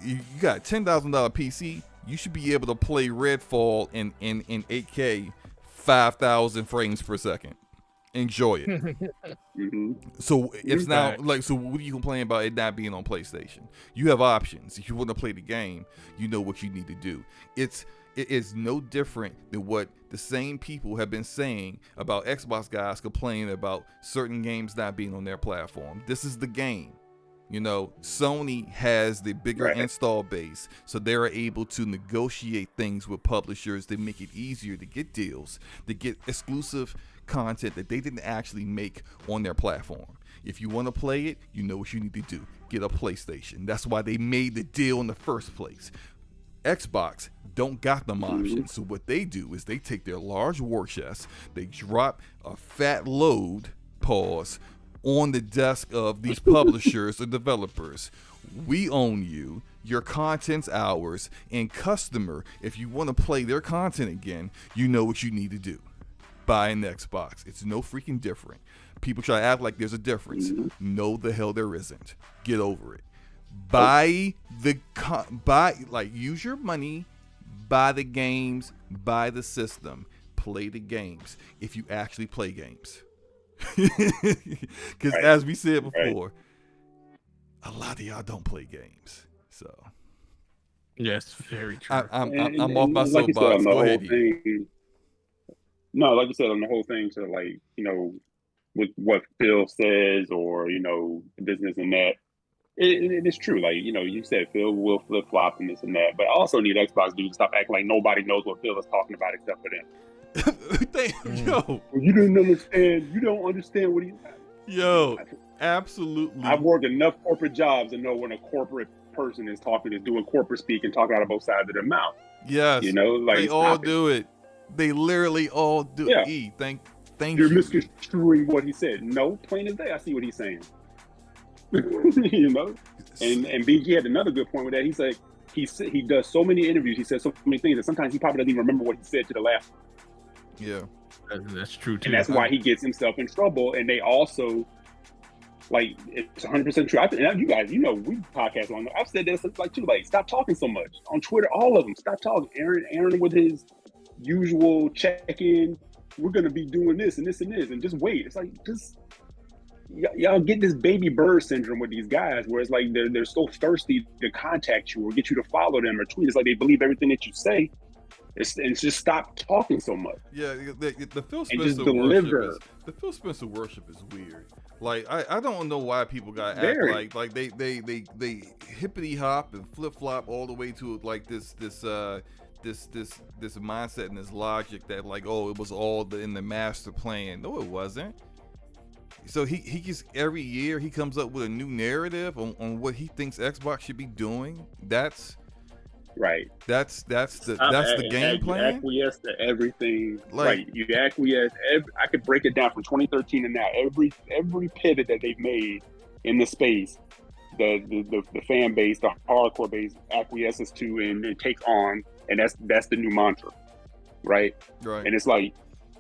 you got a $10,000 PC. You should be able to play Redfall in 8K, 5,000 frames per second. Enjoy it. Mm-hmm. So it's now like, so what are you complaining about it not being on PlayStation? You have options. If you want to play the game, you know what you need to do. It is no different than what the same people have been saying about Xbox guys complaining about certain games not being on their platform. This is the game. You know, Sony has the bigger install base, so they're able to negotiate things with publishers that make it easier to get deals, to get exclusive content that they didn't actually make on their platform. If you want to play it, you know what you need to do. Get a PlayStation. That's why they made the deal in the first place. Xbox don't got them options. So what they do is they take their large war chest, they drop a fat load, on the desk of these publishers or developers. We own you, your content's ours, and customer, if you want to play their content again, you know what you need to do. Buy an Xbox. It's no freaking different. People try to act like there's a difference. No, the hell there isn't. Get over it. Use your money, buy the games, buy the system, play the games if you actually play games. Because as we said before, a lot of y'all don't play games. So yes, very true. I'm off my soapbox. Go ahead. No, like you said, on the whole thing, to like, you know, with what Phil says, or, you know, business and that, it is true. Like, you know, you said Phil will flip flop and this and that, but I also need Xbox dudes to stop acting like nobody knows what Phil is talking about except for them. Yo, you didn't understand. You don't understand what he. Yo, absolutely. I've worked enough corporate jobs to know when a corporate person is doing corporate speak and talking out of both sides of their mouth. Yes, you know, like they all do it. They literally all do. Yeah. Thank You're you. misconstruing what he said. No, plain as day, I see what he's saying. You know, and BG had another good point with that. He said he does so many interviews. He says so many things that sometimes he probably doesn't even remember what he said to the last one. Yeah, that's true too. And that's why he gets himself in trouble. And they also, like, it's 100% true. And you guys, you know, we podcast on. I've said this like too. Like, stop talking so much on Twitter. All of them, stop talking. Aaron with his usual check-in. We're gonna be doing this and this and this, and just wait. It's like, just y'all get this baby bird syndrome with these guys, where it's like they're so thirsty to contact you or get you to follow them or tweet. It's like they believe everything that you say. And just stop talking so much. Yeah, the Phil Spencer and just deliver. The Phil Spencer worship is weird. Like, I don't know why people got act like they hippity hop and flip flop all the way to like this mindset and this logic that like, oh, it was all in the master plan. No, it wasn't. So he just every year he comes up with a new narrative on what he thinks Xbox should be doing. That's right. That's the game plan. You acquiesce to everything. Like, you acquiesce. I could break it down from 2013 and now. Every pivot that they've made in the space, the fan base, the hardcore base acquiesces to and takes on, and that's the new mantra, right? Right. And it's like,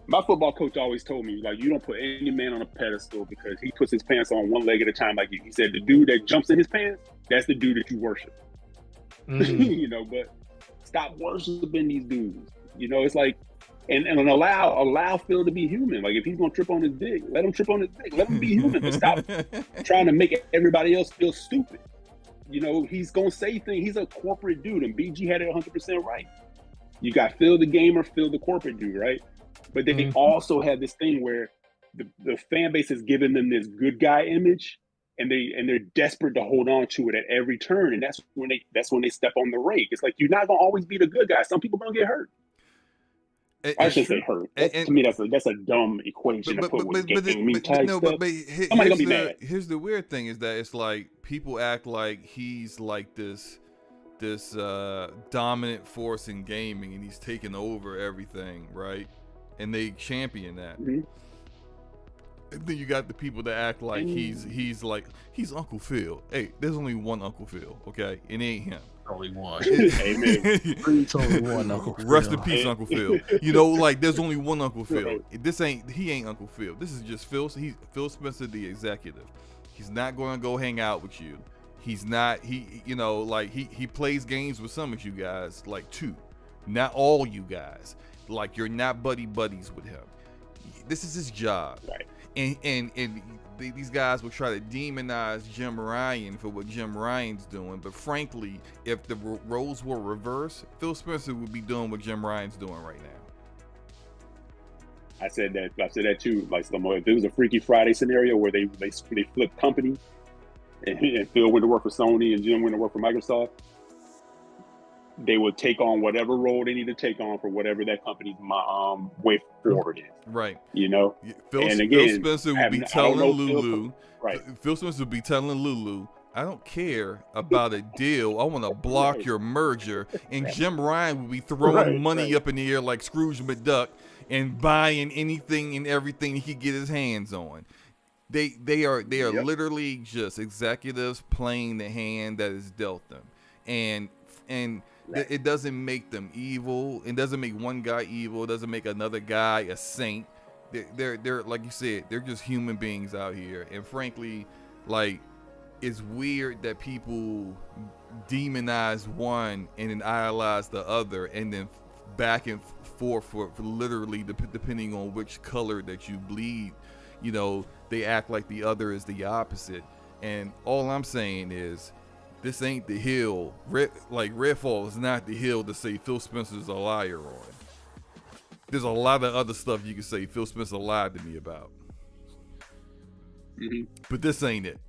My football coach always told me, like, you don't put any man on a pedestal because he puts his pants on one leg at a time. Like he said, the dude that jumps in his pants, that's the dude that you worship. But stop worshiping these dudes. It's like, and allow Phil to be human. Like if he's gonna trip on his dick, let him trip on his dick. Let him be human, but stop trying to make everybody else feel stupid. He's gonna say things. He's a corporate dude, and BG had it 100% right. You got Phil the gamer, Phil the corporate dude, right? But then they also have this thing where the fan base has given them this good guy image, and they're desperate to hold on to it at every turn, and that's when they step on the rake. It's like you're not gonna always be the good guy. Some people gonna get hurt. I shouldn't say hurt. To me, that's a dumb equation to put with gaming type stuff. Somebody's gonna be mad. Here's the weird thing is that it's like people act like he's like this dominant force in gaming, and he's taking over everything, right? And they champion that. And then you got the people that act like he's Uncle Phil. Hey, there's only one Uncle Phil, okay? It ain't him. Only one. Amen. It's only one Uncle Phil. Rest in peace, Uncle Phil. Like there's only one Uncle Phil. He ain't Uncle Phil. This is just Phil. He's Phil Spencer, the executive. He's not going to go hang out with you. He's not. He plays games with some of you guys, like two, not all you guys. Like you're not buddies with him. This is his job, right? And these guys will try to demonize Jim Ryan for what Jim Ryan's doing. But frankly, if the roles were reversed, Phil Spencer would be doing what Jim Ryan's doing right now. I said that too. Like if it was a Freaky Friday scenario where they flip company, and Phil went to work for Sony and Jim went to work for Microsoft, they would take on whatever role they need to take on for whatever that company's way forward is. Right. Phil Spencer would be telling Lulu. Right. Phil Spencer would be telling Lulu, I don't care about a deal. I want to block your merger. And Jim Ryan would be throwing money up in the air like Scrooge McDuck and buying anything and everything he could get his hands on. They are literally just executives playing the hand that is dealt them. And it doesn't make them evil. It doesn't make one guy evil. It doesn't make another guy a saint. They're like you said, they're just human beings out here. And frankly, like, it's weird that people demonize one and then idolize the other, and then back and forth for literally depending on which color that you bleed. They act like the other is the opposite. And all I'm saying is, this ain't the hill. Redfall is not the hill to say Phil Spencer's a liar on. There's a lot of other stuff you can say Phil Spencer lied to me about. But this ain't it.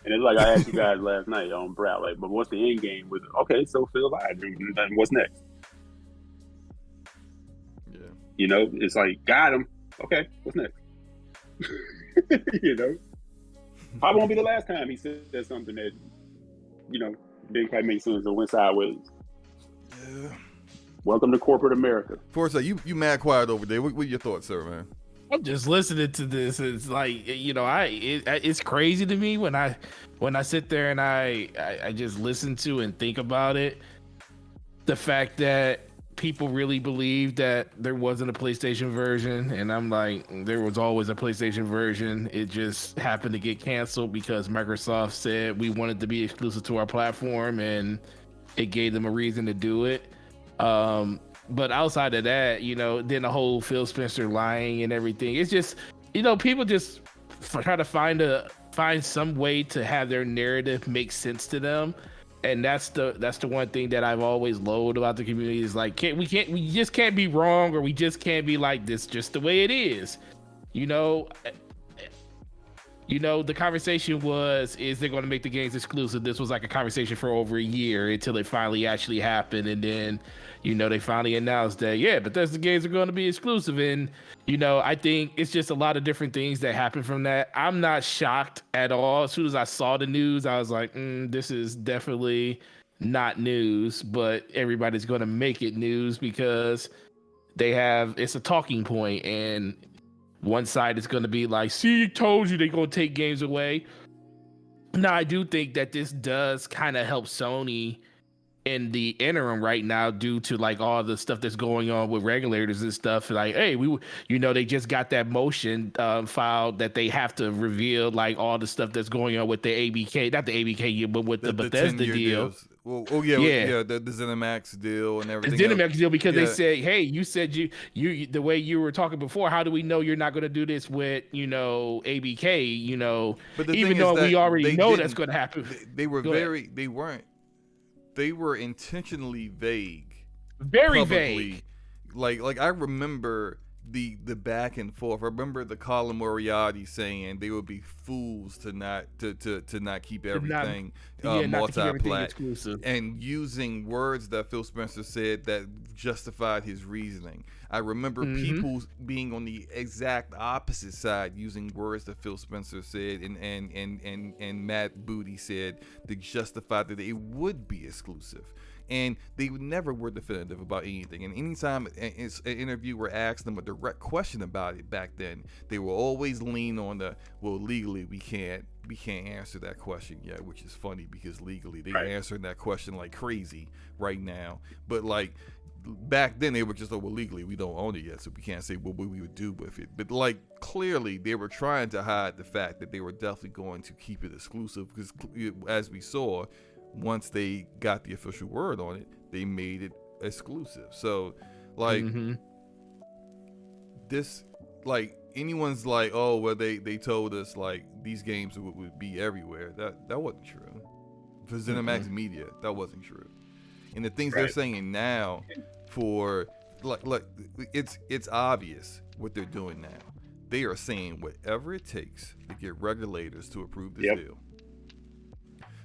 And it's like I asked you guys last night on Brow, but what's the end game with it? Okay, so Phil lied. And what's next? Yeah. It's like, got him. Okay, what's next? Probably won't be the last time he said something that didn't quite make sense or went sideways. Yeah. Welcome to corporate America. Forte, you mad quiet over there. What are your thoughts, sir, man? I'm just listening to this. It's like, it's crazy to me when I sit there and I just listen to and think about it. The fact that people really believe that there wasn't a PlayStation version, and I'm like, there was always a PlayStation version. It just happened to get canceled because Microsoft said we wanted to be exclusive to our platform, and it gave them a reason to do it. But outside of that, then the whole Phil Spencer lying and everything, it's just, people just try to find some way to have their narrative make sense to them. And that's the one thing that I've always loathed about the community is like, we just can't be wrong, or we just can't be like this, just the way it is. The conversation was, is they going to make the games exclusive? This was like a conversation for over a year until it finally actually happened. And then, they finally announced that, Bethesda games are going to be exclusive. And, I think it's just a lot of different things that happen from that. I'm not shocked at all. As soon as I saw the news, I was like, this is definitely not news, but everybody's going to make it news because it's a talking point, and one side is going to be like, see, told you they're going to take games away. Now, I do think that this does kind of help Sony in the interim right now, due to like all the stuff that's going on with regulators and stuff, like, hey, they just got that motion filed that they have to reveal like all the stuff that's going on with the ABK, not the ABK, but with the Bethesda 10-year deal. Deals. Well, the ZeniMax deal and everything. The ZeniMax deal, because they said, hey, you said you the way you were talking before, how do we know you're not going to do this with ABK? But even though we already know that's going to happen. They were intentionally vague. Very publicly. vague. Like I remember the back and forth. I remember the Colin Moriarty saying they would be fools to not keep everything multi-plat, exclusive, and using words that Phil Spencer said that justified his reasoning. I remember people being on the exact opposite side using words that Phil Spencer said and Matt Booty said to justify that it would be exclusive. And they never were definitive about anything. And anytime an interviewer asked them a direct question about it back then, they will always lean on legally we can't answer that question yet, which is funny because legally they're answering that question like crazy right now. But like back then they were just, legally we don't own it yet, so we can't say what we would do with it. But like clearly they were trying to hide the fact that they were definitely going to keep it exclusive, because as we saw, once they got the official word on it, they made it exclusive. So like this, like anyone's like, oh well, they told us like these games would be everywhere. That wasn't true. For ZeniMax Media, that wasn't true. And the things they're saying now, for like it's obvious what they're doing now. They are saying whatever it takes to get regulators to approve this deal.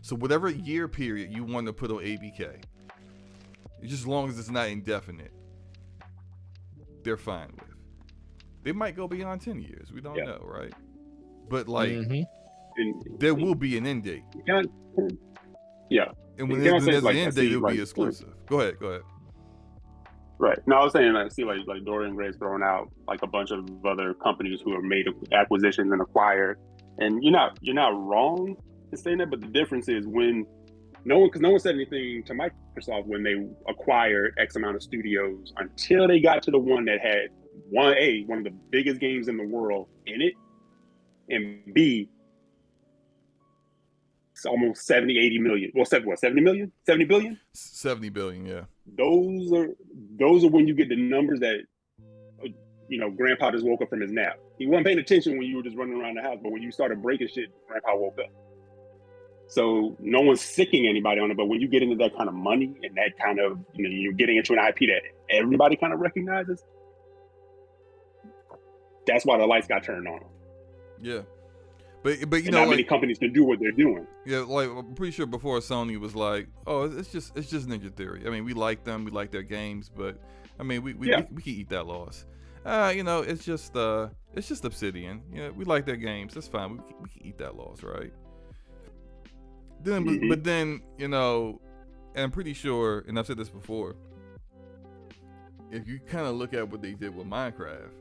So whatever year period you want to put on ABK, just as long as it's not indefinite, they're fine with. They might go beyond 10 years. We don't know, right? But like, there will be an end date. And when there's an end date, it'll be exclusive. Go ahead. Right. No, I was saying, I see like Dorian Gray's throwing out like a bunch of other companies who have made acquisitions and acquired, and you're not wrong in saying that, but the difference is when no one said anything to Microsoft when they acquired X amount of studios until they got to the one that had one of the biggest games in the world in it, and B, it's almost 70 million. Well, 70 million? 70 billion? 70 billion, yeah. Those are when you get the numbers that Grandpa just woke up from his nap. He wasn't paying attention when you were just running around the house, but when you started breaking shit, Grandpa woke up. So no one's sicking anybody on it, but when you get into that kind of money and that kind of, you're getting into an IP that everybody kind of recognizes, that's why the lights got turned on. Yeah. But not many companies can do what they're doing. Yeah, like I'm pretty sure before Sony was like, oh, it's just Ninja Theory. I mean, we like them, we like their games, but I mean, we can eat that loss. It's just Obsidian. We like their games. That's fine. We can eat that loss, right? But then, and I'm pretty sure, and I've said this before, if you kind of look at what they did with Minecraft,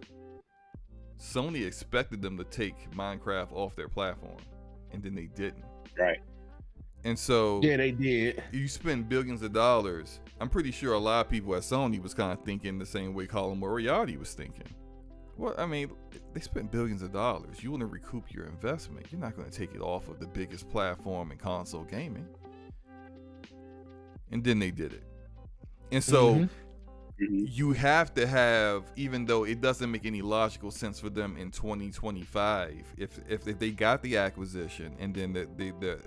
Sony expected them to take Minecraft off their platform, and then they didn't. Right. And so yeah, they did. You spend billions of dollars. I'm pretty sure a lot of people at Sony was kind of thinking the same way Colin Moriarty was thinking. Well, I mean, they spent billions of dollars. You want to recoup your investment. You're not going to take it off of the biggest platform in console gaming. And then they did it. And so you have to have, even though it doesn't make any logical sense for them in 2025, if they got the acquisition and then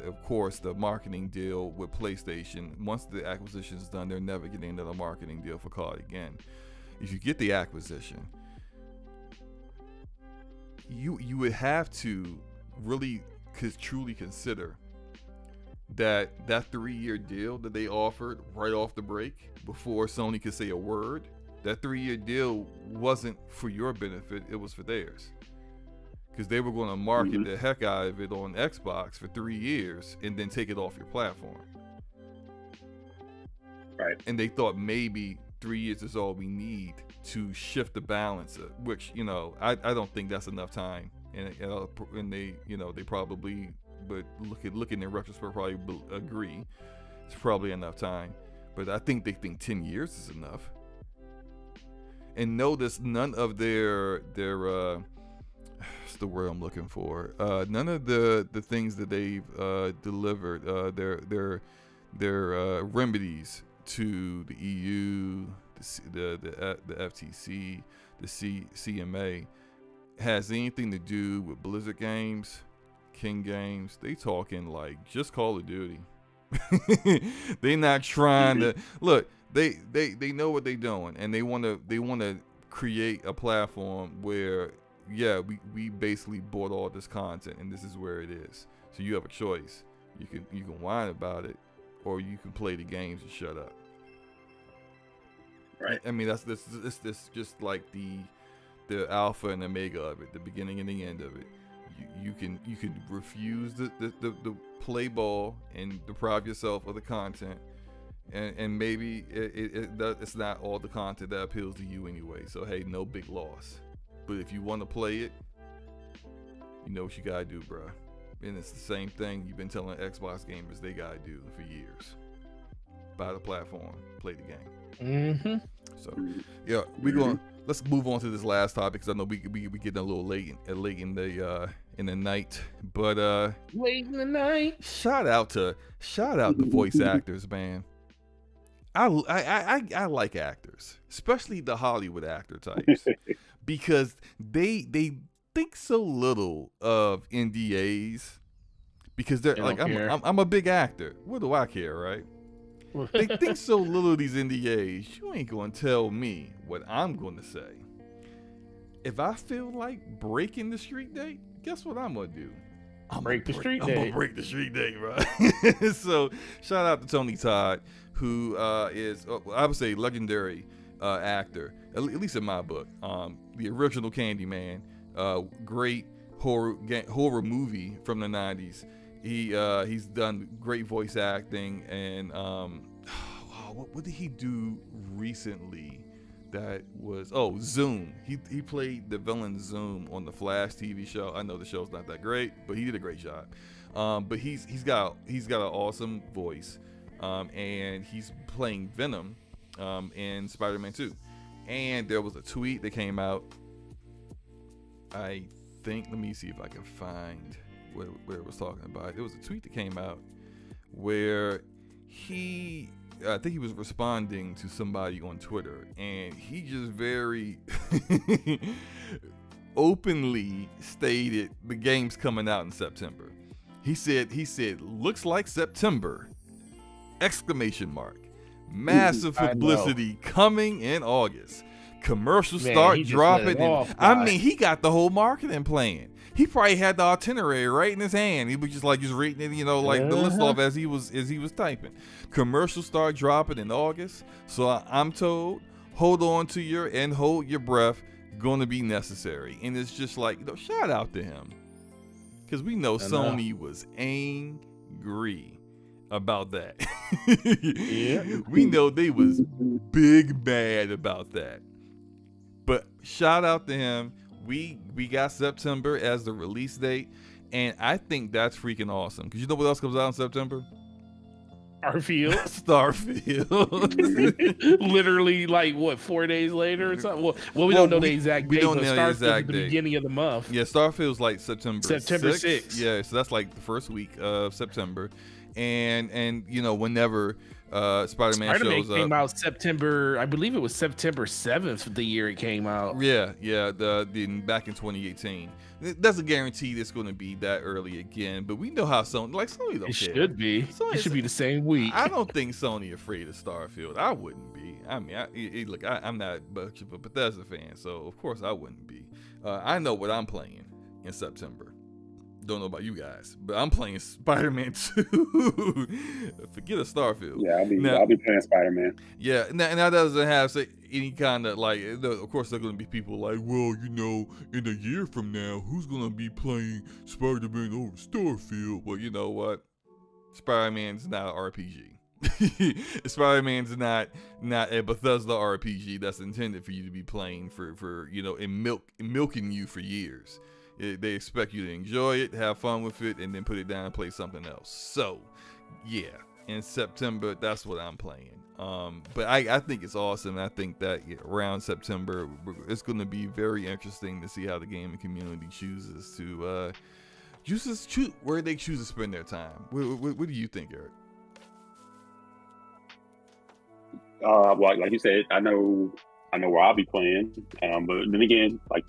of course the marketing deal with PlayStation, once the acquisition is done, they're never getting another marketing deal for COD again. If you get the acquisition, you would have to really truly consider that 3-year deal that they offered right off the break before Sony could say a word, that 3-year deal wasn't for your benefit, it was for theirs. Because they were going to market the heck out of it on Xbox for 3 years and then take it off your platform. Right. And they thought maybe 3 years is all we need to shift the balance, which, I don't think that's enough time. And they, they probably, but looking in retrospect, probably agree it's probably enough time. but I think they think 10 years is enough. And notice none of their what's the word I'm looking for? None of the things that they've delivered, their remedies to the EU, the FTC, the CMA, has anything to do with Blizzard games, King Games. They talking like just Call of Duty. They not trying to look. They know what they're doing, and they want to create a platform where we basically bought all this content, and this is where it is. So you have a choice. You can whine about it, or you can play the games and shut up. Right. I mean, that's this just like the alpha and omega of it, the beginning and the end of it. You can refuse the play ball and deprive yourself of the content, and maybe it's not all the content that appeals to you anyway. So hey, no big loss. But if you want to play it, you know what you gotta do, bruh. And it's the same thing you've been telling Xbox gamers they gotta do for years. Buy the platform, play the game. Mm-hmm. So yeah, let's move on to this last topic because I know we getting a little late in the night, but late in the night. Shout out to voice actors, man. I like actors, especially the Hollywood actor types, because they think so little of NDAs because they're like I'm a big actor. What do I care, right? They think so little of these NDAs. You ain't gonna tell me what I'm gonna say. If I feel like breaking the street date, guess what I'm gonna do? I'm gonna break the street date, right? So shout out to Tony Todd, who is I would say legendary actor, at least in my book. The original Candyman, great horror movie from the 90s. He's done great voice acting, and what did he do recently? That was Zoom. He played the villain Zoom on the Flash TV show. I know the show's not that great, but he did a great job. But he's got an awesome voice, and he's playing Venom in Spider-Man 2. And there was a tweet that came out. I think, let me see if I can find what it was talking about. It was a tweet that came out where I think he was responding to somebody on Twitter, and he just very openly stated the game's coming out in September. He said, looks like September! ! Massive publicity coming in August. Commercials start dropping. He got the whole marketing plan. He probably had the itinerary right in his hand. He was just reading it, the list off as he was typing. Commercials start dropping in August. So I'm told, hold your breath. Going to be necessary. And it's just shout out to him, because we know Sony was angry about that. Yeah. We know they was big mad about that. But shout out to him. We got September as the release date, and I think that's freaking awesome. Because you know what else comes out in September? Starfield. Literally, 4 days later or something? Well, we don't know the exact date. We don't know the exact date. The beginning of the month. Yeah, Starfield's September 6th. Yeah, so that's the first week of September. And whenever Spider-Man shows up. Came out September, I believe it was September 7th the year it came out. Yeah, back in 2018. It doesn't guarantee it's going to be that early again, but we know how Sony don't care. It should be. It should be the same week. I don't think Sony afraid of Starfield. I wouldn't be. I mean, I'm not much of a Bethesda fan, so of course I wouldn't be. I know what I'm playing in September. Don't know about you guys, but I'm playing Spider-Man 2. Forget a Starfield. Yeah, I'll be playing Spider-Man. Yeah, and that doesn't have any kind of of course there are going to be people well, in a year from now, who's going to be playing Spider-Man over Starfield? Well, you know what? Spider-Man's not an RPG. Spider-Man's not a Bethesda RPG that's intended for you to be playing for and milking you for years. They expect you to enjoy it, have fun with it, and then put it down and play something else. So, yeah, in September, that's what I'm playing. But I think it's awesome. I think that around September, it's going to be very interesting to see how the gaming community chooses to choose where they choose to spend their time. What do you think, Eric? Well, like you said, I know where I'll be playing. But then again, like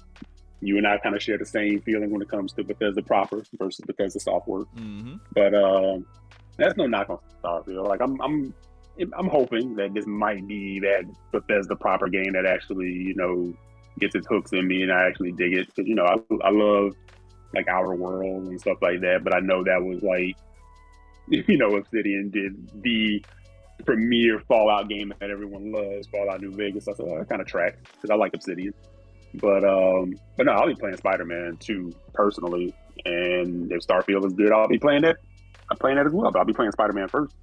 you and I kind of share the same feeling when it comes to Bethesda proper versus Bethesda software. Mm-hmm. But that's no knock on Starfield. Like I'm hoping that this might be that Bethesda proper game that actually, gets its hooks in me and I actually dig it. Because, I love like Outer Worlds and stuff like that. But I know that was like, Obsidian did the premier Fallout game that everyone loves, Fallout New Vegas. So that kind of tracks because I like Obsidian. But no, I'll be playing Spider-Man 2 personally. And if Starfield is good, I'll be playing that. I'm playing that as well, but I'll be playing Spider-Man first.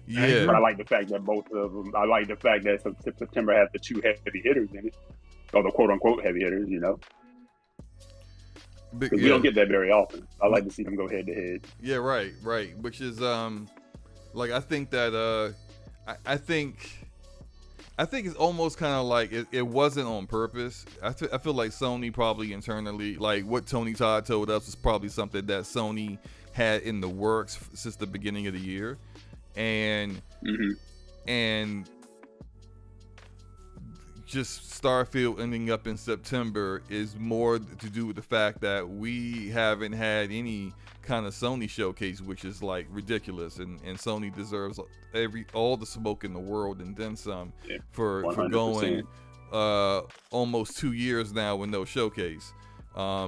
Yeah. But I like the fact that both of them, I like the fact that September has the 2 heavy hitters in it. Or the quote unquote heavy hitters, Because we don't get that very often. I like to see them go head to head. Yeah, right. Which is, like, I think that, I think it's almost kind of like it wasn't on purpose. I feel like Sony probably internally, like what Tony Todd told us was probably something that Sony had in the works since the beginning of the year. And just Starfield ending up in September is more to do with the fact that we haven't had any kind of Sony showcase, which is like ridiculous, and Sony deserves all the smoke in the world and then some for going almost 2 years now with no showcase.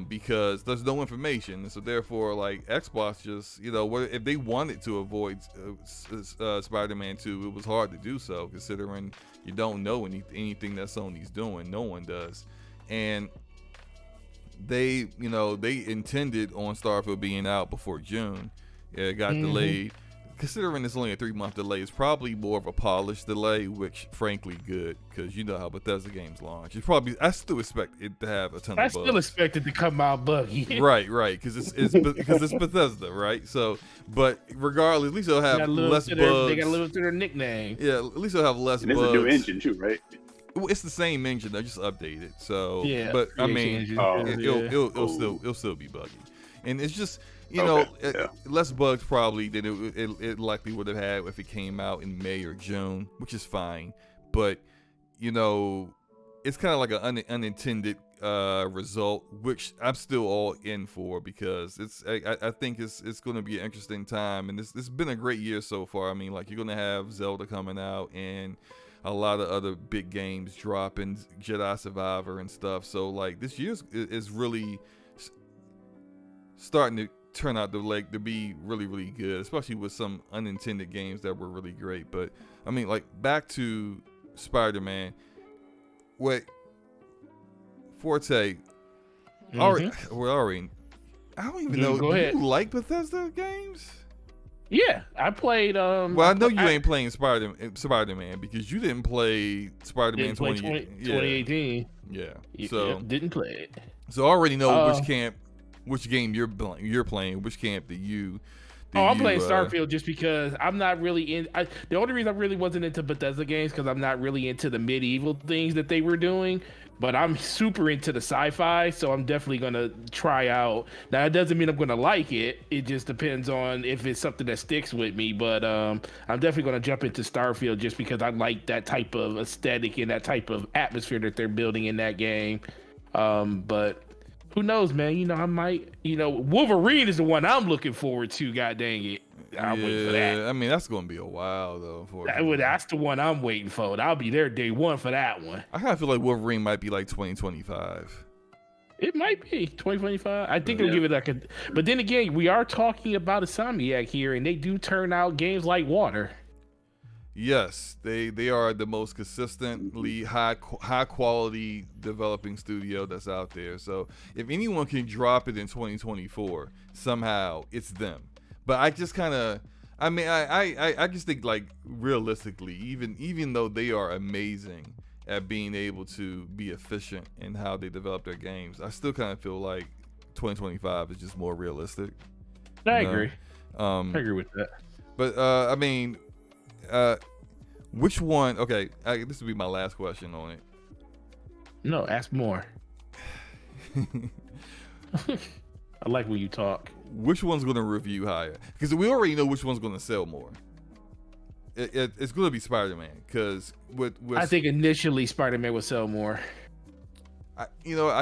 Because there's no information, and so therefore, like Xbox just, if they wanted to avoid Spider-Man 2, it was hard to do so, considering you don't know anything that Sony's doing. No one does, and they intended on Starfield being out before June. It got delayed. Considering it's only a 3-month delay, it's probably more of a polished delay, which frankly good, because you know how Bethesda games launch. I still expect it to have a ton of bugs. I still expect it to come out buggy. right, because it's Bethesda, right? So, but regardless, at least they'll have less bugs. They got to live up to their nickname. Yeah, at least they'll have less bugs. It's a new engine too, right? It's the same engine, they just updated. So, yeah, but I mean, it'll still be buggy, and it's just. Less bugs probably than it likely would have had if it came out in May or June, which is fine. But, it's kind of like an unintended result, which I'm still all in for, because I think it's going to be an interesting time. And it's been a great year so far. I mean, like, you're going to have Zelda coming out and a lot of other big games dropping, Jedi Survivor and stuff. So, like, this year is really starting to turn out to be really, really good, especially with some unintended games that were really great. But I mean, like, back to Spider-Man, Forte, already, I don't even know. Go ahead. You like Bethesda games? Yeah, I played. Well, I know you ain't playing Spider-Man because you didn't play Spider-Man 2018. Yeah, so didn't play it. So I already know which game you're playing, which camp I'm playing Starfield just because I'm not really in. The only reason I really wasn't into Bethesda games because I'm not really into the medieval things that they were doing. But I'm super into the sci-fi, so I'm definitely gonna try out. Now, it doesn't mean I'm gonna like it. It just depends on if it's something that sticks with me. But I'm definitely gonna jump into Starfield just because I like that type of aesthetic and that type of atmosphere that they're building in that game. But who knows, man? I might. Wolverine is the one I'm looking forward to. God dang it! I'm waiting for that. I mean, that's going to be a while though. That's the one I'm waiting for. I'll be there day one for that one. I kind of feel like Wolverine might be like 2025. It might be 2025. I think they'll give it But then again, we are talking about Insomniac here, and they do turn out games like water. Yes, they are the most consistently high quality developing studio that's out there. So if anyone can drop it in 2024, somehow it's them. But I just kind of, I just think, like, realistically, even though they are amazing at being able to be efficient in how they develop their games, I still kind of feel like 2025 is just more realistic. I agree. I agree with that. But I mean, which one? Okay, this will be my last question on it. No, ask more. I like when you talk. Which one's going to review higher? Because we already know which one's going to sell more. It's going to be Spider-Man. Because with I think initially Spider-Man would sell more. I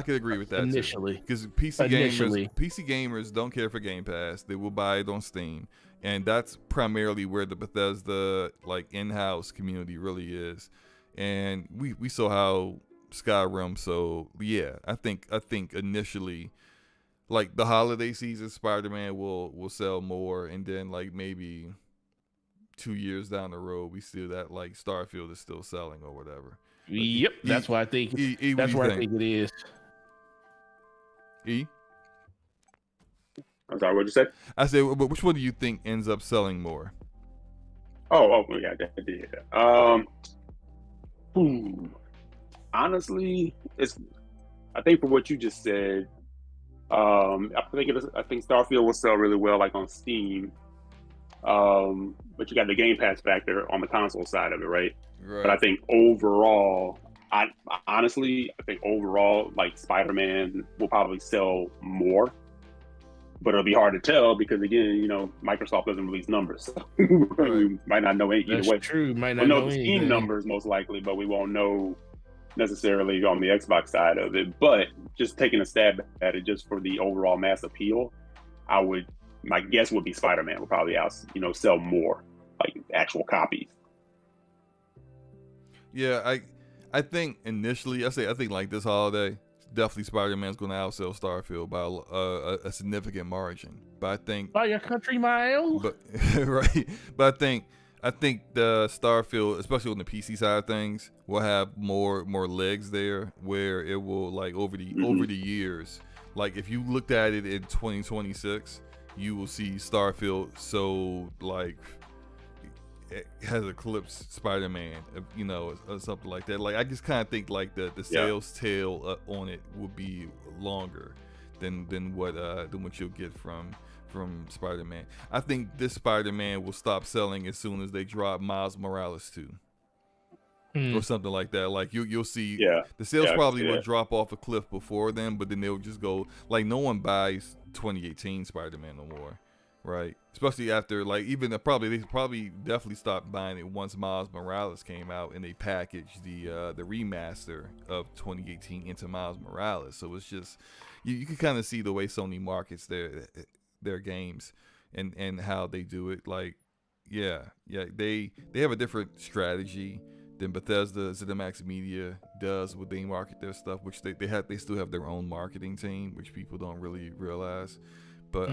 could agree with that initially. Because PC gamers don't care for Game Pass. They will buy it on Steam, and that's primarily where the Bethesda in-house community really is. And we saw how Skyrim. So yeah, I think initially, the holiday season, Spider-Man will sell more, and then maybe 2 years down the road, we see that Starfield is still selling or whatever. Yep, that's why I think. That's where I think it is. I'm sorry, what'd you say? I said, but which one do you think ends up selling more? Oh yeah, that did. Honestly, I think for what you just said, I think Starfield will sell really well on Steam. But you got the Game Pass factor on the console side of it, right? But I think overall, I think overall, Spider-Man will probably sell more. But it'll be hard to tell because, again, Microsoft doesn't release numbers. So we might not know either way. That's true. Might not we'll know the anything. Steam numbers most likely, but we won't know necessarily on the Xbox side of it. But just taking a stab at it, just for the overall mass appeal, my guess would be Spider-Man will probably sell more, actual copies. Yeah, I think initially, I think this holiday, definitely Spider-Man's going to outsell Starfield by a significant margin. But I think by a country mile. But right, but I think the Starfield, especially on the PC side of things, will have more legs there, where it will over the years. If you looked at it in 2026, you will see Starfield it has eclipsed Spider-Man, or something like that. I just kind of think the sales tail on it will be longer than what you'll get from Spider-Man. I think this Spider-Man will stop selling as soon as they drop Miles Morales 2. Or something like that. You'll see the sales probably will drop off a cliff before then, but then they'll just go no one buys 2018 Spider-Man no more. Right, especially after they probably definitely stopped buying it once Miles Morales came out and they packaged the remaster of 2018 into Miles Morales. So it's just you can kind of see the way Sony markets their games and how they do it. They have a different strategy than Bethesda ZeniMax Media does when they market their stuff, which they still have their own marketing team, which people don't really realize. But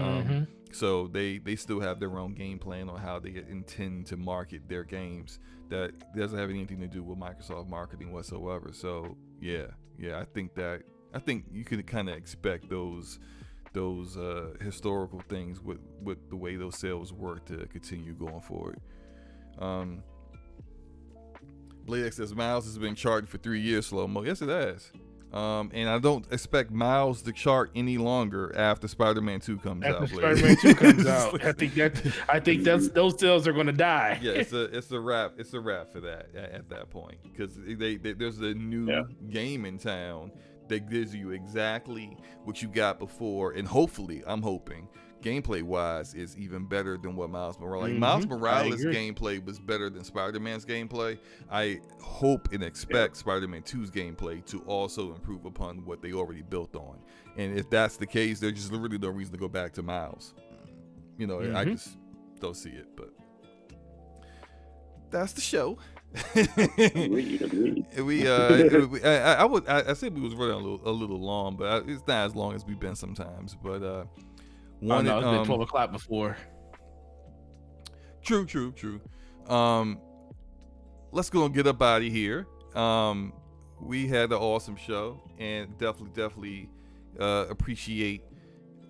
so they still have their own game plan on how they intend to market their games that doesn't have anything to do with Microsoft marketing whatsoever. So I think you can kind of expect those historical things with the way those sales work to continue going forward. Blade X says Miles has been charting for 3 years slow mo. Yes, it has. And I don't expect Miles to chart any longer after Spider-Man 2 comes out. After Spider-Man 2 comes out, I think those sales are going to die. Yeah, it's a wrap. It's a wrap for that at that point, because there's a new game in town that gives you exactly what you got before, and hopefully, I'm hoping, gameplay-wise, is even better than what Miles Morales. Miles Morales' gameplay was better than Spider-Man's gameplay. I hope and expect Spider-Man 2's gameplay to also improve upon what they already built on. And if that's the case, there's just really no reason to go back to Miles. I just don't see it. But that's the show. Agreed. I said we was running a little long, but it's not as long as we've been sometimes. But it's been 12 o'clock before. True. Let's go and get up out of here. We had an awesome show, and definitely appreciate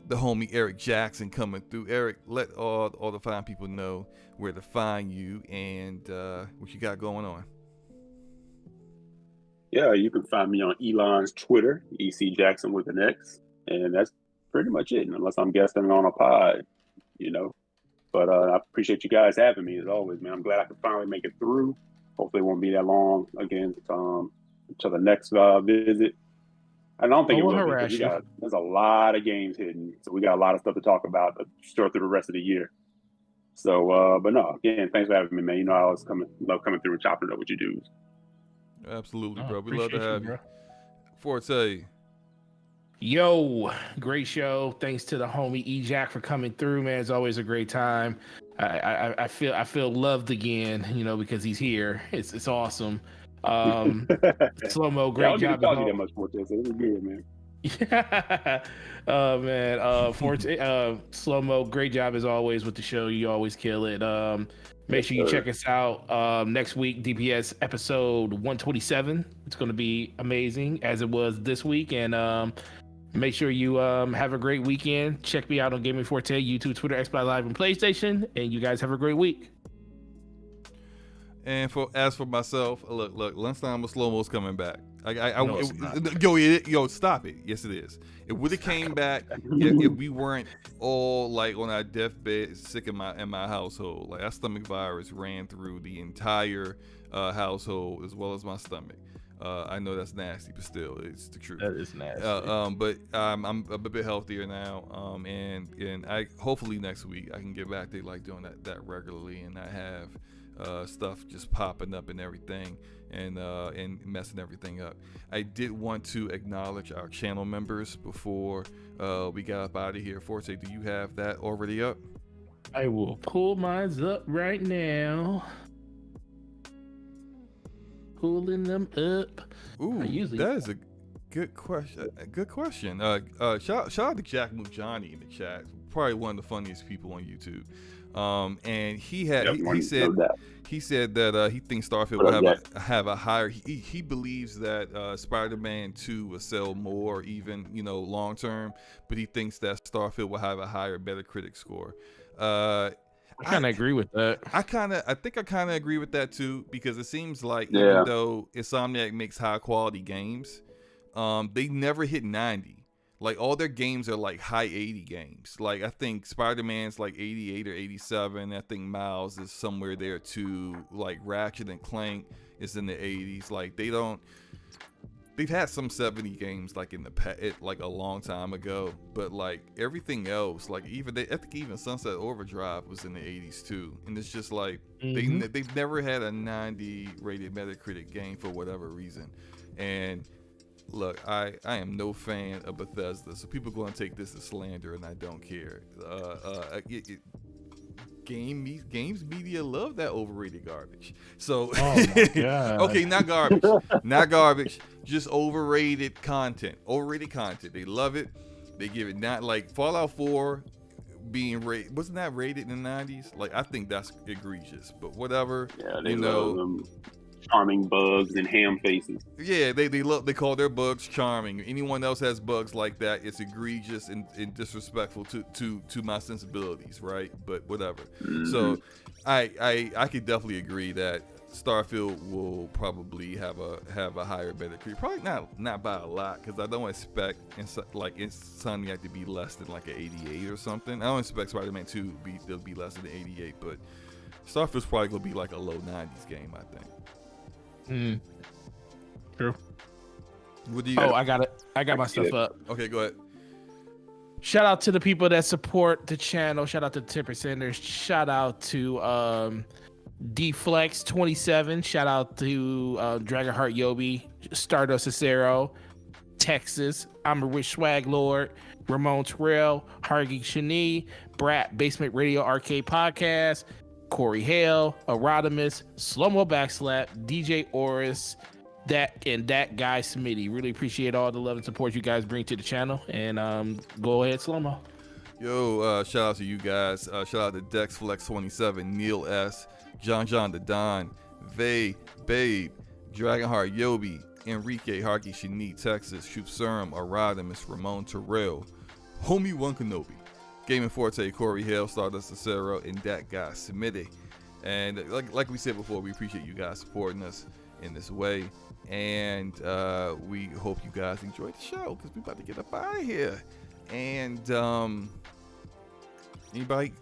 the homie Eric Jackson coming through. Eric, let all the fine people know where to find you and what you got going on. Yeah, you can find me on Elon's Twitter, EC Jackson with an X, and that's pretty much it. Unless I'm guesting on a pod, But I appreciate you guys having me as always, man. I'm glad I could finally make it through. Hopefully, it won't be that long again until the next visit. I don't think it we'll will be harass because you. there's a lot of games hidden, so we got a lot of stuff to talk about to start through the rest of the year. So, but no, again, thanks for having me, man. You know, I always love coming through and chopping it up with you dudes. Absolutely, Oh, bro. We love to appreciate have you, you. bro. Forte. Yo, great show. Thanks to the homie E-Jack for coming through, man. It's always a great time. I feel loved again, you know, because he's here. It's awesome. Slow mo, Yeah, I great don't get to job as talk to you that always. much more, so this is good, man. Oh man, Forte, slow mo, great job as always with the show. You always kill it. Make sure you check us out next week, DPS episode 127. It's going to be amazing as it was this week, and make sure you have a great weekend. Check me out on Gaming Forte, YouTube, Twitter, Xbox Live, and PlayStation. And you guys have a great week. And as for myself, look, lunchtime with slow mo's coming back. Yo, stop it. Yes, it is. It would have came back if we weren't all like on our deathbed, sick in my household. Like that stomach virus ran through the entire household as well as my stomach. I know that's nasty, but still, it's the truth. That is nasty. But I'm a bit healthier now, and I hopefully next week I can get back to like doing that regularly, and not have stuff just popping up and everything, and messing everything up. I did want to acknowledge our channel members before we got up out of here. Forte, do you have that already up? I will pull mine up right now. Pulling them up. Ooh, that is a good question. Shout out to Jack Mujani in the chat. Probably one of the funniest people on YouTube. And he said that he thinks Starfield will have a higher. He believes that Spider-Man 2 will sell more, even long term. But he thinks that Starfield will have a higher Metacritic score. I kind of agree with that. I think I kind of agree with that too, because it seems like even though Insomniac makes high quality games, they never hit 90. Like all their games are like high 80 games. Like I think Spider-Man's like 88 or 87. I think Miles is somewhere there too. Like Ratchet and Clank is in the 80s. Like they've had some 70 games like in the past, like a long time ago, but like everything else, like I think even Sunset Overdrive was in the 80s too, and it's just like they've never had a 90 rated Metacritic game for whatever reason. And look, I am no fan of Bethesda, so people are going to take this as slander, and I don't care. Games media love that overrated garbage. So, oh my God. Okay, not garbage, just overrated content. They love it. They give it not like Fallout 4 being rated. Wasn't that rated in the 90s? Like I think that's egregious, but whatever. Yeah, they love them charming bugs and ham faces. Yeah, they call their bugs charming. Anyone else has bugs like that, it's egregious and disrespectful to my sensibilities, right? But whatever. So I could definitely agree that Starfield will probably have a higher Metacritic. Probably not by a lot, because I don't expect Insomniac to be less than like an 88 or something. I don't expect Spider-Man 2 to be less than 88, but Starfield's probably gonna be like a low 90s game, I think. True. What do you? I got it. I got my stuff up. Okay, go ahead. Shout out to the people that support the channel. Shout out to the 10%ers. Shout out to DFlex27. Shout out to Dragonheart Yobi, Stardust Cicero, Texas, I'm a Rich Swag Lord, Ramon Terrell, Hargy Shani, Brat, Basement Radio Arcade Podcast, Corey Hale, Erodimus, Slow-Mo Backslap, DJ Oris, that guy Smitty. Really appreciate all the love and support you guys bring to the channel. And go ahead, Slow-Mo. Yo, shout out to you guys. Shout out to DexFlex27, Neil S, John the Don, Vay, Babe, Dragonheart Yobi, Enrique, Harky Shani, Texas, Shoop Serum, Erodimus, Ramon Terrell, Homie One Kenobi, Gaming Forte, Corey Hale, Stardust Cicero, and that guy Smitty. And like we said before, we appreciate you guys supporting us in this way. And we hope you guys enjoyed the show, because we're about to get up out of here. And anybody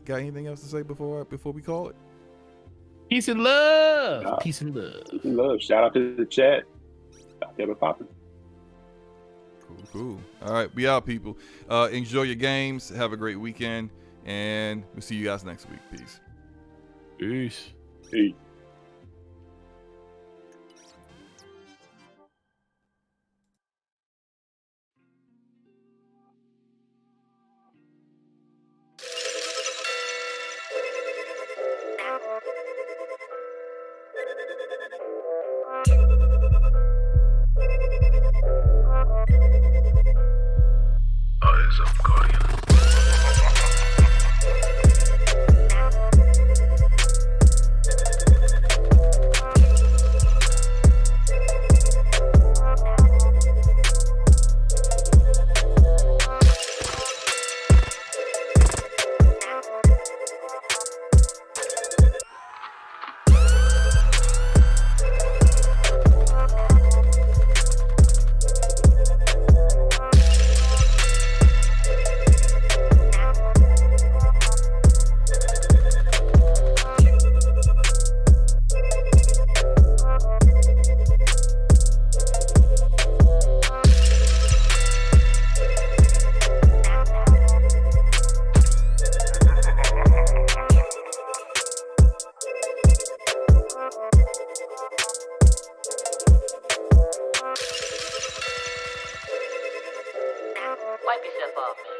got anything else to say before we call it? Peace and love. Nah. Peace and love. Peace and love. Shout out to the chat. Out there popping. Cool. All right, we out, people. Enjoy your games. Have a great weekend, and we'll see you guys next week. Peace. Peace. Peace. Eyes of Guardian. Wipe yourself off, man.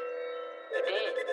You did.